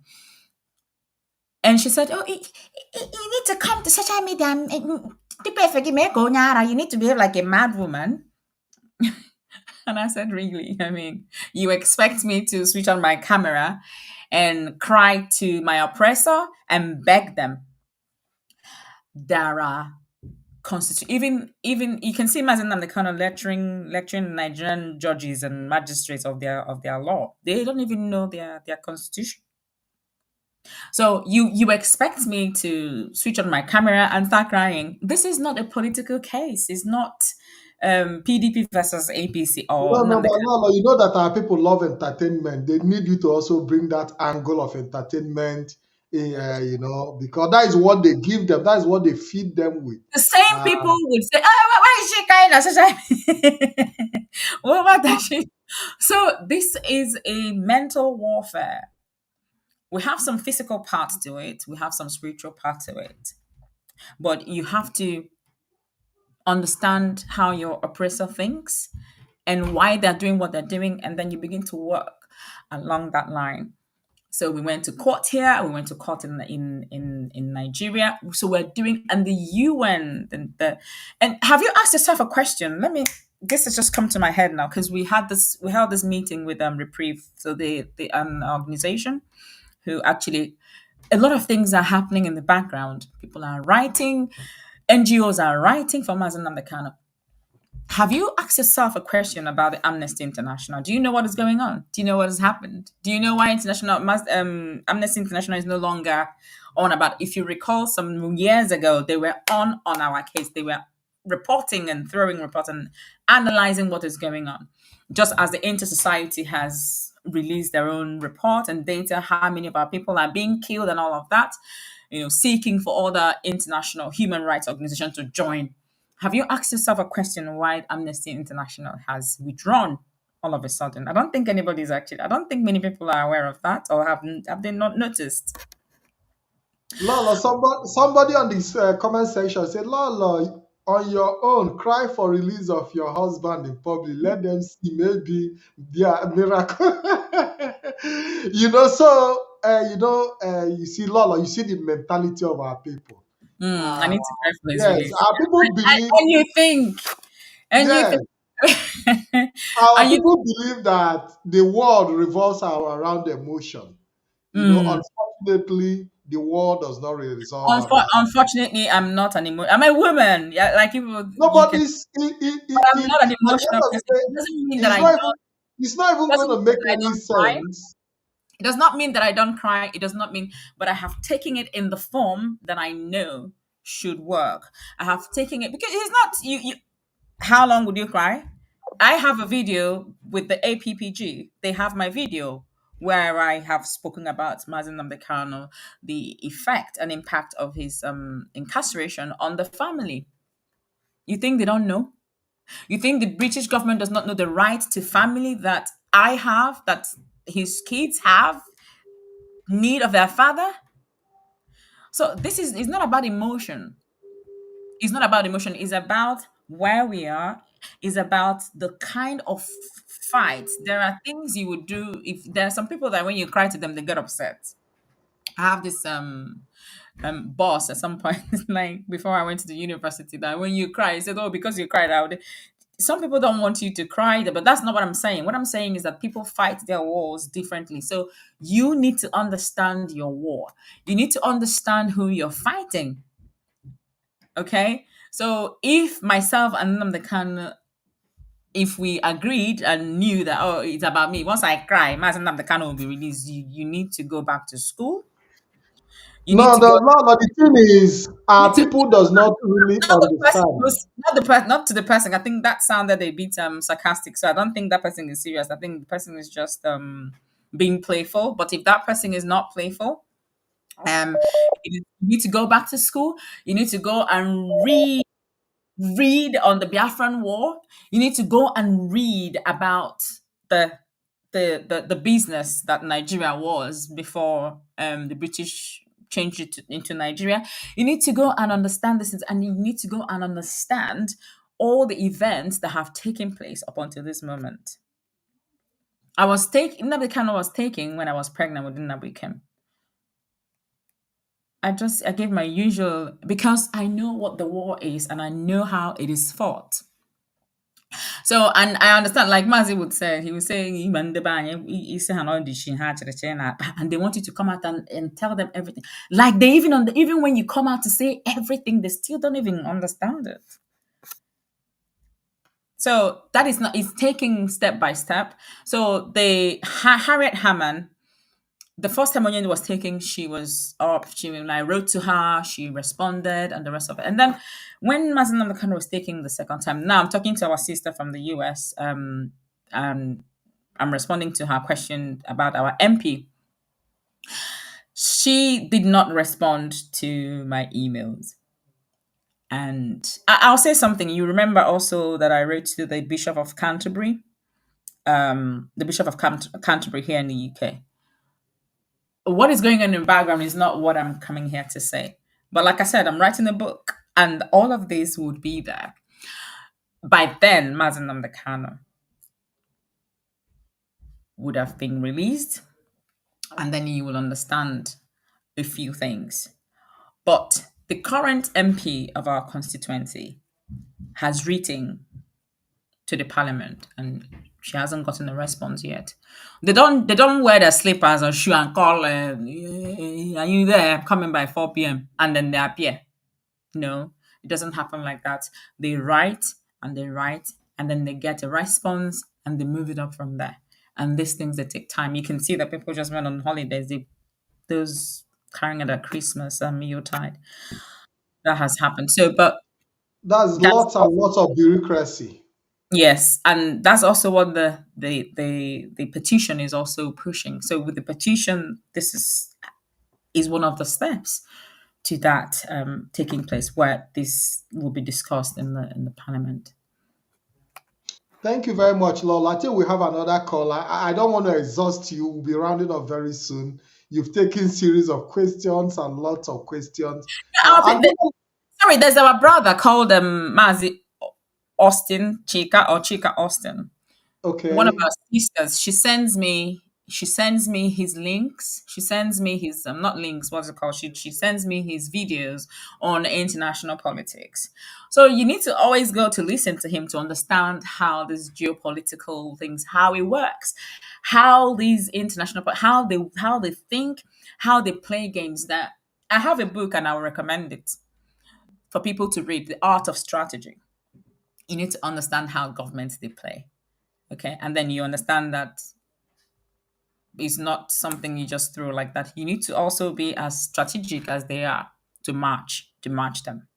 And she said, "Oh, you need to come to social media. You need to behave like a mad woman." And I said, "Really? I mean, you expect me to switch on my camera and cry to my oppressor and beg them?" There are even you can see Mazi Nnamdi Kanu lecturing Nigerian judges and magistrates of their law. They don't even know their constitution. So you expect me to switch on my camera and start crying? This is not a political case. It's not PDP versus APC or No, no, Nnamdi but Kanu. no, no, you know that our people love entertainment. They need you to also bring that angle of entertainment, because that is what they give them. That is what they feed them with. The same Uh, people would say, "Oh, why is she crying at such what does she?" So this is a mental warfare. We have some physical parts to it. We have some spiritual part to it. But you have to understand how your oppressor thinks and why they're doing what they're doing, and then you begin to work along that line. So we went to court here, we went to court in Nigeria. So we're doing, and the UN, and have you asked yourself a question? This has just come to my head now because we held this meeting with Reprieve, so the organization who actually, a lot of things are happening in the background. People are writing, NGOs are writing for Mazi Ikem Kanu. Have you asked yourself a question about the Amnesty International? Do you know what is going on? Do you know what has happened? Do you know why Amnesty International is no longer on about? If you recall, some years ago, they were on our case. They were reporting and throwing reports and analyzing what is going on. Just as the Inter Society has released their own report and data, how many of our people are being killed and all of that, seeking for other international human rights organizations to join. Have you asked yourself a question why Amnesty International has withdrawn all of a sudden? I don't think I don't think many people are aware of that, or have they not noticed? Lolo, somebody on this comment section said, Lolo, on your own, cry for release of your husband in public. Let them see maybe their miracle. You see, Lolo, you see the mentality of our people. I need to cry for his Yes, release. our people believe, And you think, and you yes, think, our and you people believe that the world revolves around emotion. mm, Unfortunately, the world does not really resolve around. unfortunately, I'm not an emo. I'm a woman. Yeah, like people, No, you but can. But I'm not an at the end emotional of the person. day, It doesn't mean that it's I not don't. even it's not It even doesn't going to mean make that I any don't cry. sense. It does not mean that I don't cry. It does not mean, but I have taken it in the form that I know should work. I have taken it because it's not you. How long would you cry? I have a video with the APPG. They have my video where I have spoken about Mazi Ikem Kanu, the effect and impact of his incarceration on the family. You think they don't know? You think the British government does not know the right to family that I have, that his kids have, need of their father? So this is it's not about emotion. It's not about emotion. It's about where we are. It's about the kind of fight. There are things you would do if there are some people that when you cry to them, they get upset. I have this boss at some point, like before I went to the university, that when you cry, he said, "Oh, because you cried out." Some people don't want you to cry, but that's not what I'm saying. What I'm saying is that people fight their wars differently. So you need to understand your war. You need to understand who you're fighting. Okay. So if myself and Nnamdi Kanu, if we agreed and knew that it's about me, once I cry, Mazi Nnamdi Kanu will be released. You need to go back to school. You need No, to go. the thing is, You our need to people does not really not the person understand. not the person, not to the person. I think that sounded a bit sarcastic. So I don't think that person is serious. I think the person is just being playful. But if that person is not playful, um you need to go back to school. You need to go and read on the Biafran War. You need to go and read about the the business that Nigeria was before the British changed it into Nigeria. You need to go and understand this, and you need to go and understand all the events that have taken place up until this moment. I was taking Nnamdi Kanu was taking when I was pregnant with Nnamdi Ikem. I gave my usual because I know what the war is and I know how it is fought. So, and I understand, like Mazi would say, he would say, "Igba ndị be anyị, isi ha na ọ dị shi ha chere na akpa," and they want you to come out and tell them everything. Like they even when you come out to say everything, they still don't even understand it. So that is not, it's taking step by step. So Harriet Hammond, the first time Onyende was taking, she was up. When I wrote to her, she responded, and the rest of it. And then when Mazi Ikem Kanu was taking the second time, now I'm talking to our sister from the US. And I'm responding to her question about our MP. She did not respond to my emails. And I'll say something. You remember also that I wrote to the Bishop of Canterbury, the Bishop of Canterbury here in the UK. What is going on in the background is not what I'm coming here to say. But like I said, I'm writing a book, and all of this would be there. By then, Mazi Ikem Kanu would have been released, and then you will understand a few things. But the current MP of our constituency has written to the parliament, and she hasn't gotten a response yet. They don't wear their slippers or shoe and call, are you there? I'm coming by 4 p.m. and then they appear. No, it doesn't happen like that. They write and they write, and then they get a response and they move it up from there. And these things, they take time. You can see that people just went on holidays. Those carrying it at Christmas and Yuletide. That has happened. So, but That's that's lots and lots of bureaucracy. yes, and that's also what the petition is also pushing. So with the petition, this is one of the steps to that taking place, where this will be discussed in the parliament. Thank you very much, Lola. I think we have another caller. I don't want to exhaust you. We'll be rounding up very soon. You've taken series of questions and lots of questions. And Sorry, there's our brother called Mazi Austin Chika, or Chika Austin. One of okay, our sisters, she sends me his links. She sends me his not links, what's it called? She sends me his videos on international politics. So you need to always go to listen to him to understand how this geopolitical things, how it works, how these international, how they think, how they play games. That I have a book and I will recommend it for people to read, The Art of Strategy. You need to understand how governments they play. Okay. And then you understand that it's not something you just throw like that. You need to also be as strategic as they are to match them.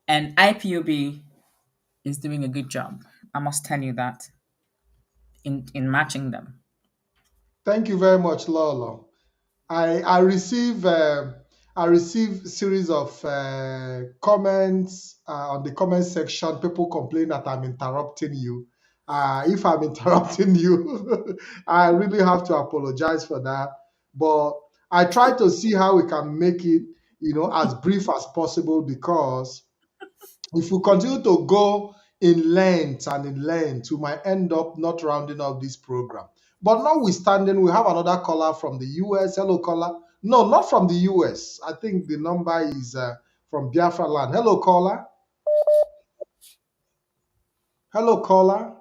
And IPOB is doing a good job. I must tell you that in matching them. thank you very much, Lola. I receive series of comments on the comment section. People complain that I'm interrupting you. If I'm interrupting you, I really have to apologize for that. But I try to see how we can make it, as brief as possible, because if we continue to go in length and in length, we might end up not rounding up this program. But notwithstanding, we have another caller from the US. Hello, caller. No, not from the US. I think the number is from Biafra land. Hello, caller. Hello, caller.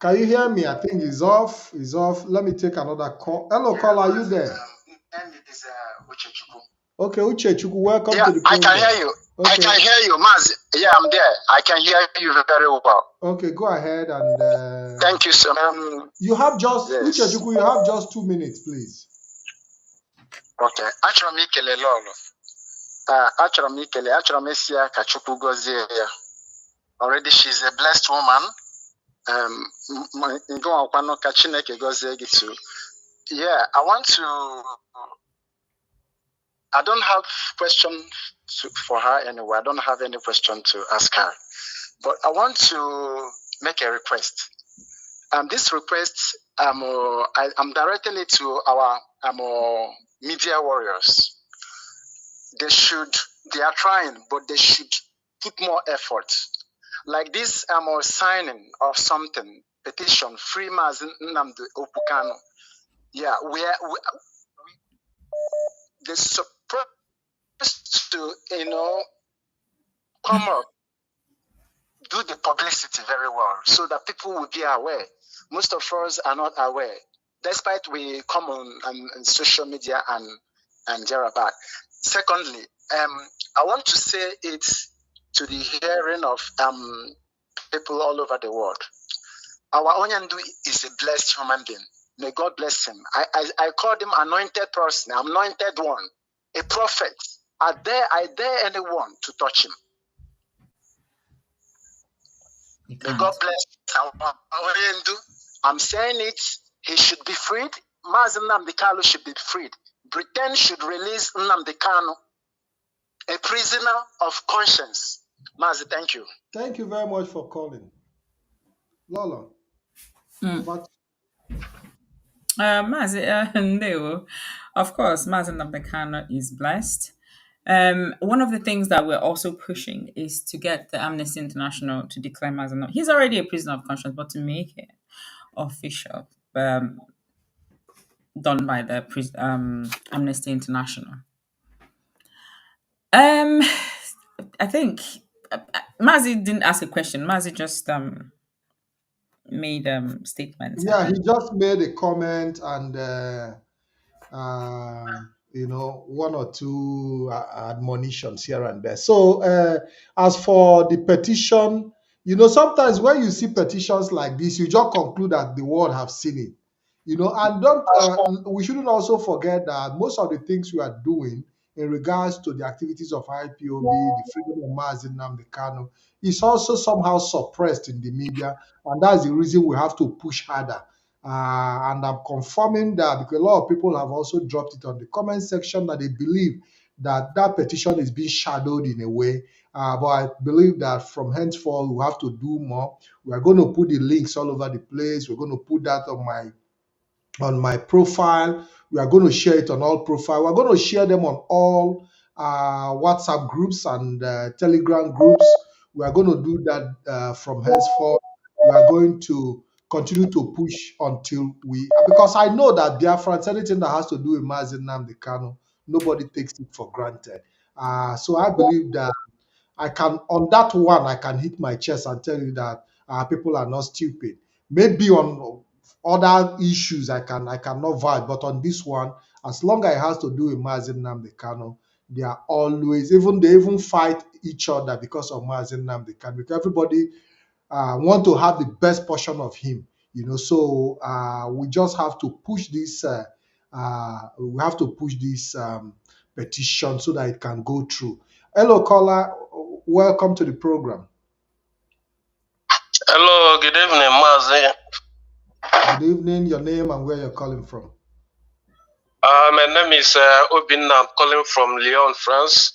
Can you hear me? I think he's off. He's off. Let me take another call. Hello, caller. Are you there? Okay, Uchechi, welcome to the program. I can hear you. Okay. I can hear you, Maz. Yeah, I'm there. I can hear you very well. Okay, go ahead and. Thank you so much. You have just, Yes. Uchechi, you have just 2 minutes, please. Okay. Achọrọ m ikele Lolo. Achọrọ m isi ya ka Chukwu gọzie ya. Already she's a blessed woman. Ngọnwakwanu ka Chineke gọzie gị too. Yeah, I don't have question for her anyway. I don't have any question to ask her. But I want to make a request. This request, I'm directing it to our media warriors. They are trying, but they should put more effort. Like this signing of something, petition, free Mazi Nnamdi Kanu. Yeah, they're supposed to, come up, do the publicity very well so that people will be aware. Most of us are not aware, despite we come on social media and thereabout. Secondly, I want to say it to the hearing of people all over the world. Our Onyandu is a blessed human being. May God bless him. I called him anointed person, anointed one, a prophet. I dare anyone to touch him. May God bless our Endu. I'm saying it, he should be freed. Mazi Nnamdi Kanu should be freed. Britain should release Nnamdi Kanu, a prisoner of conscience. Mazi, thank you. Thank you very much for calling. Lolo, over to Mazi, no, of course, Mazi Nnamdi Kanu is blessed. One of the things that we're also pushing is to get the Amnesty International to declare Mazi Nnamdi. He's already a prisoner of conscience, but to make it official, done by the Amnesty International. I think Mazi didn't ask a question. Mazi just made statements. Yeah, he just made a comment and one or two admonitions here and there. So as for the petition, sometimes when you see petitions like this, you just conclude that the world have seen it. And don't we shouldn't also forget that most of the things we are doing in regards to the activities of IPOB, the freedom of Mazi Nnamdi Kanu, is also somehow suppressed in the media, and that's the reason we have to push harder. And I'm confirming that because a lot of people have also dropped it on the comment section that they believe that that petition is being shadowed in a way. But I believe that from henceforth we have to do more. We are going to put the links all over the place. We're going to put that on my profile. We are going to share it on all profiles. We're going to share them on all WhatsApp groups and Telegram groups. We are going to do that from henceforth. We are going to continue to push until because I know that Biafrans, anything that has to do with Mazi Nnamdi Kanu, nobody takes it for granted. So I believe that on that one, I can hit my chest and tell you that people are not stupid. Maybe on other issues, I cannot vouch, but on this one, as long as it has to do with Mazi Nnamdi Kanu, they are always, they even fight each other because of Mazi Nnamdi Kanu, because everybody want to have the best portion of him, So we just have to push this. We have to push this petition so that it can go through. Hello, caller. Welcome to the program. Hello, good evening, Mazi. Good evening. Your name and where you're calling from? My name is Obinna. I'm calling from Lyon, France.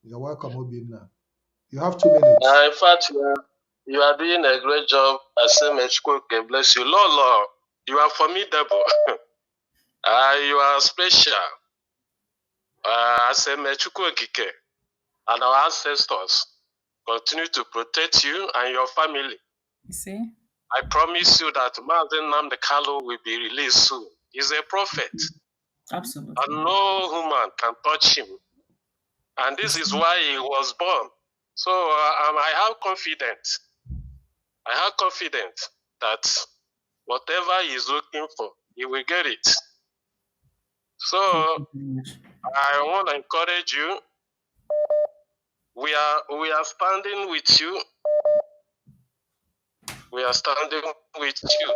You're welcome, Obinna. You have 2 minutes. In fact, you are doing a great job. I say, may bless you. Lolo, you are formidable. You are special. I say, may and our ancestors continue to protect you and your family. You see? I promise you that Mazi Nnamdi Kanu will be released soon. He's a prophet. Absolutely. And no human can touch him. And this is why he was born. So I have confidence. I have confidence that whatever he's looking for, he will get it. So I want to encourage you. We are standing with you. We are standing with you.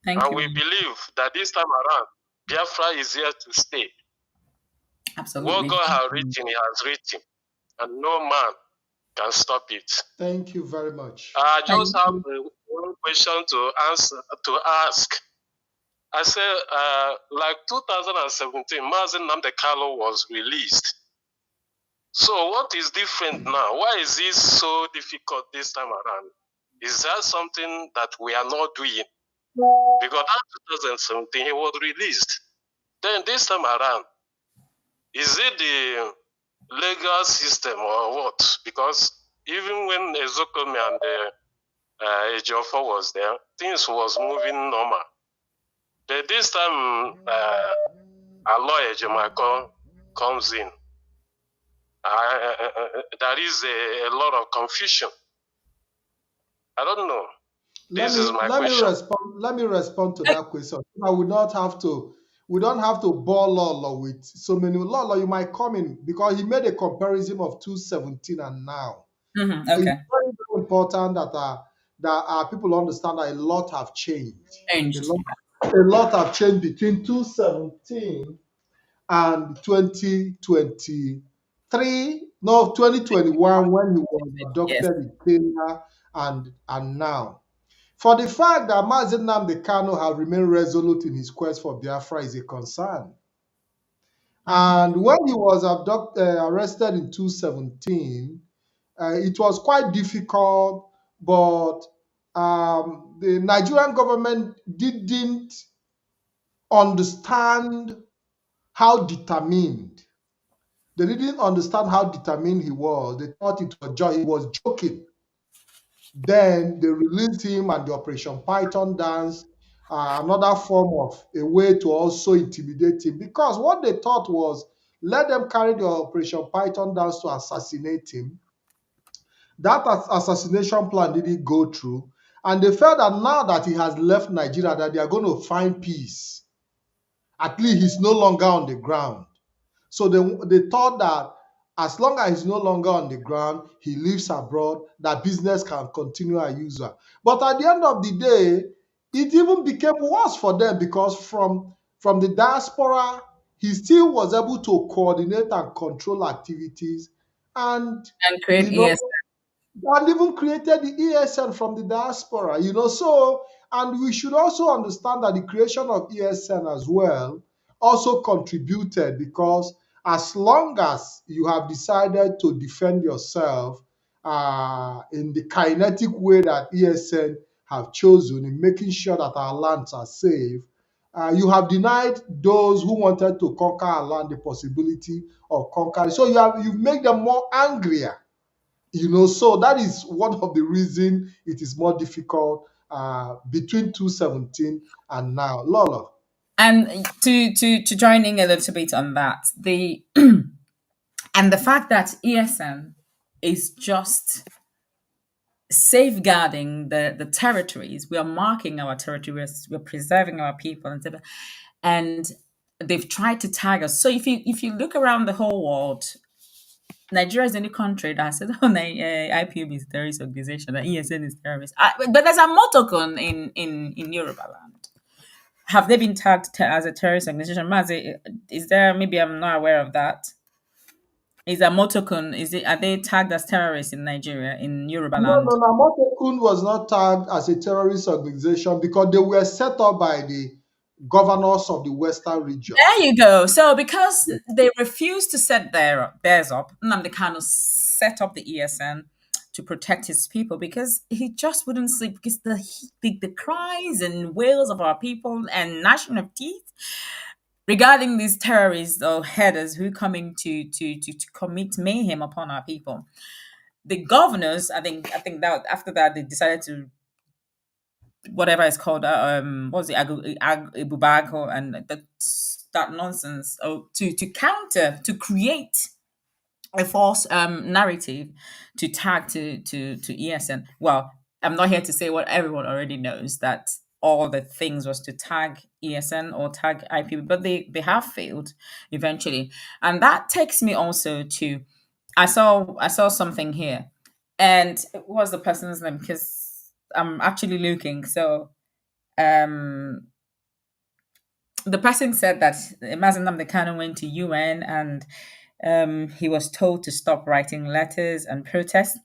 Thank you. We believe that this time around, Biafra is here to stay. Absolutely. What God has written, he has written. And no man can stop it. Thank you very much. I just have one question to ask. I said, like 2017, Mazi Nnamdi Kanu was released. So what is different now? Why is this so difficult this time around? Is that something that we are not doing? Because in 2017, he was released. Then this time around, is it the legal system or what? Because even when Ezokomi and Ejiofor was there, things was moving normal. But this time, Aloy Ejimako comes in. There is a lot of confusion. I don't know. Let me respond to that question. I would not have to. We don't have to bore Lolo with so many. Lolo, you might come in because he made a comparison of 2017 and now. Okay. It's very, very important that people understand that a lot have changed. A lot a lot have changed between 2017 and 2023, no, 2021, when he was Yes, abducted in Kenya, and now. For the fact that Mazi Nnamdi Kanu have remained resolute in his quest for Biafra is a concern. And when he was arrested in 2017, it was quite difficult, but the Nigerian government didn't understand how determined. They didn't understand how determined he was. They thought he was joking. Then they released him and the Operation Python dance, another form of a way to also intimidate him. Because what they thought was, let them carry the Operation Python dance to assassinate him. That assassination plan didn't go through. And they felt that now that he has left Nigeria, that they are going to find peace. At least he's no longer on the ground. So they thought that as long as he's no longer on the ground, he lives abroad, that business can continue as usual. But at the end of the day, it even became worse for them, because from the diaspora, he still was able to coordinate and control activities, and and create you know ES. and even created the ESN from the diaspora. So, and we should also understand that the creation of ESN as well also contributed, because as long as you have decided to defend yourself in the kinetic way that ESN have chosen in making sure that our lands are safe, you have denied those who wanted to conquer our land the possibility of conquering. So you make them more angrier. So that is one of the reasons it is more difficult between 2017 and now. Lola. And to joining a little bit on that, the and the fact that ESM is just safeguarding the territories. We are marking our territories. We're preserving our people, and they've tried to tag us. So if you look around the whole world, Nigeria is the only country that said, "Oh, IPOB is a terrorist organization, that ESN is terrorist." But there's a motocon in Yoruba land. Have they been tagged as a terrorist organization? Mazi, is there? Maybe I'm not aware of that. Is a motocon? Are they tagged as terrorists in Nigeria, in Yoruba No, land? no, no. Kun was not tagged as a terrorist organization because they were set up by the governors of the Western region. There you go. So because they refused to set theirs up, Nnamdi Kanu set up the ESN to protect his people, because he just wouldn't sleep, because the cries and wails of our people and gnashing of teeth regarding these terrorists or headers who coming to commit mayhem upon our people. The governors, I think that after that they decided to, whatever it's called, what's it, Ibubago, and that nonsense, to counter, to create a false narrative to tag to ESN. Well, I'm not here to say what everyone already knows, that all the things was to tag ESN or tag IP, but they have failed eventually. And that takes me also to, I saw something here, and what was the person's name? Because I'm actually looking. So the person said that Mazi Nnamdi Kanu went to UN, and he was told to stop writing letters and protest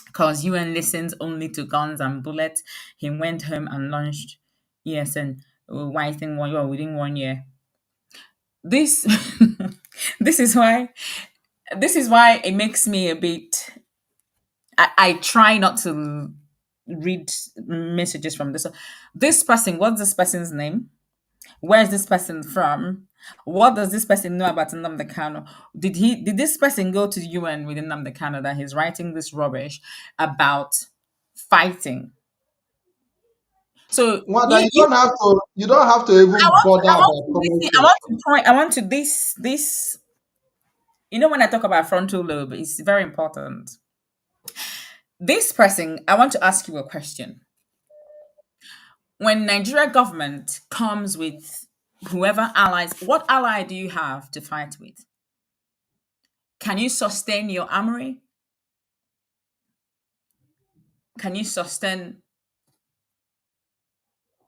because UN listens only to guns and bullets. He went home and launched ESN within 1 year. This this is why it makes me a bit. I try not to read messages from this person. What's this person's name? Where is this person from? What does this person know about Nnamdi Kanu? Did this person go to the UN with Nnamdi Kanu that he's writing this rubbish about fighting? So Wanda, you don't have to even bother I want about to comment listen, section. I want to this. When I talk about frontal lobe, it's very important. This person, I want to ask you a question. When Nigeria government comes with whoever allies, what ally do you have to fight with? Can you sustain your armory? Can you sustain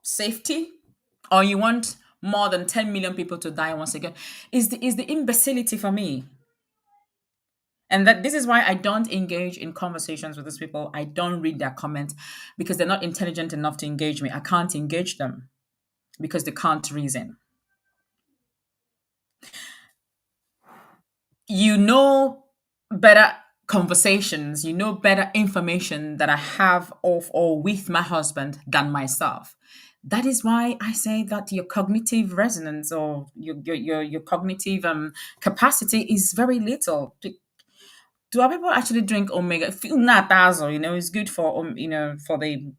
safety? or you want more than 10 million people to die once again, is the imbecility for me. And that this is why I don't engage in conversations with these people. I don't read their comments because they're not intelligent enough to engage me. I can't engage them because they can't reason. You know better conversations, you know better information that I have of or with my husband than myself. That is why I say that your cognitive resonance or your cognitive capacity is very little. Do our people actually drink omega? You know, it's good for for the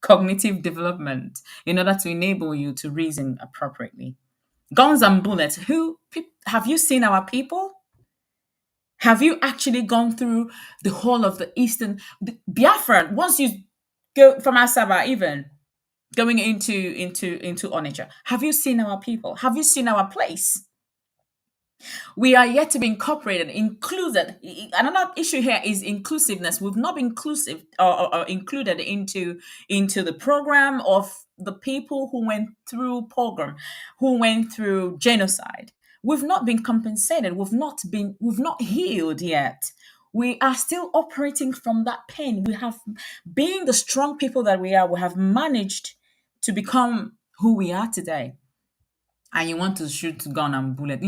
cognitive development in order to enable you to reason appropriately. Guns and bullets. Have you seen our people? Have you actually gone through the whole of the Biafra? Once you go from Asaba, even going into Onitsha, have you seen our people? Have you seen our place? We are yet to be incorporated, included. Another issue here is inclusiveness. We've not been inclusive or included into the program of the people who went through pogrom, who went through genocide. We've not been compensated. We've not healed yet. We are still operating from that pain. We have, being the strong people that we are, we have managed to become who we are today. And you want to shoot gun and bullet.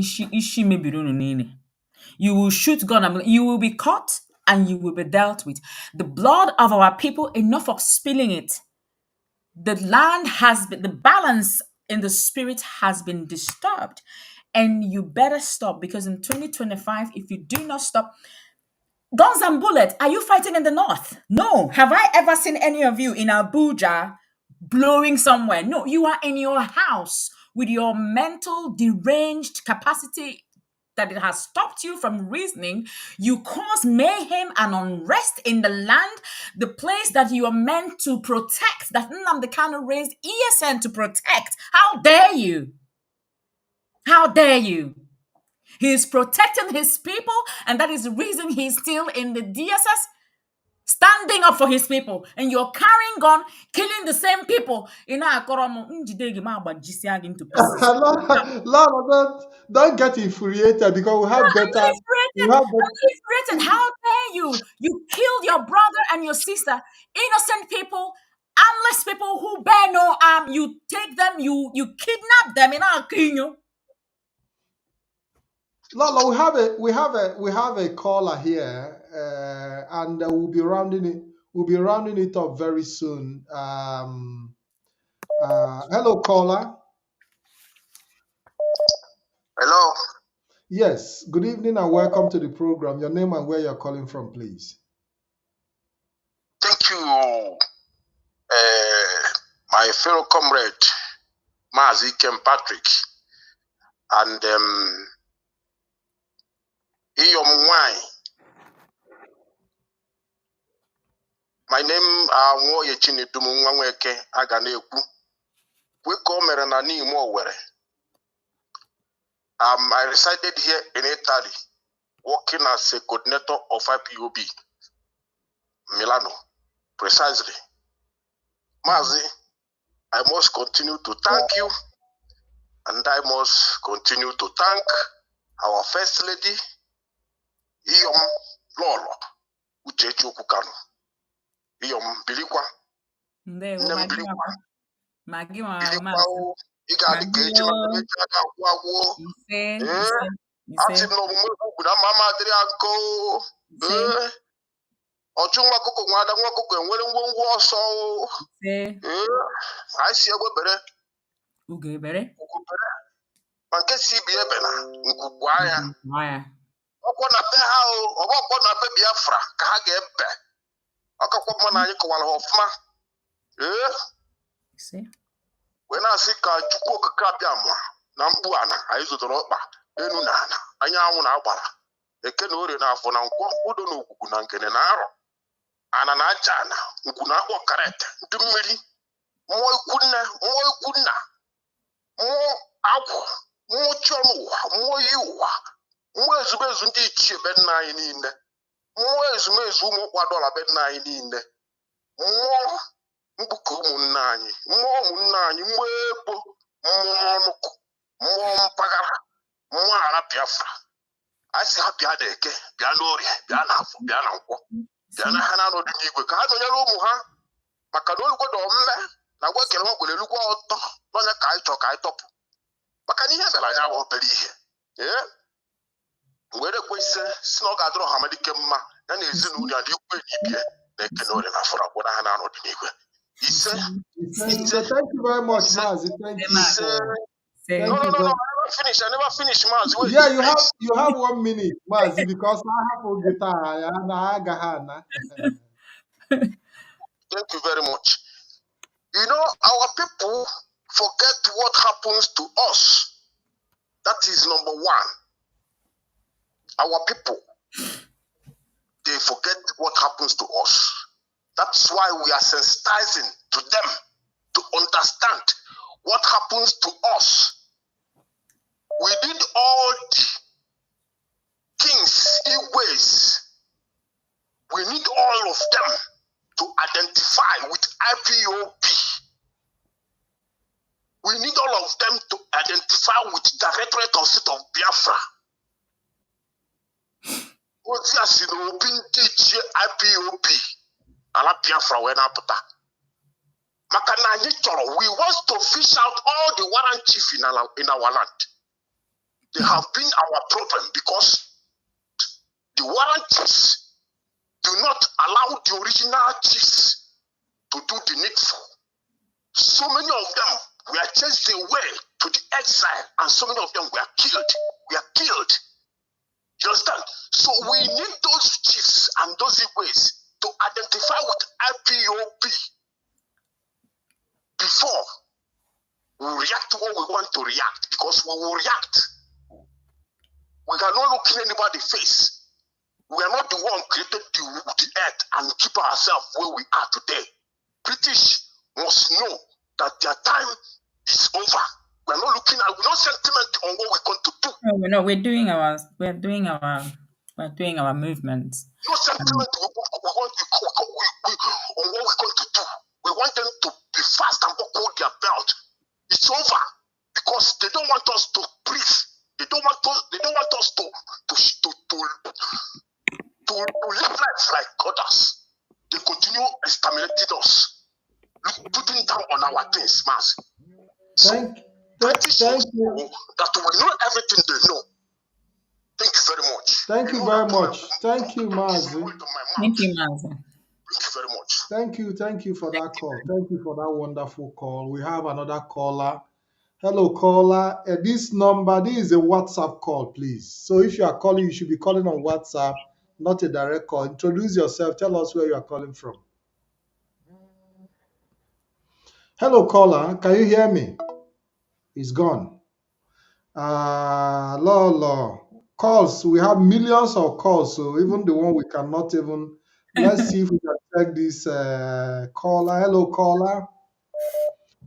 You will shoot gun and bullet. You will be caught and you will be dealt with. The blood of our people, enough of spilling it. The land has been, the balance in the spirit has been disturbed. And you better stop, because in 2025, if you do not stop, guns and bullets, are you fighting in the north? No. Have I ever seen any of you in Abuja blowing somewhere? No, you are in your house with your mental deranged capacity that it has stopped you from reasoning. You cause mayhem and unrest in the land, the place that you are meant to protect, that Nnamdi Kanu raised ESN to protect. How dare you? How dare you? He is protecting his people, and that is the reason he's still in the DSS, standing up for his people. And you're carrying gun, killing the same people. Into pieces. Lord, don't get infuriated because we have I'm infuriated. How dare you? You killed your brother and your sister, innocent people, armless people who bear no arm. You take them, you kidnap them in our kingdom. Lolo, we have a caller here, and we'll be rounding it. We'll be rounding it up very soon. Hello, caller. Hello. Yes. Good evening and welcome to the program. Your name and where you're calling from, please. Thank you, my fellow comrade, Mazi Ikem Patrick, and my name Nwoye Chinedum Nwanweke Aganekwu. We come na Nimo Were. I resided here in Italy, working as a coordinator of IPOB, Milano, precisely. Mazi, I must continue to thank you, and I must continue to thank our First Lady, LOLO Uchechi Kanu. Bilikwa. Bilikwa. Ọchụnwa akụkụ nwada nwa akụkụ enwere ngwongwo ọsọ anyị si egbebere ugobere ma nke si bi ebe na nkwukwu anya ọkwọ na be ha ọgbọkwọ na be Biafra ka ha ga-ebe ọkakwa mma na anyị kọwara ha ọfụma wee na-asị ka Chukwu okike abịa ma na mkpu ana anyị zụtara ọkpa enu na ana anyanwụ na agbara eke na orie na afọ na nkwọ udo na okwukwu na nkene na arọ ana na aja ana nkwu na akpọ karet ndị mmiri mmụọ ikwu nne mmụọ ikwu nna mmụọ agwụ mmụọ chiọnụwa mmụọ yi ụwa mmụọ ezumezu ndị ichie be nna anyị niile mmụọ ezumezu ụmụ ụkwadola be nna anyị niile mmụọ mkpuke ụmụnne anyị mmụọ ụmụnne anyị mmụọ mmụọ mpaghara, mmụọ ala Biafra. A sị ha bịa na Eke, bịa n'Orie, bịa n'Afọ, bịa na Nkwọ, bịa na ha na-anọdụ n'igwe ka ha nọnyere ụmụ ha maka na olugbo dọ mme na gwa ekele nwa gwere elugwo ọtọ n'onye ka anyị chọọ ka anyị tọpụ maka na ihe mere anyị ahụ obere ihe were kwesị si na ọ ga-adịrọ ha Amadike mma ya na ezinụlọ ya na ikwu n'ibie na Eke na Orie na Afọ na ha na-anọdụ n'igwe. Ise. Thank you very much, Mazi. Thank you. No. I never finish, Mazi. Wait, yeah, you have 1 minute, Mazi, because I have a guitar. Thank you very much. You know, our people forget what happens to us. That is number one. Our people, they forget what happens to us. That's why we are sensitizing to them to understand what happens to us. We did all the things in ways. We need all of them to identify with IPOB. We need all of them to identify with the Directorate of State of Biafra. IPOB, ala Biafra we na-apụta. Maka na anyị chọrọ, we want to fish out all the warrant chief in our land. They have been our problem because the warrant chiefs do not allow the original chiefs to do the needful. So many of them were chased away to the exile, and so many of them were killed. You understand? So we need those chiefs and those Igwes to identify with IPOB before we react to what we want to react, because we will react. We are not looking anybody face. We are not the one created the earth and keep ourselves where we are today. British must know that their time is over. We are not looking at, we're not sentiment on what we're going to do. No, we're doing our movements. No sentiment on what we're going to do. We want them to be fast and buckle their belt. It's over because they don't want us to breathe. They don't want us to live life like others. They continue exterminating us, putting down on our things, Mazi. Thank you. That we know everything they know. Thank you very much. Thank you very much. Thank you, Mazi. Thank you, Mazi. Thank you very much. Thank you for that call. Thank you for that wonderful call. We have another caller. Hello, caller. This number, this is a WhatsApp call, please. So if you are calling, you should be calling on WhatsApp, not a direct call. Introduce yourself. Tell us where you are calling from. Hello, caller. Can you hear me? It's gone. LOLO. Calls. We have millions of calls, so even the one we cannot even. Let's see if we can check this caller. Hello, caller.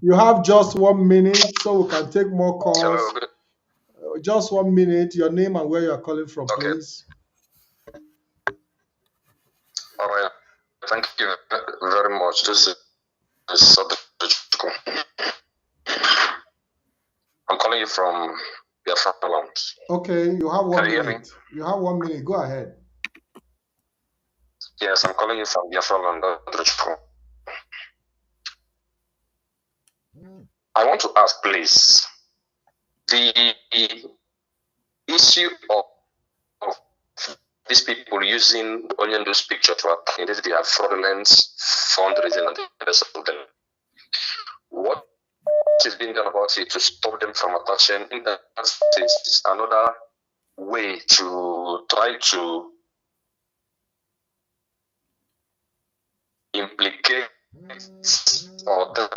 You have just 1 minute, so we can take more calls. Hello. Just 1 minute. Your name and where you are calling from, Okay. please. All right. Thank you very much. This is I'm calling you from Biafrans. Okay, you have 1 Can you hear me? minute. You have 1 minute. Go ahead. Yes, I'm calling you from Biafrans. I want to ask, please, the issue of these people using Onyendu's picture to attend their fraudulent fundraising and the rest of them. What is being done about it to stop them from attaching? In that is another way to try to implicate or tag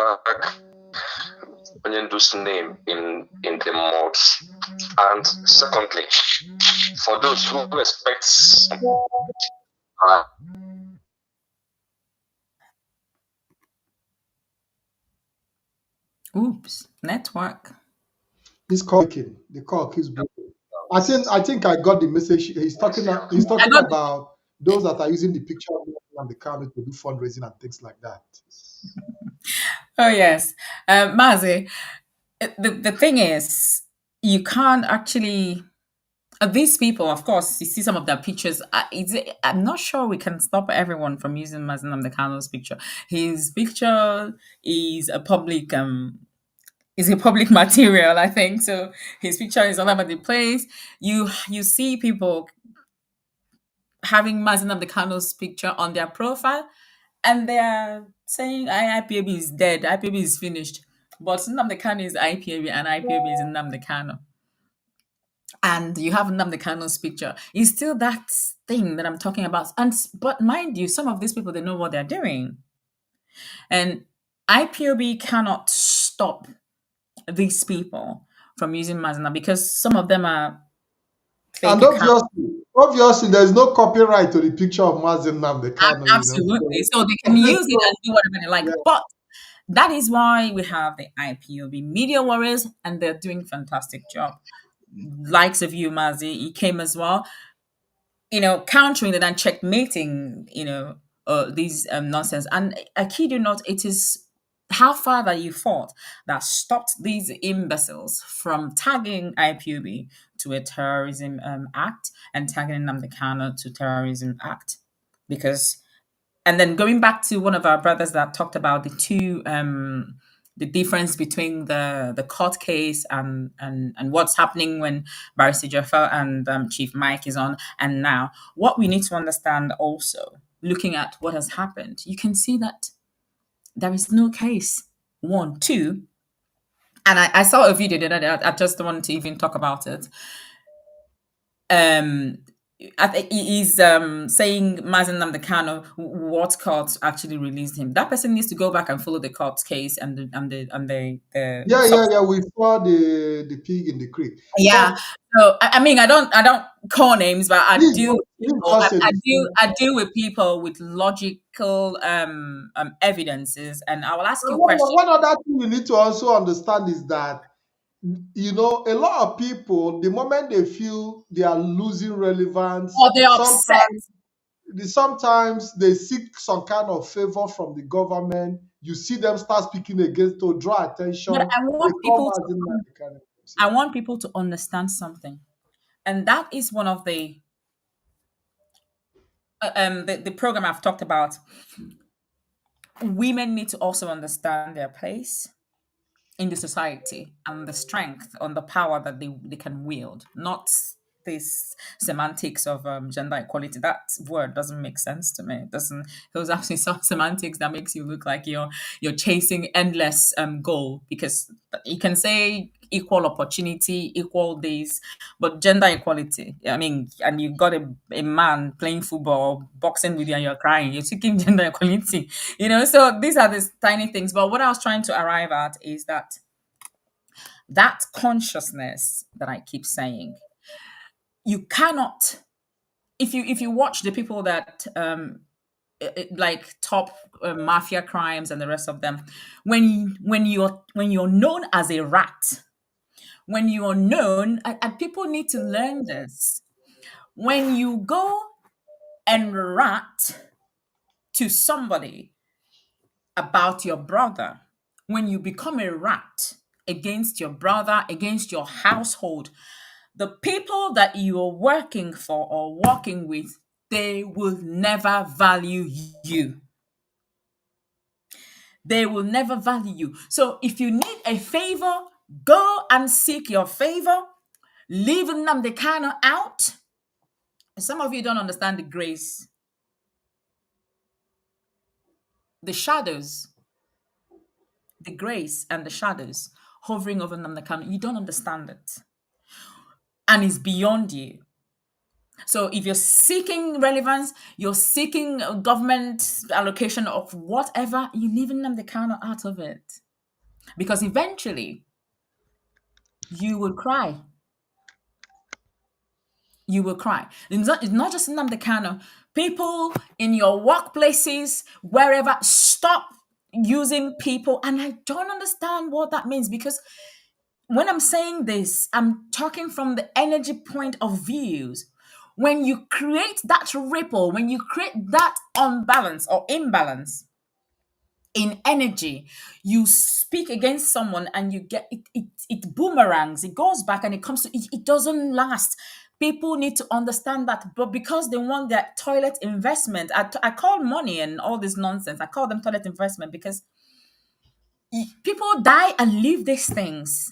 Onyendu's name in the mud. And secondly, for those who expect Oops, network. He's calling. The call keeps breaking. I think I got the message. He's talking about those that are using the picture of Nnamdi Kanu to do fundraising and things like that. Oh yes, Mazi. The thing is, you can't actually. These people, of course, you see some of their pictures. I'm not sure we can stop everyone from using Mazi Nnamdi picture. His picture is a public material, I think. So his picture is all over the place. You see people having Mazi Nnamdi picture on their profile, and they're saying IPAB is dead, IPAB is finished. But Nnamdi Kanu is IPAB and IPAB is Nnamdi Kanu. And you have Nnamdi Kanu's picture. It's still that thing that I'm talking about. And but mind you, some of these people, they know what they're doing. And IPOB cannot stop these people from using Mazina because some of them are And fake accounts. obviously, there's no copyright to the picture of Mazi Nnamdi Kanu, you know. Absolutely. So they can use it and do whatever they like. Yeah. But that is why we have the IPOB media warriors, and they're doing fantastic job. Likes of you, Mazi, Ikem as well. Countering that and checkmating, these nonsense. And I kid you not, it is how far that you fought that stopped these imbeciles from tagging IPOB to a terrorism act and tagging Nnamdi Kanu to terrorism act. Because, and then going back to one of our brothers that talked about the difference between the court case and what's happening when Barrister Jaffa and Chief Mike is on, and now what we need to understand also, looking at what has happened, you can see that there is no case. One, two, and I saw a video that I just want to even talk about it. I think he's saying Mazi Nnamdi Kanu, what court actually released him. That person needs to go back and follow the court case and the Yeah. We saw the pig in the creek. But yeah. So I mean, I don't call names, but I this deal with this people. just a I deal with people with logical evidences, and I will ask you a one, question. one other thing you need to also understand is that a lot of people, the moment they feel they are losing relevance, Or they're upset. sometimes they seek some kind of favor from the government. You see them start speaking against to draw But attention. They come as in that kind of I want people to understand something, and that is one of the program I've talked about. Women need to also understand their place in the society and the strength and the power that they can wield, not this semantics of gender equality. That word doesn't make sense to me. It doesn't. Those actually some semantics that makes you look like you're chasing endless goal, because you can say equal opportunity, equal this, but gender equality. I mean, and you got a man playing football, boxing with you, and you're crying. You're seeking gender equality. So these are these tiny things. But what I was trying to arrive at is that consciousness that I keep saying, you cannot, if you watch the people that like top mafia crimes and the rest of them, when you're known as a rat, when you're known, and people need to learn this, when you go and rat to somebody about your brother, when you become a rat against your brother, against your household, the people that you are working for or working with, they will never value you. They will never value you. So if you need a favor, go and seek your favor. Leave Nnamdi Kanu out. Some of you don't understand the grace, the shadows, the grace and the shadows hovering over Nnamdi Kanu. You don't understand it. And it's beyond you. So if you're seeking relevance, you're seeking government allocation of whatever, you leave Nnamdi Kanu out of it. Because eventually, you will cry. You will cry. It's not just Nnamdi Kanu. People in your workplaces, wherever, stop using people. And I don't understand what that means, because when I'm saying this, I'm talking from the energy point of views. When you create that ripple, when you create that unbalance or imbalance, in energy. You speak against someone and you get it boomerangs, it goes back and it comes to it doesn't last. People need to understand that, but because they want their toilet investment, I call money and all this nonsense, I call them toilet investment because people die and leave these things.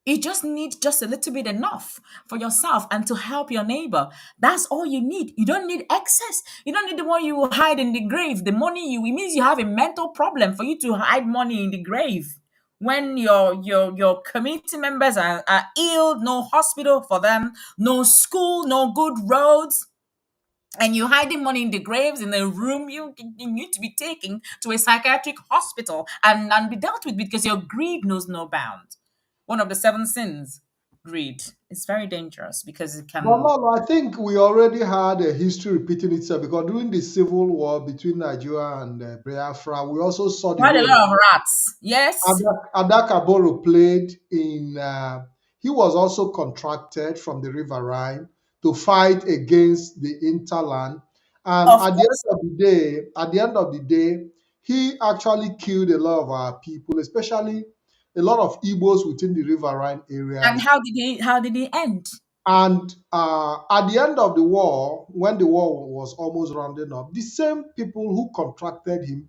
You just need just a little bit enough for yourself and to help your neighbor. That's all you need. You don't need excess. You don't need the one you will hide in the grave. The money it means you have a mental problem for you to hide money in the grave. When your community members are ill, no hospital for them, no school, no good roads, and you're hiding money in the graves in a room you need to be taken to a psychiatric hospital and be dealt with because your greed knows no bounds. One of the seven sins, greed. It's very dangerous because it But can no, I think we already had a history repeating itself because during the civil war between Nigeria and Biafra, we also saw the quite a role lot of rats. Yes. Adakaboro played in. He was also contracted from the River Rhine to fight against the interland, and Of at the end course. of the day, he actually killed a lot of our people, especially a lot of Igbos within the River Rhine And areas. how did he end? And at the end of the war, when the war was almost rounding up, the same people who contracted him,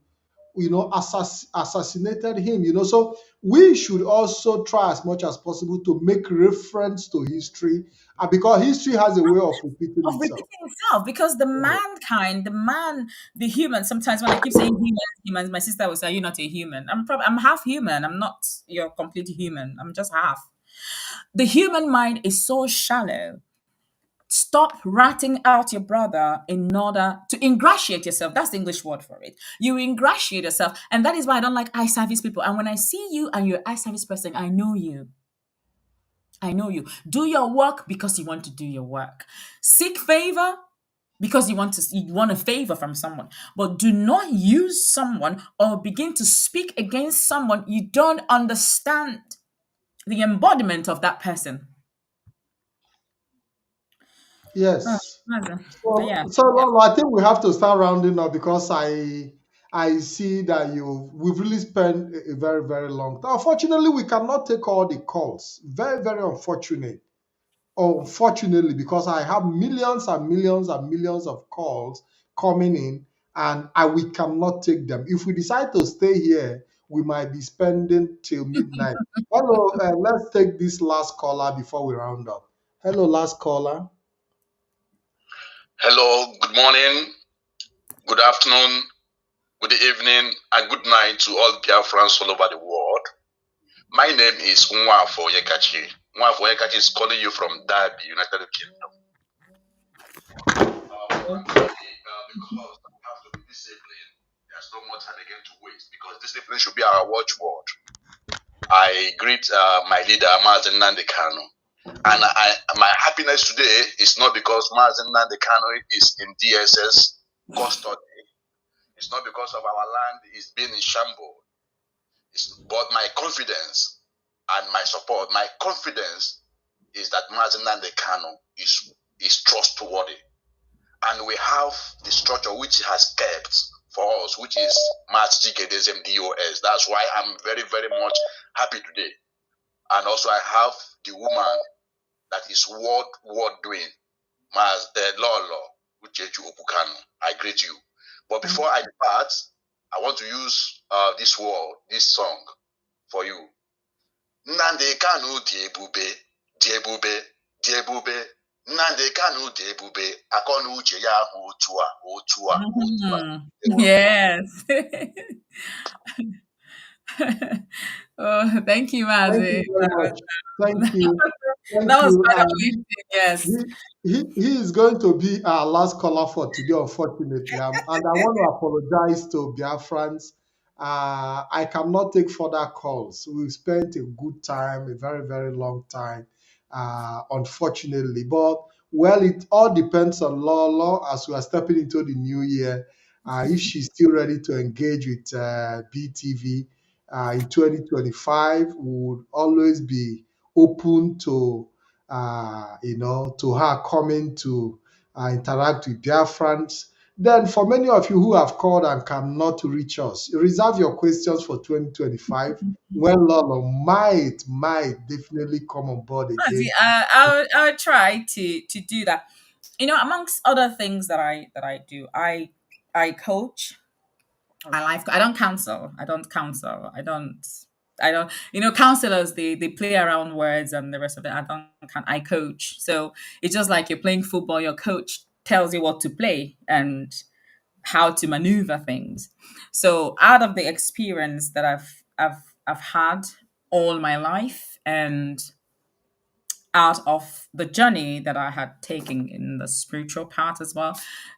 assassinated him. So we should also try as much as possible to make reference to history, because history has a way of repeating Of itself. repeating itself because the mankind, the human. Sometimes when I keep saying humans, my sister will say, "Are you not a human?" I'm half human. I'm not your complete human. I'm just half. The human mind is so shallow. Stop ratting out your brother in order to ingratiate yourself. That's the English word for it. You ingratiate yourself. And that is why I don't like eye service people. And when I see you and you're an eye service person, I know you. I know you. Do your work because you want to do your work. Seek favor because you want a favor from someone. But do not use someone or begin to speak against someone you don't understand the embodiment of that person. Oh, Yes. but yeah. So Lolo, I think we have to start rounding up because I see that we've really spent a very, very long time. Unfortunately, we cannot take all the calls. Very, very unfortunate. Unfortunately, because I have millions and millions and millions of calls coming in, and we cannot take them. If we decide to stay here, we might be spending till midnight. Hello, let's take this last caller before we round up. Hello, last caller. Hello, good morning, good afternoon, good evening, and good night to all Biafrans all over the world. My name is Nwafo Yekachi. Nwafo Yekachi is calling you from Derby, United Kingdom. Because I have to be disciplined, there's no more time again to waste because discipline should be our watchword. I greet my leader, Mazi Kanu. And my happiness today is not because Mazi Kanu is in DSS custody. It's not because of our land is being in shambles. But my confidence and my support, my confidence is that Mazi Kanu is trustworthy. And we have the structure which he has kept for us, which is Mazi DOS. That's why I'm very, very much happy today. And also I have the woman that is worth doing, LOLO Uchechi KANU. I greet you. But before I depart, I want to use this song for you. Nnamdi Kanu dị ebube, dị ebube, dị ebube. Nnamdi Kanu dị ebube, akọ na uche ya ahụ otu a. Yes. Oh, thank you, Thank you Mazi. very much. Thank you. Thank That was you. quite uplifting. Yes. He is going to be our last caller for today, unfortunately. And I want to apologize to Biafrans. I cannot take further calls. We've spent a good time, a very, very long time, unfortunately. But, well, it all depends on Lolo as we are stepping into the new year. If she's still ready to engage with BTV in 2025, we would always be open to to her coming to interact with Biafrans. Then, for many of you who have called and cannot reach us, reserve your questions for 2025 when Lolo might definitely come on board Mazi, again. I'll try to do that. Amongst other things that I do, I coach. I don't counsel. I don't counsel. I don't. Counselors, they play around words and the rest of it. I coach. So it's just like you're playing football. Your coach tells you what to play and how to maneuver things. So out of the experience that I've had all my life, and out of the journey that I had taken in the spiritual part as well.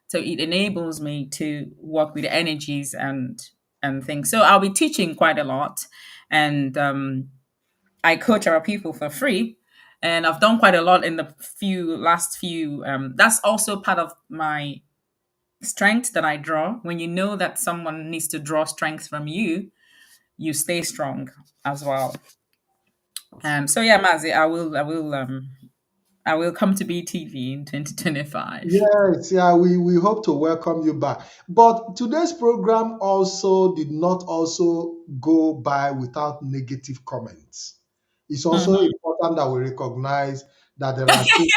So it enables me to work with energies and things. So I'll be teaching quite a lot, and I coach our people for free. And I've done quite a lot in the last few. That's also part of my strength that I draw. When you know that someone needs to draw strength from you, you stay strong as well. So yeah, Mazi, I will come to BTV in 2025. Yes, yeah, we hope to welcome you back. But today's program also did not also go by without negative comments. It's also Mhm. important that we recognize that there are things.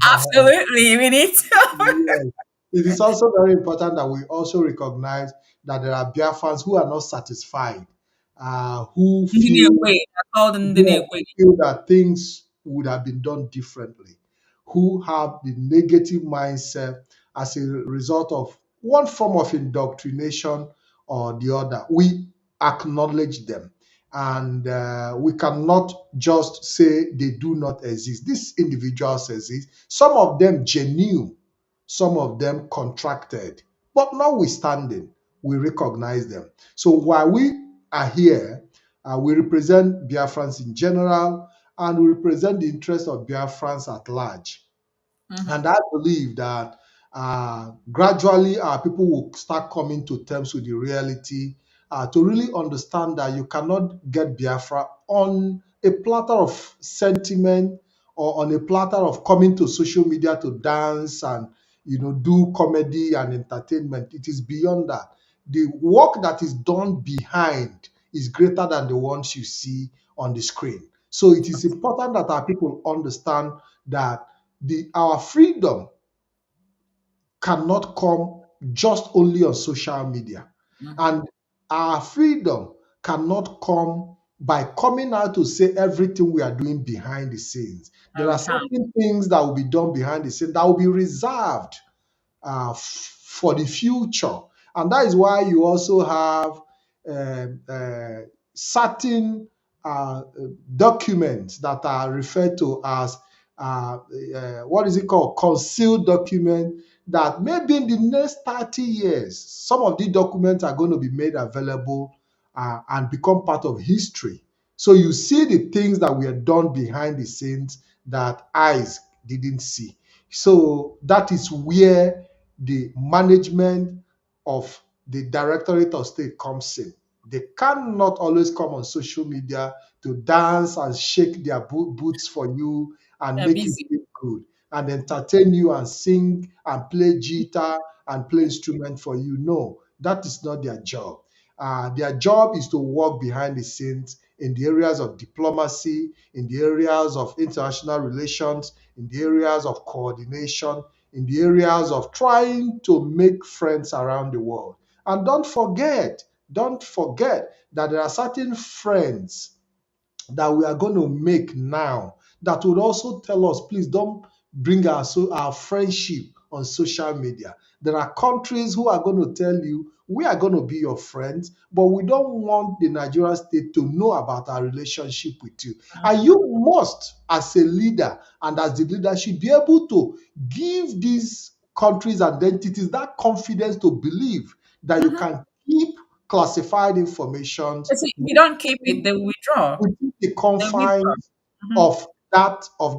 Absolutely, we need to. Yes. It is also very important that we also recognize that there are Biafrans who are not satisfied, who feel, Ndinekwe. I called them yeah, Ndinekwe. feel that things would have been done differently, who have the negative mindset as a result of one form of indoctrination or the other. We acknowledge them. And we cannot just say they do not exist. These individuals exist. Some of them genuine, some of them contracted. But notwithstanding, we recognize them. So while we are here, we represent Biafrans in general, and we represent the interests of Biafrans at large. Mhm. And I believe that gradually our people will start coming to terms with the reality to really understand that you cannot get Biafra on a platter of sentiment or on a platter of coming to social media to dance and do comedy and entertainment. It is beyond that. The work that is done behind is greater than the ones you see on the screen. So it is important that our people understand that our freedom cannot come just only on social media. Mhm. And our freedom cannot come by coming out to say everything we are doing behind the scenes. There And are we can. certain things that will be done behind the scenes that will be reserved for the future. And that is why you also have certain documents that are referred to as what is it called? Concealed document that maybe in the next 30 years, some of these documents are going to be made available and become part of history. So you see the things that were done behind the scenes that eyes didn't see. So that is where the management of the Directorate of State comes in. They cannot always come on social media to dance and shake their boots for you and They're make you busy. feel good and entertain you and sing and play guitar and play instrument for you. No, that is not their job. Their job is to work behind the scenes in the areas of diplomacy, in the areas of international relations, in the areas of coordination, in the areas of trying to make friends around the world. And don't forget that there are certain friends that we are going to make now that would also tell us, please don't bring our friendship on social media. There are countries who are going to tell you, we are going to be your friends, but we don't want the Nigerian state to know about our relationship with you. And Mhm. you must, as a leader and as the leadership, be able to give these countries and entities that confidence to believe that you Mhm. can keep classified information So if you don't keep it, they will withdraw. within the They withdraw. confines Mhm. of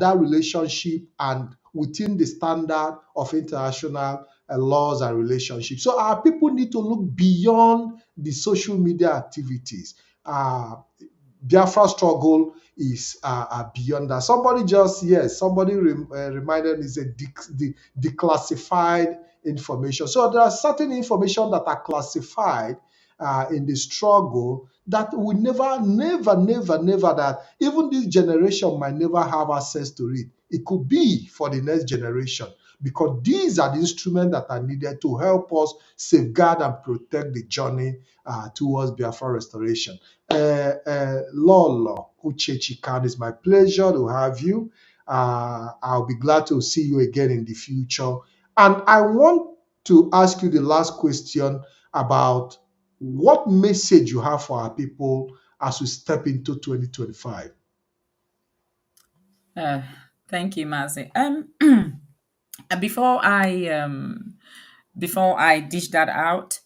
that relationship and within the standard of international laws and relationships. So our people need to look beyond the social media activities. Uh, Biafra struggle is beyond that. Somebody just, yes, somebody reminded me, it's a declassified information. So there are certain information that are classified in the struggle that we never, that even this generation might never have access to it. It could be for the next generation, because these are the instruments that are needed to help us safeguard and protect the journey towards Biafra restoration. LOLO Uchechi KANU, it's my pleasure to have you. I'll be glad to see you again in the future. And I want to ask you the last question about what message you have for our people as we step into 2025. Thank you, Mazi. Before I dish that out,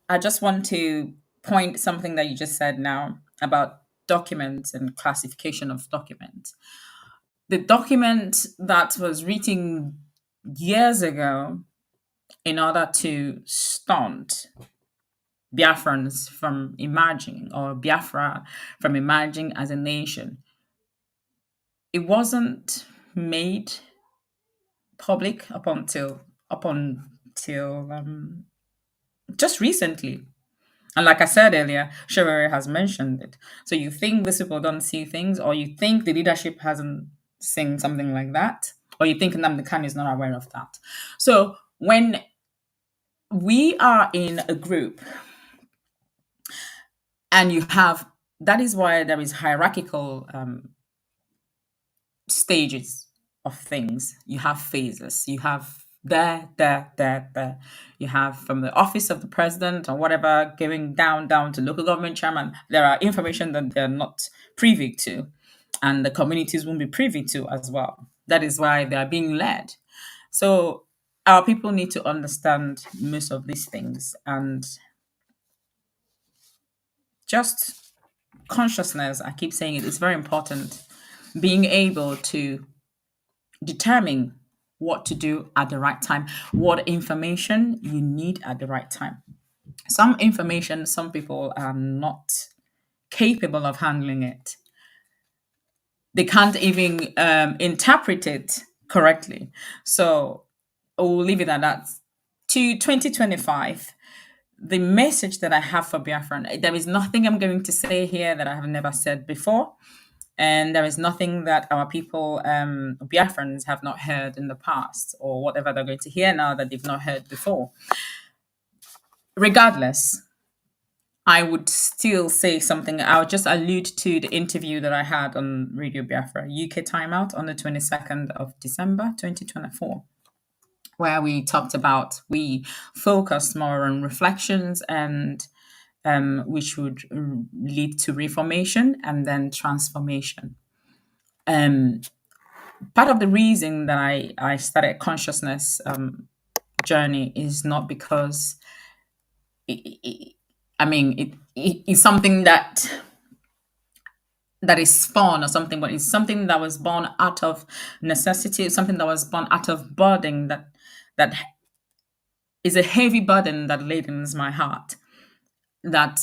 I just want to point something that you just said now about documents and classification of documents. The document that was written years ago in order to stunt Biafrans from emerging, or Biafra from emerging as a nation, it wasn't made public up until just recently. And like I said earlier, Chevrolet has mentioned it. So you think these people don't see things, or you think the leadership hasn't seen something like that, or you think Nnamdi Kanu is not aware of that. So when we are in a group and you have, that is why there is hierarchical stages of things. You have phases. You have there. You have from the office of the president or whatever, going down to local government chairman. There are information that they're not privy to, and the communities won't be privy to as well. That is why they are being led. So our people need to understand most of these things, and just consciousness, I keep saying it, is very important. Being able to determine what to do at the right time, what information you need at the right time. Some information, some people are not capable of handling it. They can't even interpret it correctly. So we'll leave it at that. To 2025, the message that I have for Biafran, there is nothing I'm going to say here that I have never said before. And there is nothing that our people, Biafrans, have not heard in the past, or whatever they're going to hear now that they've not heard before. Regardless, I would still say something. I'll just allude to the interview that I had on Radio Biafra, UK Timeout, on the 22nd of December, 2024, where we focused more on reflections and which would lead to reformation and then transformation. Part of the reason that I started consciousness journey is not because it's something that is fun or something, but it's something that was born out of necessity, something that was born out of burden that is a heavy burden that ladens my heart, that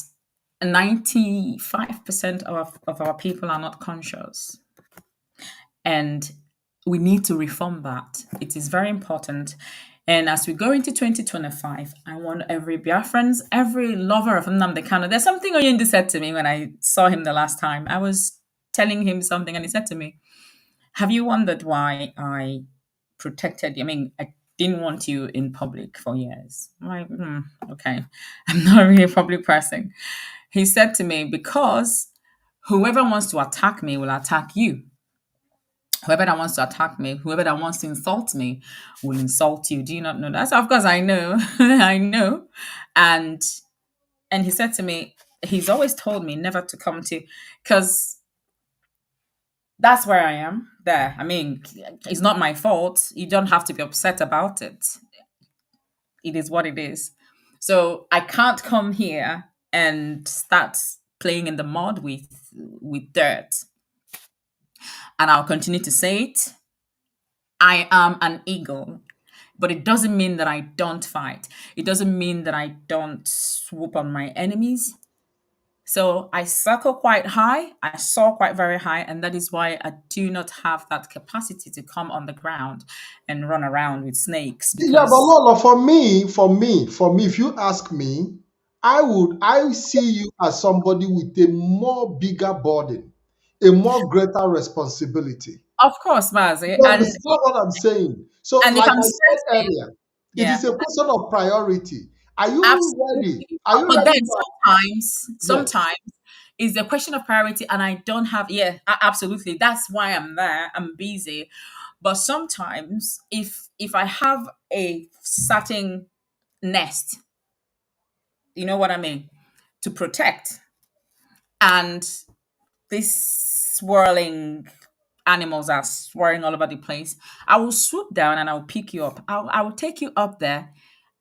95% of our people are not conscious. And we need to reform that. It is very important. And as we go into 2025, I want every Biafrans, every lover of Nnamdi Kanu. There's something Oyende said to me when I saw him the last time. I was telling him something and he said to me, have you wondered why I protected you? I mean, I didn't want you in public for years. I'm like, okay, I'm not really a public person. He said to me, because whoever wants to attack me will attack you. Whoever that wants to attack me, whoever that wants to insult me will insult you. Do you not know that? So of course I know. I know. And he said to me, he's always told me never to come to, because that's where I am there. I mean, it's not my fault. You don't have to be upset about it. It is what it is. So I can't come here and start playing in the mud with dirt. And I'll continue to say it. I am an eagle, but it doesn't mean that I don't fight. It doesn't mean that I don't swoop on my enemies. So I circle quite high, I soar quite very high, and that is why I do not have that capacity to come on the ground and run around with snakes Yeah, but because, Lola, for me, if you ask me, I see you as somebody with a more bigger burden, a more greater responsibility. of course, Mazi, You understand what I'm saying? So, and if like I'm I said stressing, earlier, it yeah, is a question of priority. Are you ready? absolutely. Are you But ready then to? Yes. sometimes is a question of priority, and I don't have. Yeah, absolutely. That's why I'm there. I'm busy. But sometimes, if I have a certain nest, you know what I mean, to protect, and these swirling animals are swirling all over the place, I will swoop down and I'll pick you up. I will take you up there.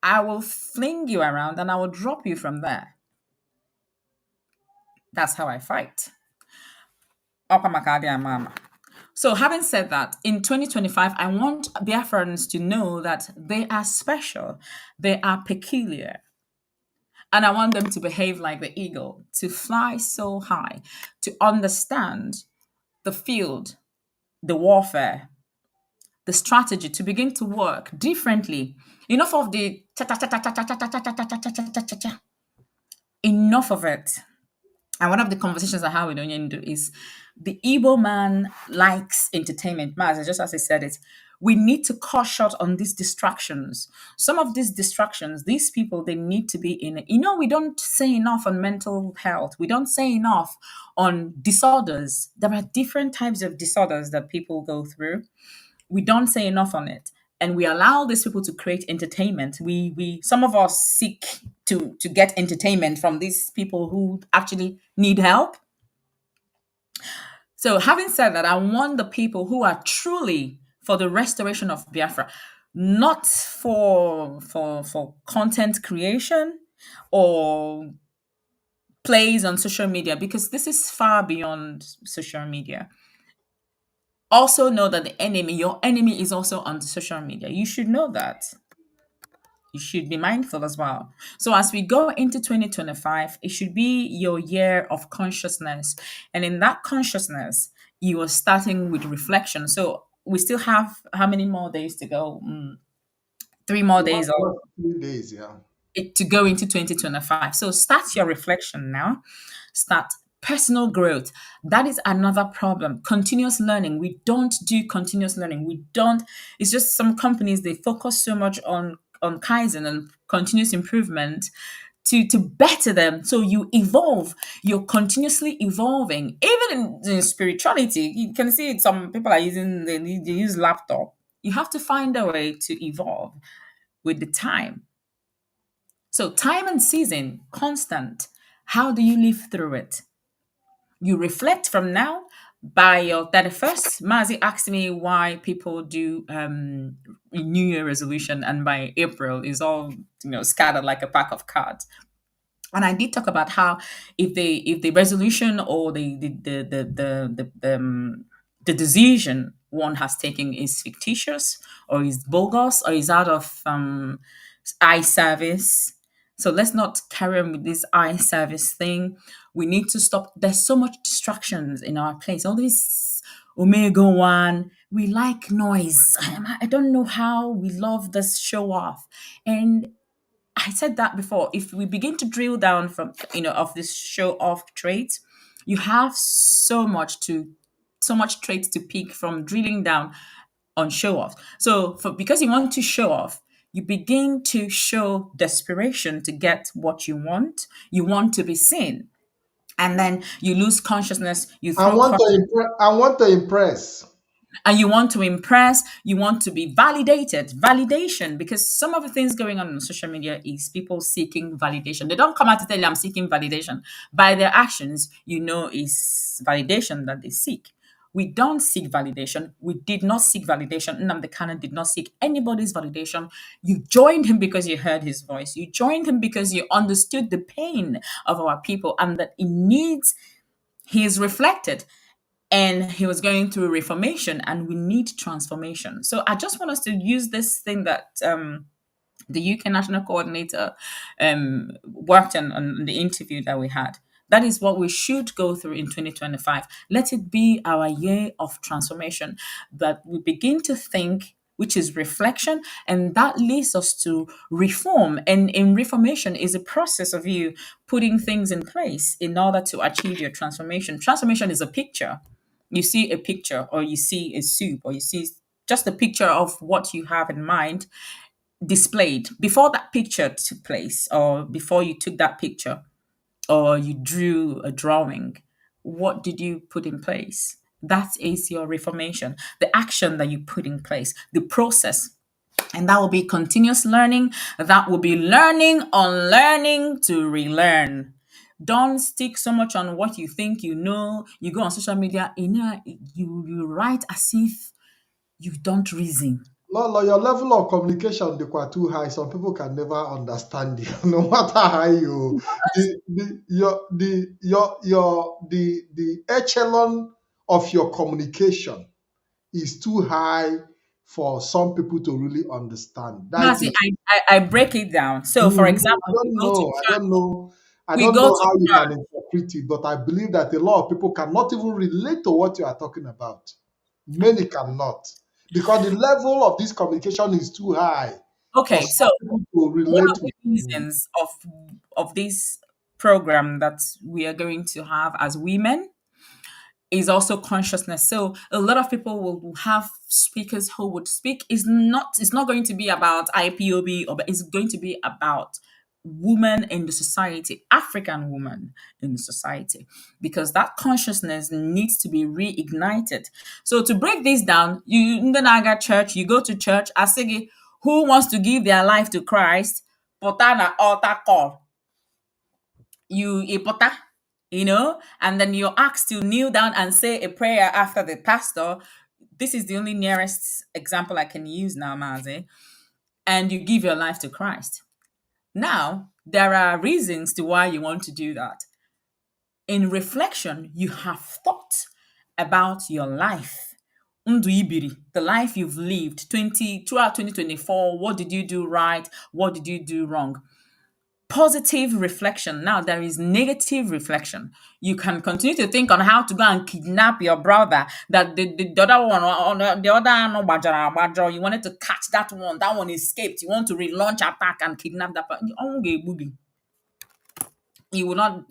I will fling you around and I will drop you from there. That's how I fight. Okamakadi and mama. So, having said that, in 2025, I want Biafrans to know that they are special, they are peculiar, and I want them to behave like the eagle, to fly so high, to understand the field, the warfare, the strategy, to begin to work differently. Enough of the cha cha cha cha cha cha cha cha cha cha cha cha cha cha cha. Enough of it. And one of the conversations I have with Onyendu is the Igbo man likes entertainment. Maz, just as I said it, we need to cut short on these distractions. Some of these distractions, these people, they need to be in. We don't say enough on mental health. We don't say enough on disorders. There are different types of disorders that people go through. We don't say enough on it, and we allow these people to create entertainment. We some of us seek to get entertainment from these people who actually need help. So, having said that, I want the people who are truly for the restoration of Biafra, not for content creation or plays on social media, because this is far beyond social media. Also know that your enemy is also on social media. You should know that. You should be mindful as well. So as we go into 2025, it should be your year of consciousness. And in that consciousness, you are starting with reflection. So we still have how many more days to go? 3 more days or What 3 days? Yeah. to go into 2025. So start your reflection now. Start personal growth. That is another problem. Continuous learning. We don't do continuous learning. We don't. It's just some companies, they focus so much on Kaizen and continuous improvement to better them. So you evolve. You're continuously evolving. Even in spirituality, you can see it, some people are using they use laptop. You have to find a way to evolve with the time. So, time and season, constant. How do you live through it? You reflect from now. By your 31st, Mazi asked me why people do New Year resolution, and by April is all scattered like a pack of cards. And I did talk about how if the resolution or the decision one has taken is fictitious or is bogus or is out of eye service. So let's not carry on with this eye service thing. We need to stop. There's so much distractions in our place. All this Omega One. We like noise. I don't know how we love this show off. And I said that before. If we begin to drill down from of this show off traits, you have so much traits to pick from drilling down on show off. So because you want to show off, you begin to show desperation to get what you want. You want to be seen. And then you lose consciousness, you I throw want to impress. I want to impress. and you want to impress, you want to be validated, validation, because some of the things going on social media is people seeking validation. They don't come out to tell you I'm seeking validation. By their actions, is validation that they seek. We don't seek validation. We did not seek validation. Nnamdi Kanu did not seek anybody's validation. You joined him because you heard his voice. You joined him because you understood the pain of our people and that he is reflected, and he was going through reformation, and we need transformation. So I just want us to use this thing that the UK national coordinator worked on the interview that we had. That is what we should go through in 2025. Let it be our year of transformation, that we begin to think, which is reflection, and that leads us to reform. And in reformation is a process of you putting things in place in order to achieve your transformation. Transformation is a picture. You see a picture, or you see a soup, or you see just a picture of what you have in mind displayed. Before that picture took place, or before you took that picture, or you drew a drawing, what did you put in place? That is your reformation, the action that you put in place, the process. And that will be continuous learning. That will be learning, unlearning to relearn. Don't stick so much on what you think you know. You go on social media, you write as if you don't reason. Lolo, your level of communication they quite too high. Some people can never understand you, no matter how you the echelon of your communication is too high for some people to really understand. That Mazi, is, I break it down. So, for example, we go to I church. don't know. I We don't go know to how you church. can interpret it, but I believe that a lot of people cannot even relate to what you are talking about. Many cannot, because the level of this communication is too high for Okay, so some people to one relate of the with you. reasons of this program that we are going to have as women is also consciousness. So a lot of people will have speakers who would speak. It's not going to be about IPOB, or but it's going to be about women in the society, African women in the society, because that consciousness needs to be reignited. So to break this down, you in the Naga church, you go to church, asigi, who wants to give their life to Christ? Potana altar call. You ipota, and then you're asked to kneel down and say a prayer after the pastor. This is the only nearest example I can use now, Mazi. And you give your life to Christ. Now, there are reasons to why you want to do that. In reflection, you have thought about your life. Ndụ ibiri, the life you've lived throughout 2024. What did you do right? What did you do wrong? Positive reflection. Now there is negative reflection. You can continue to think on how to go and kidnap your brother. That the other one, on the other no gbajara agbajo, you wanted to catch that one. That one escaped. You want to relaunch attack and kidnap that person. You will not.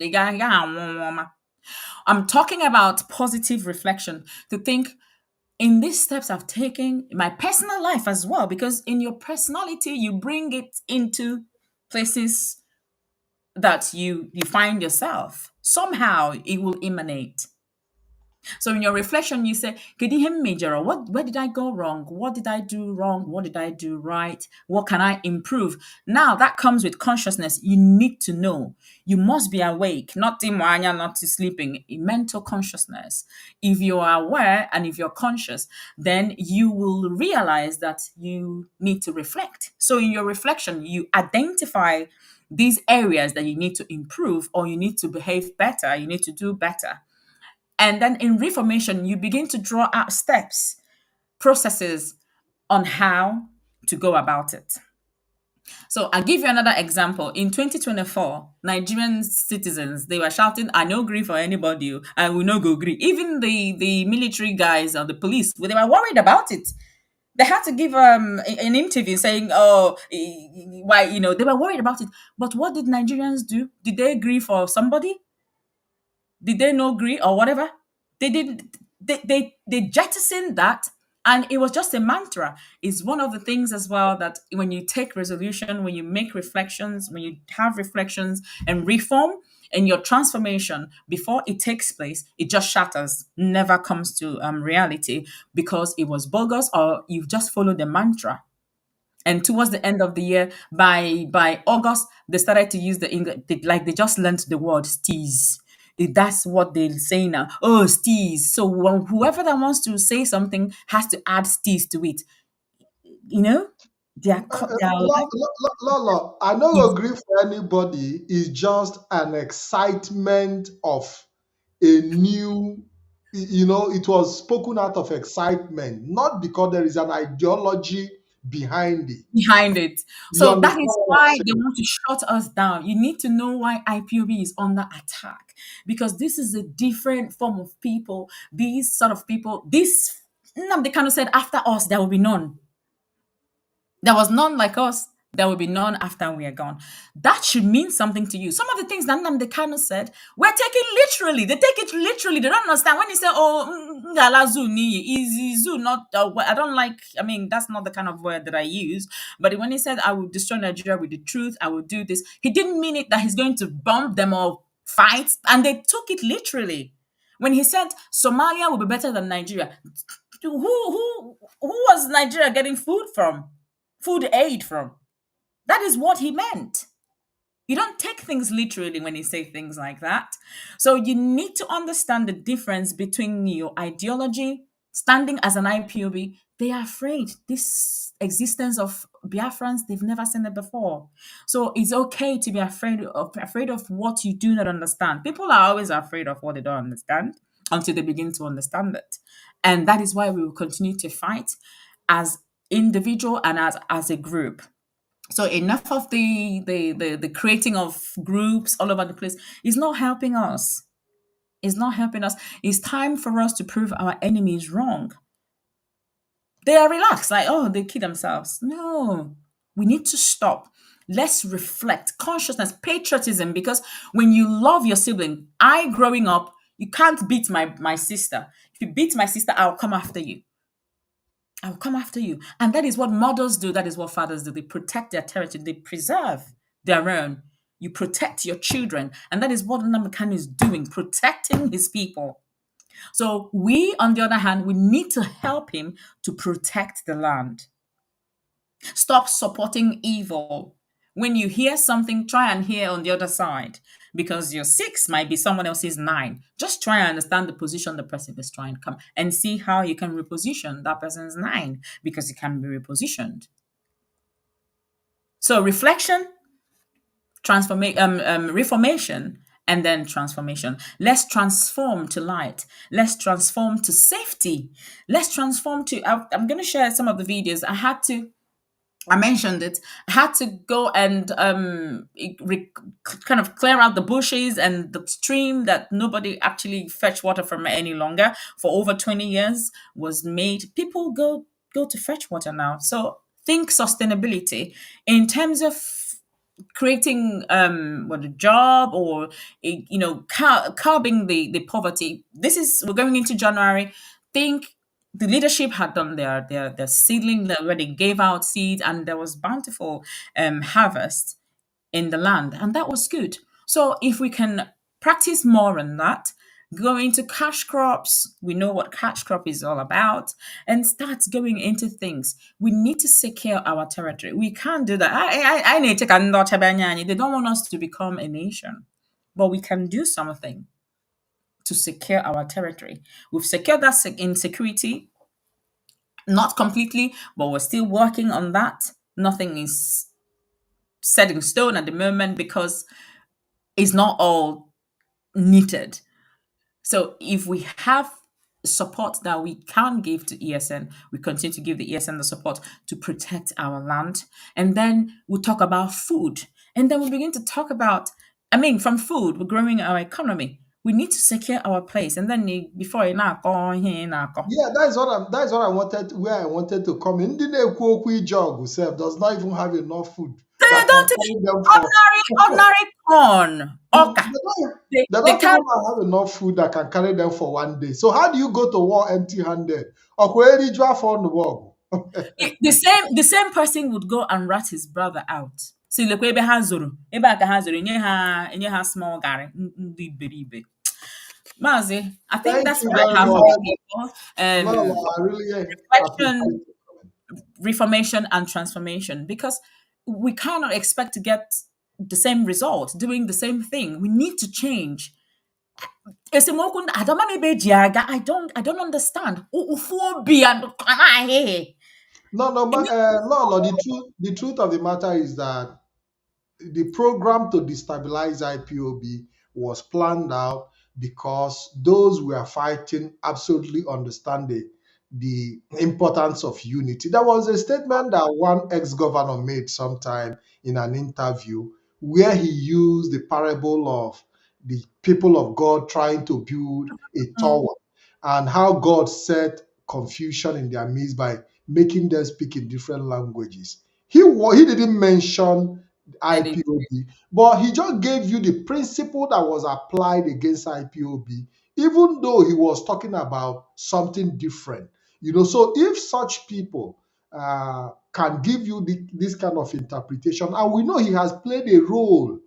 I'm talking about positive reflection, to think in these steps I've taken in my personal life as well, because in your personality you bring it into places that you find yourself. Somehow it will emanate. So in your reflection, you say, "Kedi major, where did I go wrong? What did I do wrong? What did I do right? What can I improve?" Now that comes with consciousness. You need to know. You must be awake, not timwanya, not sleeping. Mental consciousness. If you are aware and if you're conscious, then you will realize that you need to reflect. So in your reflection, you identify these areas that you need to improve, or you need to behave better, you need to do better. And then in reformation, you begin to draw out steps, processes on how to go about it. So I'll give you another example. In 2024, Nigerian citizens, they were shouting, "I no agree for anybody, oh, I will not go agree." Even the military guys or the police, well, they were worried about it. They had to give an interview saying, "Oh, why?" They were worried about it. But what did Nigerians do? Did they agree for somebody? Did they not agree or whatever? They didn't. They jettisoned that, and it was just a mantra. It's one of the things as well that when you take resolution, when you make reflections, when you have reflections and reform and your transformation, before it takes place, it just shatters, never comes to reality, because it was bogus, or you've just followed the mantra. And towards the end of the year, by August, they started to use the English, like they just learned the word steez. That's what they say now. Oh, steez. So whoever that wants to say something has to add steez to it. You know, their life Lolo, I don't is agree for anybody. It's just an excitement of a new, it was spoken out of excitement, not because there is an ideology behind it. Behind it. You So that understand is what I'm why they saying? want to shut us down. You need to know why IPOB is under attack, because this is a different form of people. These sort of people, this Nnamdi Kanu said, after us, there will be none. There was none like us. There will be none after we are gone. That should mean something to you. Some of the things that Nnamdi Kanu said, we're taking literally. They take it literally. They don't understand. When he said, oh, ngala zoo ni, is zoo not, I don't like, I mean, that's not the kind of word that I use. But when he said, I will destroy Nigeria with the truth, I will do this, he didn't mean it that he's going to bomb them or fight. And they took it literally. When he said, Somalia will be better than Nigeria, who was Nigeria getting food from? Food aid from? That is what he meant. You don't take things literally when you say things like that. So you need to understand the difference between your ideology, standing as an IPOB. They are afraid. This existence of Biafrans, they've never seen it before. So it's okay to be afraid of what you do not understand. People are always afraid of what they don't understand until they begin to understand it. And that is why we will continue to fight as individual and as a group. So enough of the creating of groups all over the place is not helping us. It's not helping us. It's time for us to prove our enemies wrong. They are relaxed, like, oh, they kill themselves. No, we need to stop. Let's reflect consciousness, patriotism, because when you love your sibling, growing up, you can't beat my sister. If you beat my sister, I'll come after you. I will come after you. And that is what mothers do. That is what fathers do. They protect their territory. They preserve their own. You protect your children. And that is what Nnamdi Kanu is doing, protecting his people. So we, on the other hand, we need to help him to protect the land. Stop supporting evil. When you hear something, try and hear on the other side, because your 6 might be someone else's 9. Just try and understand the position the person is trying to come and see how you can reposition that person's 9, because it can be repositioned. So reflection, reformation, and then transformation. Let's transform to light. Let's transform to safety. Let's transform to. I'm going to share some of the videos. I mentioned it. I had to go and kind of clear out the bushes and the stream that nobody actually fetch water from any longer for over 20 years was made. People go to fetch water now. So think sustainability in terms of creating what a job or curbing the poverty. We're going into January. Think the leadership had done their seedling where they gave out seeds, and there was bountiful harvest in the land, and that was good. So if we can practice more on that, go into cash crops, we know what cash crop is all about, and start going into things. We need to secure our territory. We can't do that. I need to they don't want us to become a nation, but we can do something to secure our territory. We've secured that insecurity, not completely, but we're still working on that. Nothing is set in stone at the moment because it's not all needed. So if we have support that we can give to ESN, we continue to give the ESN the support to protect our land. And then we'll talk about food. And then we begin to talk about, from food, we're growing our economy. We need to secure our place. And then before Yeah, that's what I wanted. Where I wanted to come in. The jog self does not even have enough food they that can don't carry them ordinary corn. Okay. They They don't can't. even have enough food that can carry them for one day. So how do you go to war empty-handed? Or where did you on the war? The same person would go and rat his brother out. Si lekwa ebe ha zoro, ebe a ka ha zoro, enye ha small gari, ndị iberibe. Mazi, I think Thank that's you what I very have much. for people. No, I really Reflection, appreciate it. reformation, and transformation, because we cannot expect to get the same result doing the same thing. We need to change. I don't understand. No, Lolo, the truth of the matter is that the program to destabilize IPOB was planned out because those we are fighting absolutely understand the importance of unity. There was a statement that one ex-governor made sometime in an interview where he used the parable of the people of God trying to build a Mm. tower and how God set confusion in their midst by making them speak in different languages. He didn't mention That is IPOB, but he just gave you the principle that was applied against IPOB, even though he was talking about something different. So if such people can give you this kind of interpretation, and we know he has played a role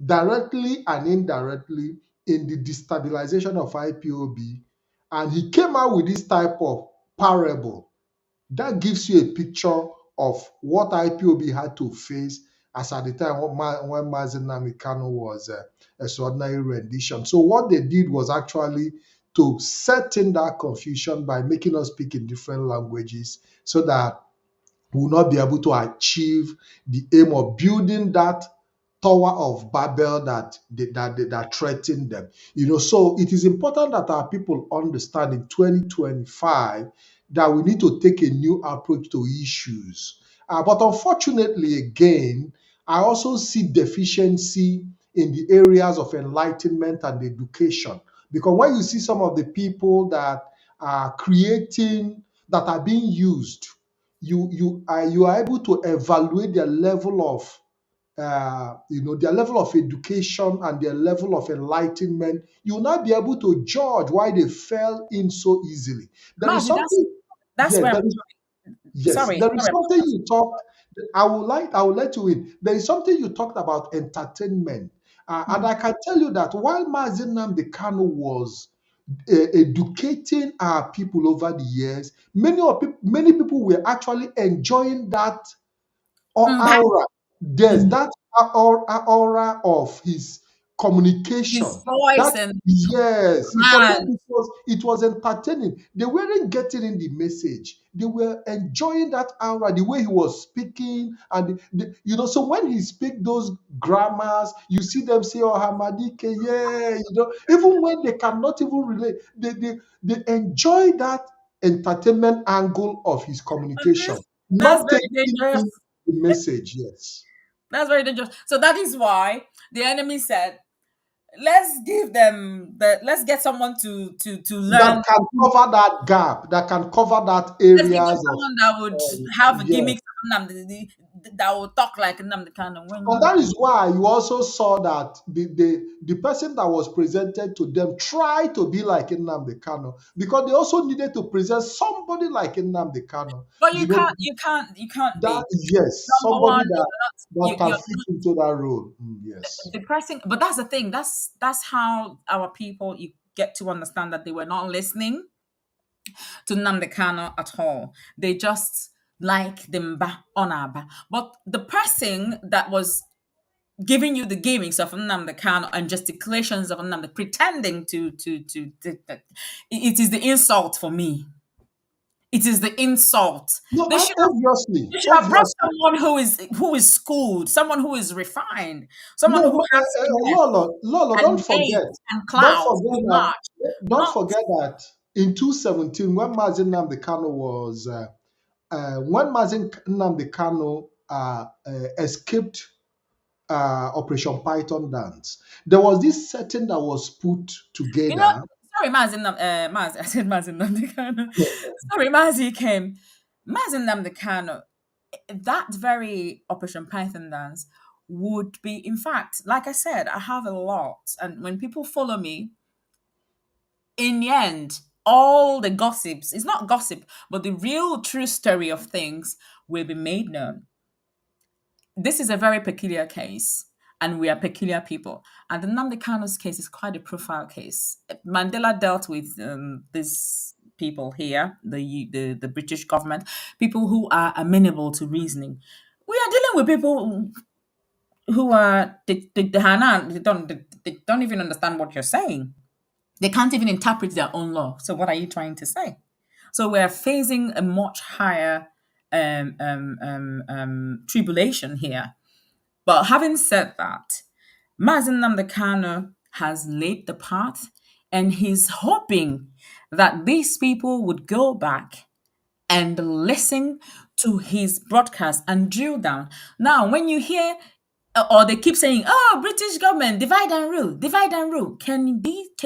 directly and indirectly in the destabilization of IPOB, and he came out with this type of parable that gives you a picture of what IPOB had to face as at the time when Mazi Ikem Kanu was extraordinary rendition. So what they did was actually to set in that confusion by making us speak in different languages so that will not be able to achieve the aim of building that Tower of Babel that threatened them. So it is important that our people understand in 2025 that we need to take a new approach to issues. But unfortunately, again, I also see deficiency in the areas of enlightenment and education. Because when you see some of the people that are creating, that are being used, you are able to evaluate their level of education and their level of enlightenment. You will not be able to judge why they fell in so easily. There is Mazi, something, that's yeah, where I'm yes, sorry. there is something you talked. I will let you in. There is something you talked about entertainment, and I can tell you that while Mazi Nnamdi Kanu was educating our people over the years, many people were actually enjoying that or That aura. There's that aura of his his communication. That voice and yes, for them man. it was entertaining. They weren't getting in the message. They were enjoying that aura, the way he was speaking, and So when he speak those grammars, you see them say, "Oh, Hamadike, yeah." Even when they cannot even relate, they enjoy that entertainment angle of his communication, That's not very taking dangerous. in the message. Yes, That's very dangerous. So that is why the enemy said, let's get someone to that learn. can cover that gap, that can cover that Let's give them areas of someone that would have yes. gimmicks of Nnamdi, that will talk like Nnamdi Kanu. And that is why you also saw that the person that was presented to them tried to be like Nnamdi Kanu, because they also needed to present somebody like Nnamdi Kanu. But You know you can't that be yes, number somebody one. that can You're fit into that role. Yes. depressing. But that's the thing. That's how our people, you get to understand that they were not listening to Nnamdi Kanu at all. They just like the mba onaba. But the person that was giving you the gimmicks of Nnamdi Kanu and gesticulations of Nnamdi, pretending it is the insult for me. It is the insult. No, They should have obviously, they should have brought obviously. someone who is schooled, someone who is refined, someone No, who but has strength Lolo, and weight and don't clout forget to that, march. don't Not forget that in 2017, when Mazi Nnamdi Kanu escaped Operation Python dance, there was this setting that was put you know. together. Sorry, Maz. I said Mazi Nnamdi Kanu. Sorry, Mazi Ikem. Mazi Nnamdi Kanu. That very Operation Python dance would be, in fact, like I said, I have a lot, and when people follow me, in the end, all the gossips, it's not gossip, but the real true story of things will be made known. This is a very peculiar case, and we are peculiar people. And the Nnamdi Kanu's case is quite a profile case. Mandela dealt with these people here, the British government, people who are amenable to reasoning. We are dealing with people who are they don't even understand what you're saying. They can't even interpret their own law. So what are you trying to say? So we're facing a much higher tribulation here. But having said that, Mazi Nnamdi Kanu has laid the path, And he's hoping that these people would go back and listen to his broadcast and drill down. Now, when you hear or they keep saying, "Oh, British government, divide and rule, divide and rule." Can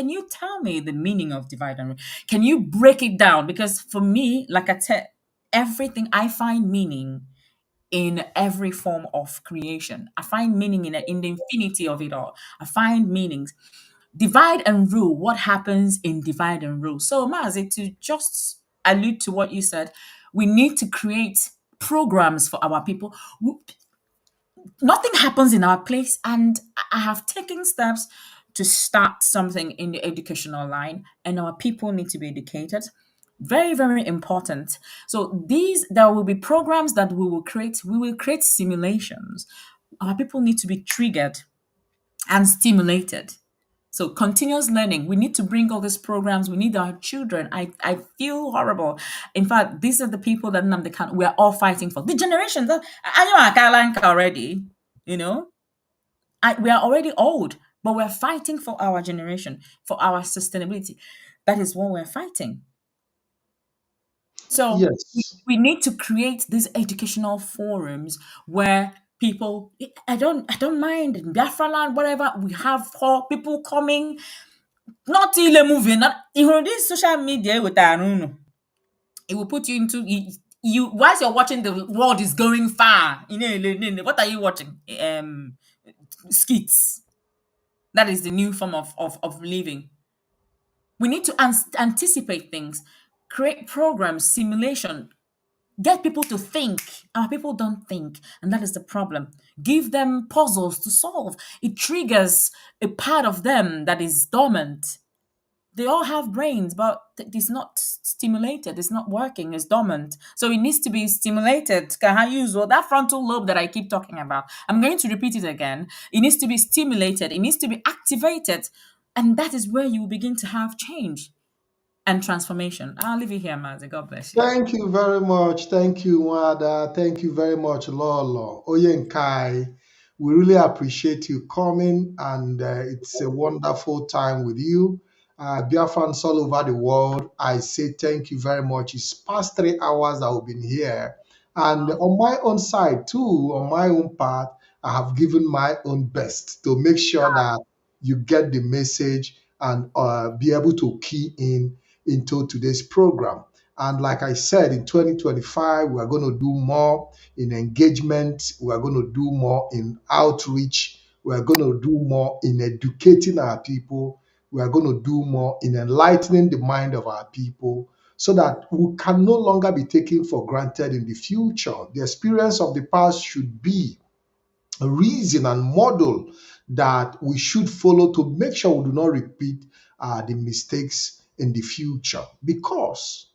you tell me the meaning of divide and rule? Can you break it down? Because for me, like I said, everything I find meaning in every form of creation. I find meaning in the infinity of it all. I find meanings. Divide and rule. What happens in divide and rule? So, Mazi, to just allude to what you said, we need to create programs for our people. Nothing happens in our place, and I have taken steps to start something in the educational line, and our people need to be educated. Very, very important. So there will be programs that we will create. We will create simulations. Our people need to be triggered and stimulated. So continuous learning. We need to bring all these programs. We need our children. I feel horrible. In fact, these are the people that Nnamdi Kanu, we are all fighting for. The generation that I know Akalanka already, you know. We are already old, but we're fighting for our generation, for our sustainability. That is what we're fighting. So Yes. we need to create these educational forums where people I don't mind in Biafra land, whatever we have for people coming, not ile moving, not this social media with it will put you into you whilst you're watching the world is going far. What are you watching? Skits. That is the new form of living. We need to anticipate things, create programs, simulation, get people to think. Our people don't think, and that is the problem. Give them puzzles to solve. It triggers a part of them that is dormant. They all have brains, but it's not stimulated. It's not working. It's dormant. So it needs to be stimulated. Can I use that frontal lobe that I keep talking about? I'm going to repeat it again. It needs to be stimulated. It needs to be activated. And that is where you will begin to have change and transformation. I'll leave it here, Mazi. God bless you. Thank you very much. Thank you, Wada. Thank you very much, Lolo. Oyenkai. We really appreciate you coming, and it's a wonderful time with you. Biafrans all over the world, I say thank you very much. It's past 3 hours that we've been here. And on my own side, too, on my own part, I have given my own best to make sure that you get the message and be able to key in into today's program. And like I said, in 2025, we are going to do more in engagement. We are going to do more in outreach. We are going to do more in educating our people. We are going to do more in enlightening the mind of our people so that we can no longer be taken for granted in the future. The experience of the past should be a reason and model that we should follow to make sure we do not repeat the mistakes in the future, because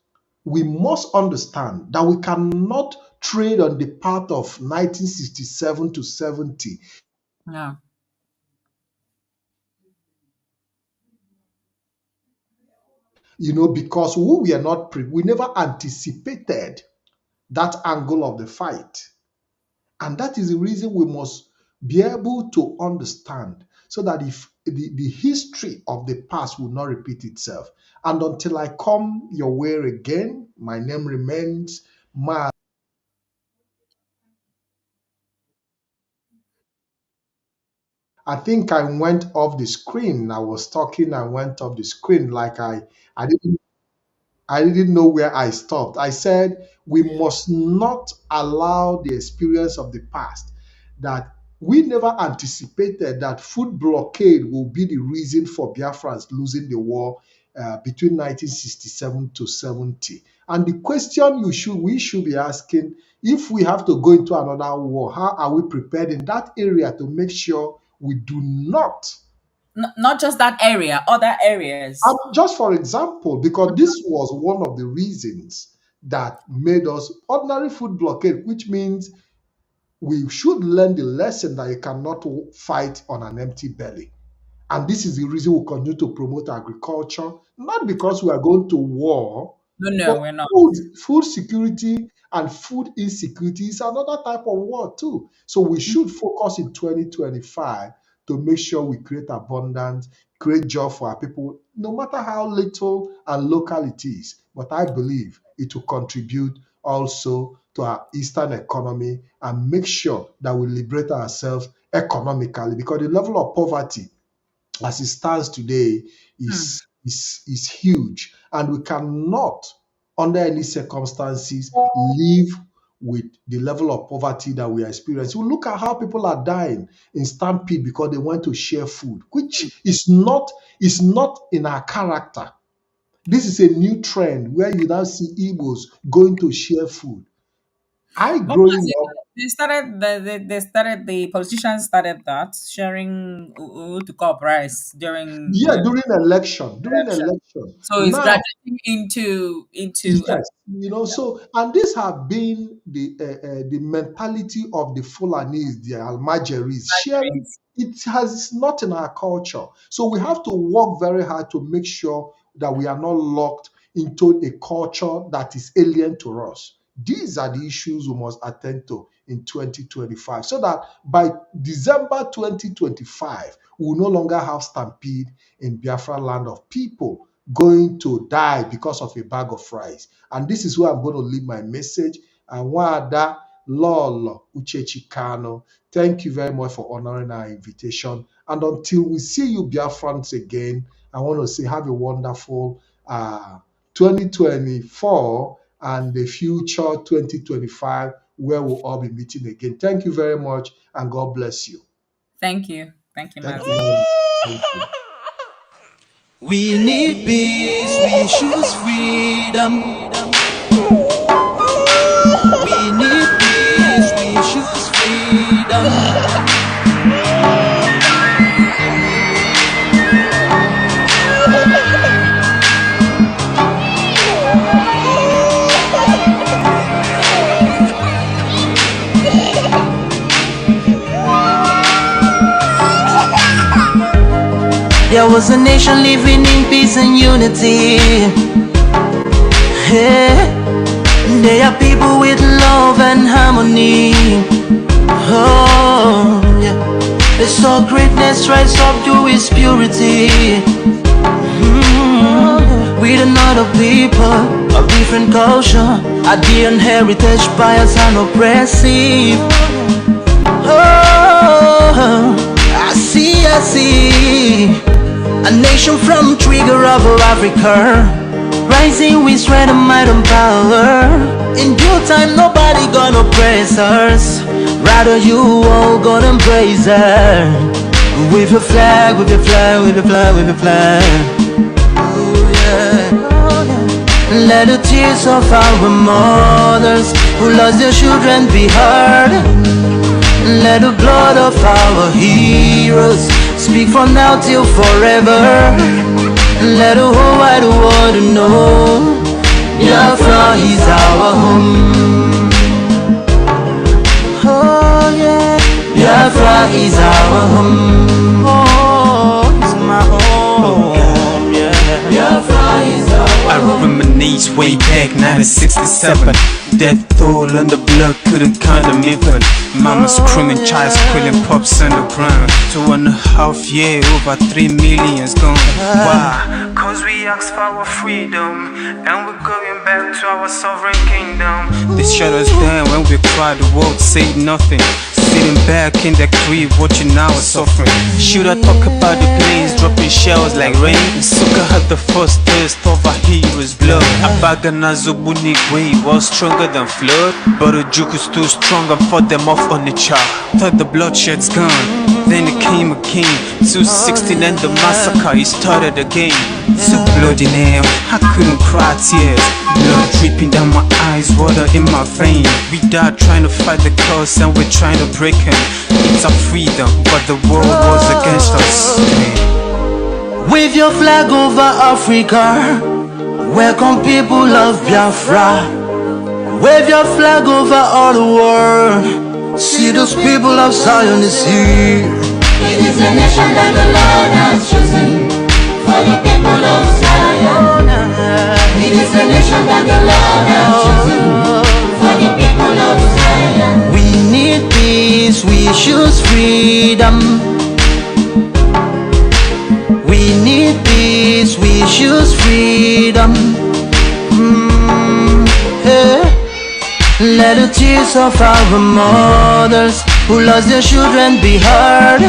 we must understand that we cannot trade on the path of 1967 to 70. Yeah. Because we never anticipated that angle of the fight. And that is the reason we must be able to understand, so that if the history of the past will not repeat itself. And until I come your way again, my name remains Mazi. I think I went off the screen. I was talking, I went off the screen like I didn't know where I stopped. I said we must not allow the experience of the past, that we never anticipated that food blockade will be the reason for Biafrans losing the war between 1967 to 70. And the question we should be asking, if we have to go into another war, how are we prepared in that area to make sure we do not? Not just that area, other areas. Just for example, because this was one of the reasons that made us ordinary food blockade, which means we should learn the lesson that you cannot fight on an empty belly. And this is the reason we continue to promote agriculture, not because we are going to war, No, but we're not. food security and food insecurity is another type of war too. So we should focus in 2025 to make sure we create abundance, create job for our people, no matter how little and local it is. But I believe it will contribute also to our Eastern economy and make sure that we liberate ourselves economically, because the level of poverty as it stands today is huge, and we cannot, under any circumstances, live with the level of poverty that we are experiencing. We look at how people are dying in stampede because they want to share food, which is not in our character. This is a new trend where you now see Igbos going to share food. I But growing up, the politicians started that sharing to cup rice during yeah, the during election. election. So it's Now, graduating into yes, so, and this have been the mentality of the Fulanis, the Almajeris, sharing. factories. It has not in our culture. So we have to work very hard to make sure that we are not locked into a culture that is alien to us. These are the issues we must attend to in 2025, so that by December 2025, we will no longer have stampede in Biafra land of people going to die because of a bag of rice. And this is where I'm going to leave my message. And Wada LOLO Uchechi KANU, thank you very much for honoring our invitation. And until we see you, Biafrans, again, I want to say have a wonderful 2024 and the future 2025, where we'll all be meeting again. Thank you very much, and God bless you. Thank you. Thank you, Thank Mazi. you. Thank you. We need peace, we choose freedom. We need peace, we choose freedom. There was a nation living in peace and unity. Hey, they are people with love and harmony. Oh, yeah. They saw greatness rise up to its purity. With another people of different culture, ideal and heritage, bias and oppressive. Oh, I see. A nation from trigger of Africa, rising with strength and might and power. In due time, nobody gonna press us. Rather, you all gonna embrace her. With your flag, with your flag, with your flag, with your flag. Oh yeah. Let the tears of our mothers who lost their children be heard. Let the blood of our heroes speak from now till forever. Let the whole wide world know Biafra is our home. Oh yeah, Biafra is our home. Oh, it's my home. Yeah, Biafra is our home. I reminisce way back 1967. Death toll and the blood couldn't count them even. Mama screaming, child squealing, pops on the ground. 2.5 years, over 3 million's gone. Why? Cause we asked for our freedom, and we're going back to our sovereign kingdom. They shut us down when we cried, the world said nothing. Sitting back in the crib, watching our suffering. Should I talk about the planes dropping shells like rain? Suka had the first taste of a hero's blood. Abagana Zobuni wave was stronger than flood, but the juke is too strong and fought them off on the chart. Thought the bloodshed's gone, then it came again. 216 and the massacre, it started again. So bloody now, I couldn't cry tears. Blood dripping down my eyes, water in my vein. We died trying to fight the cause and we're trying to break him. It's our freedom, but the world was against us. Wave your flag over Africa. Welcome people of Biafra. Wave your flag over all the world. See those people of Zion is here. It is a nation that the Lord has chosen for the people of Zion. It is a nation that the Lord has chosen for the people of Zion. We need peace, we choose freedom. Hey. Let the tears of our mothers who lost their children be heard.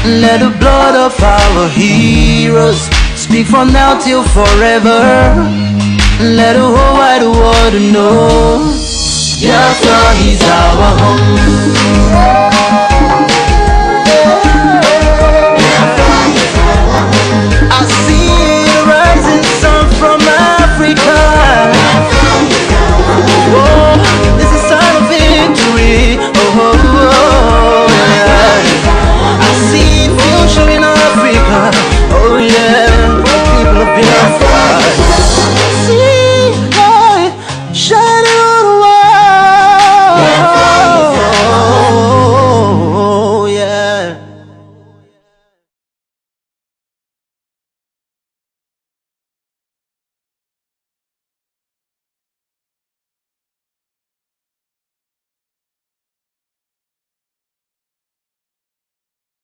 Let the blood of our heroes speak from now till forever. Let the whole wide world know Biafra is our home.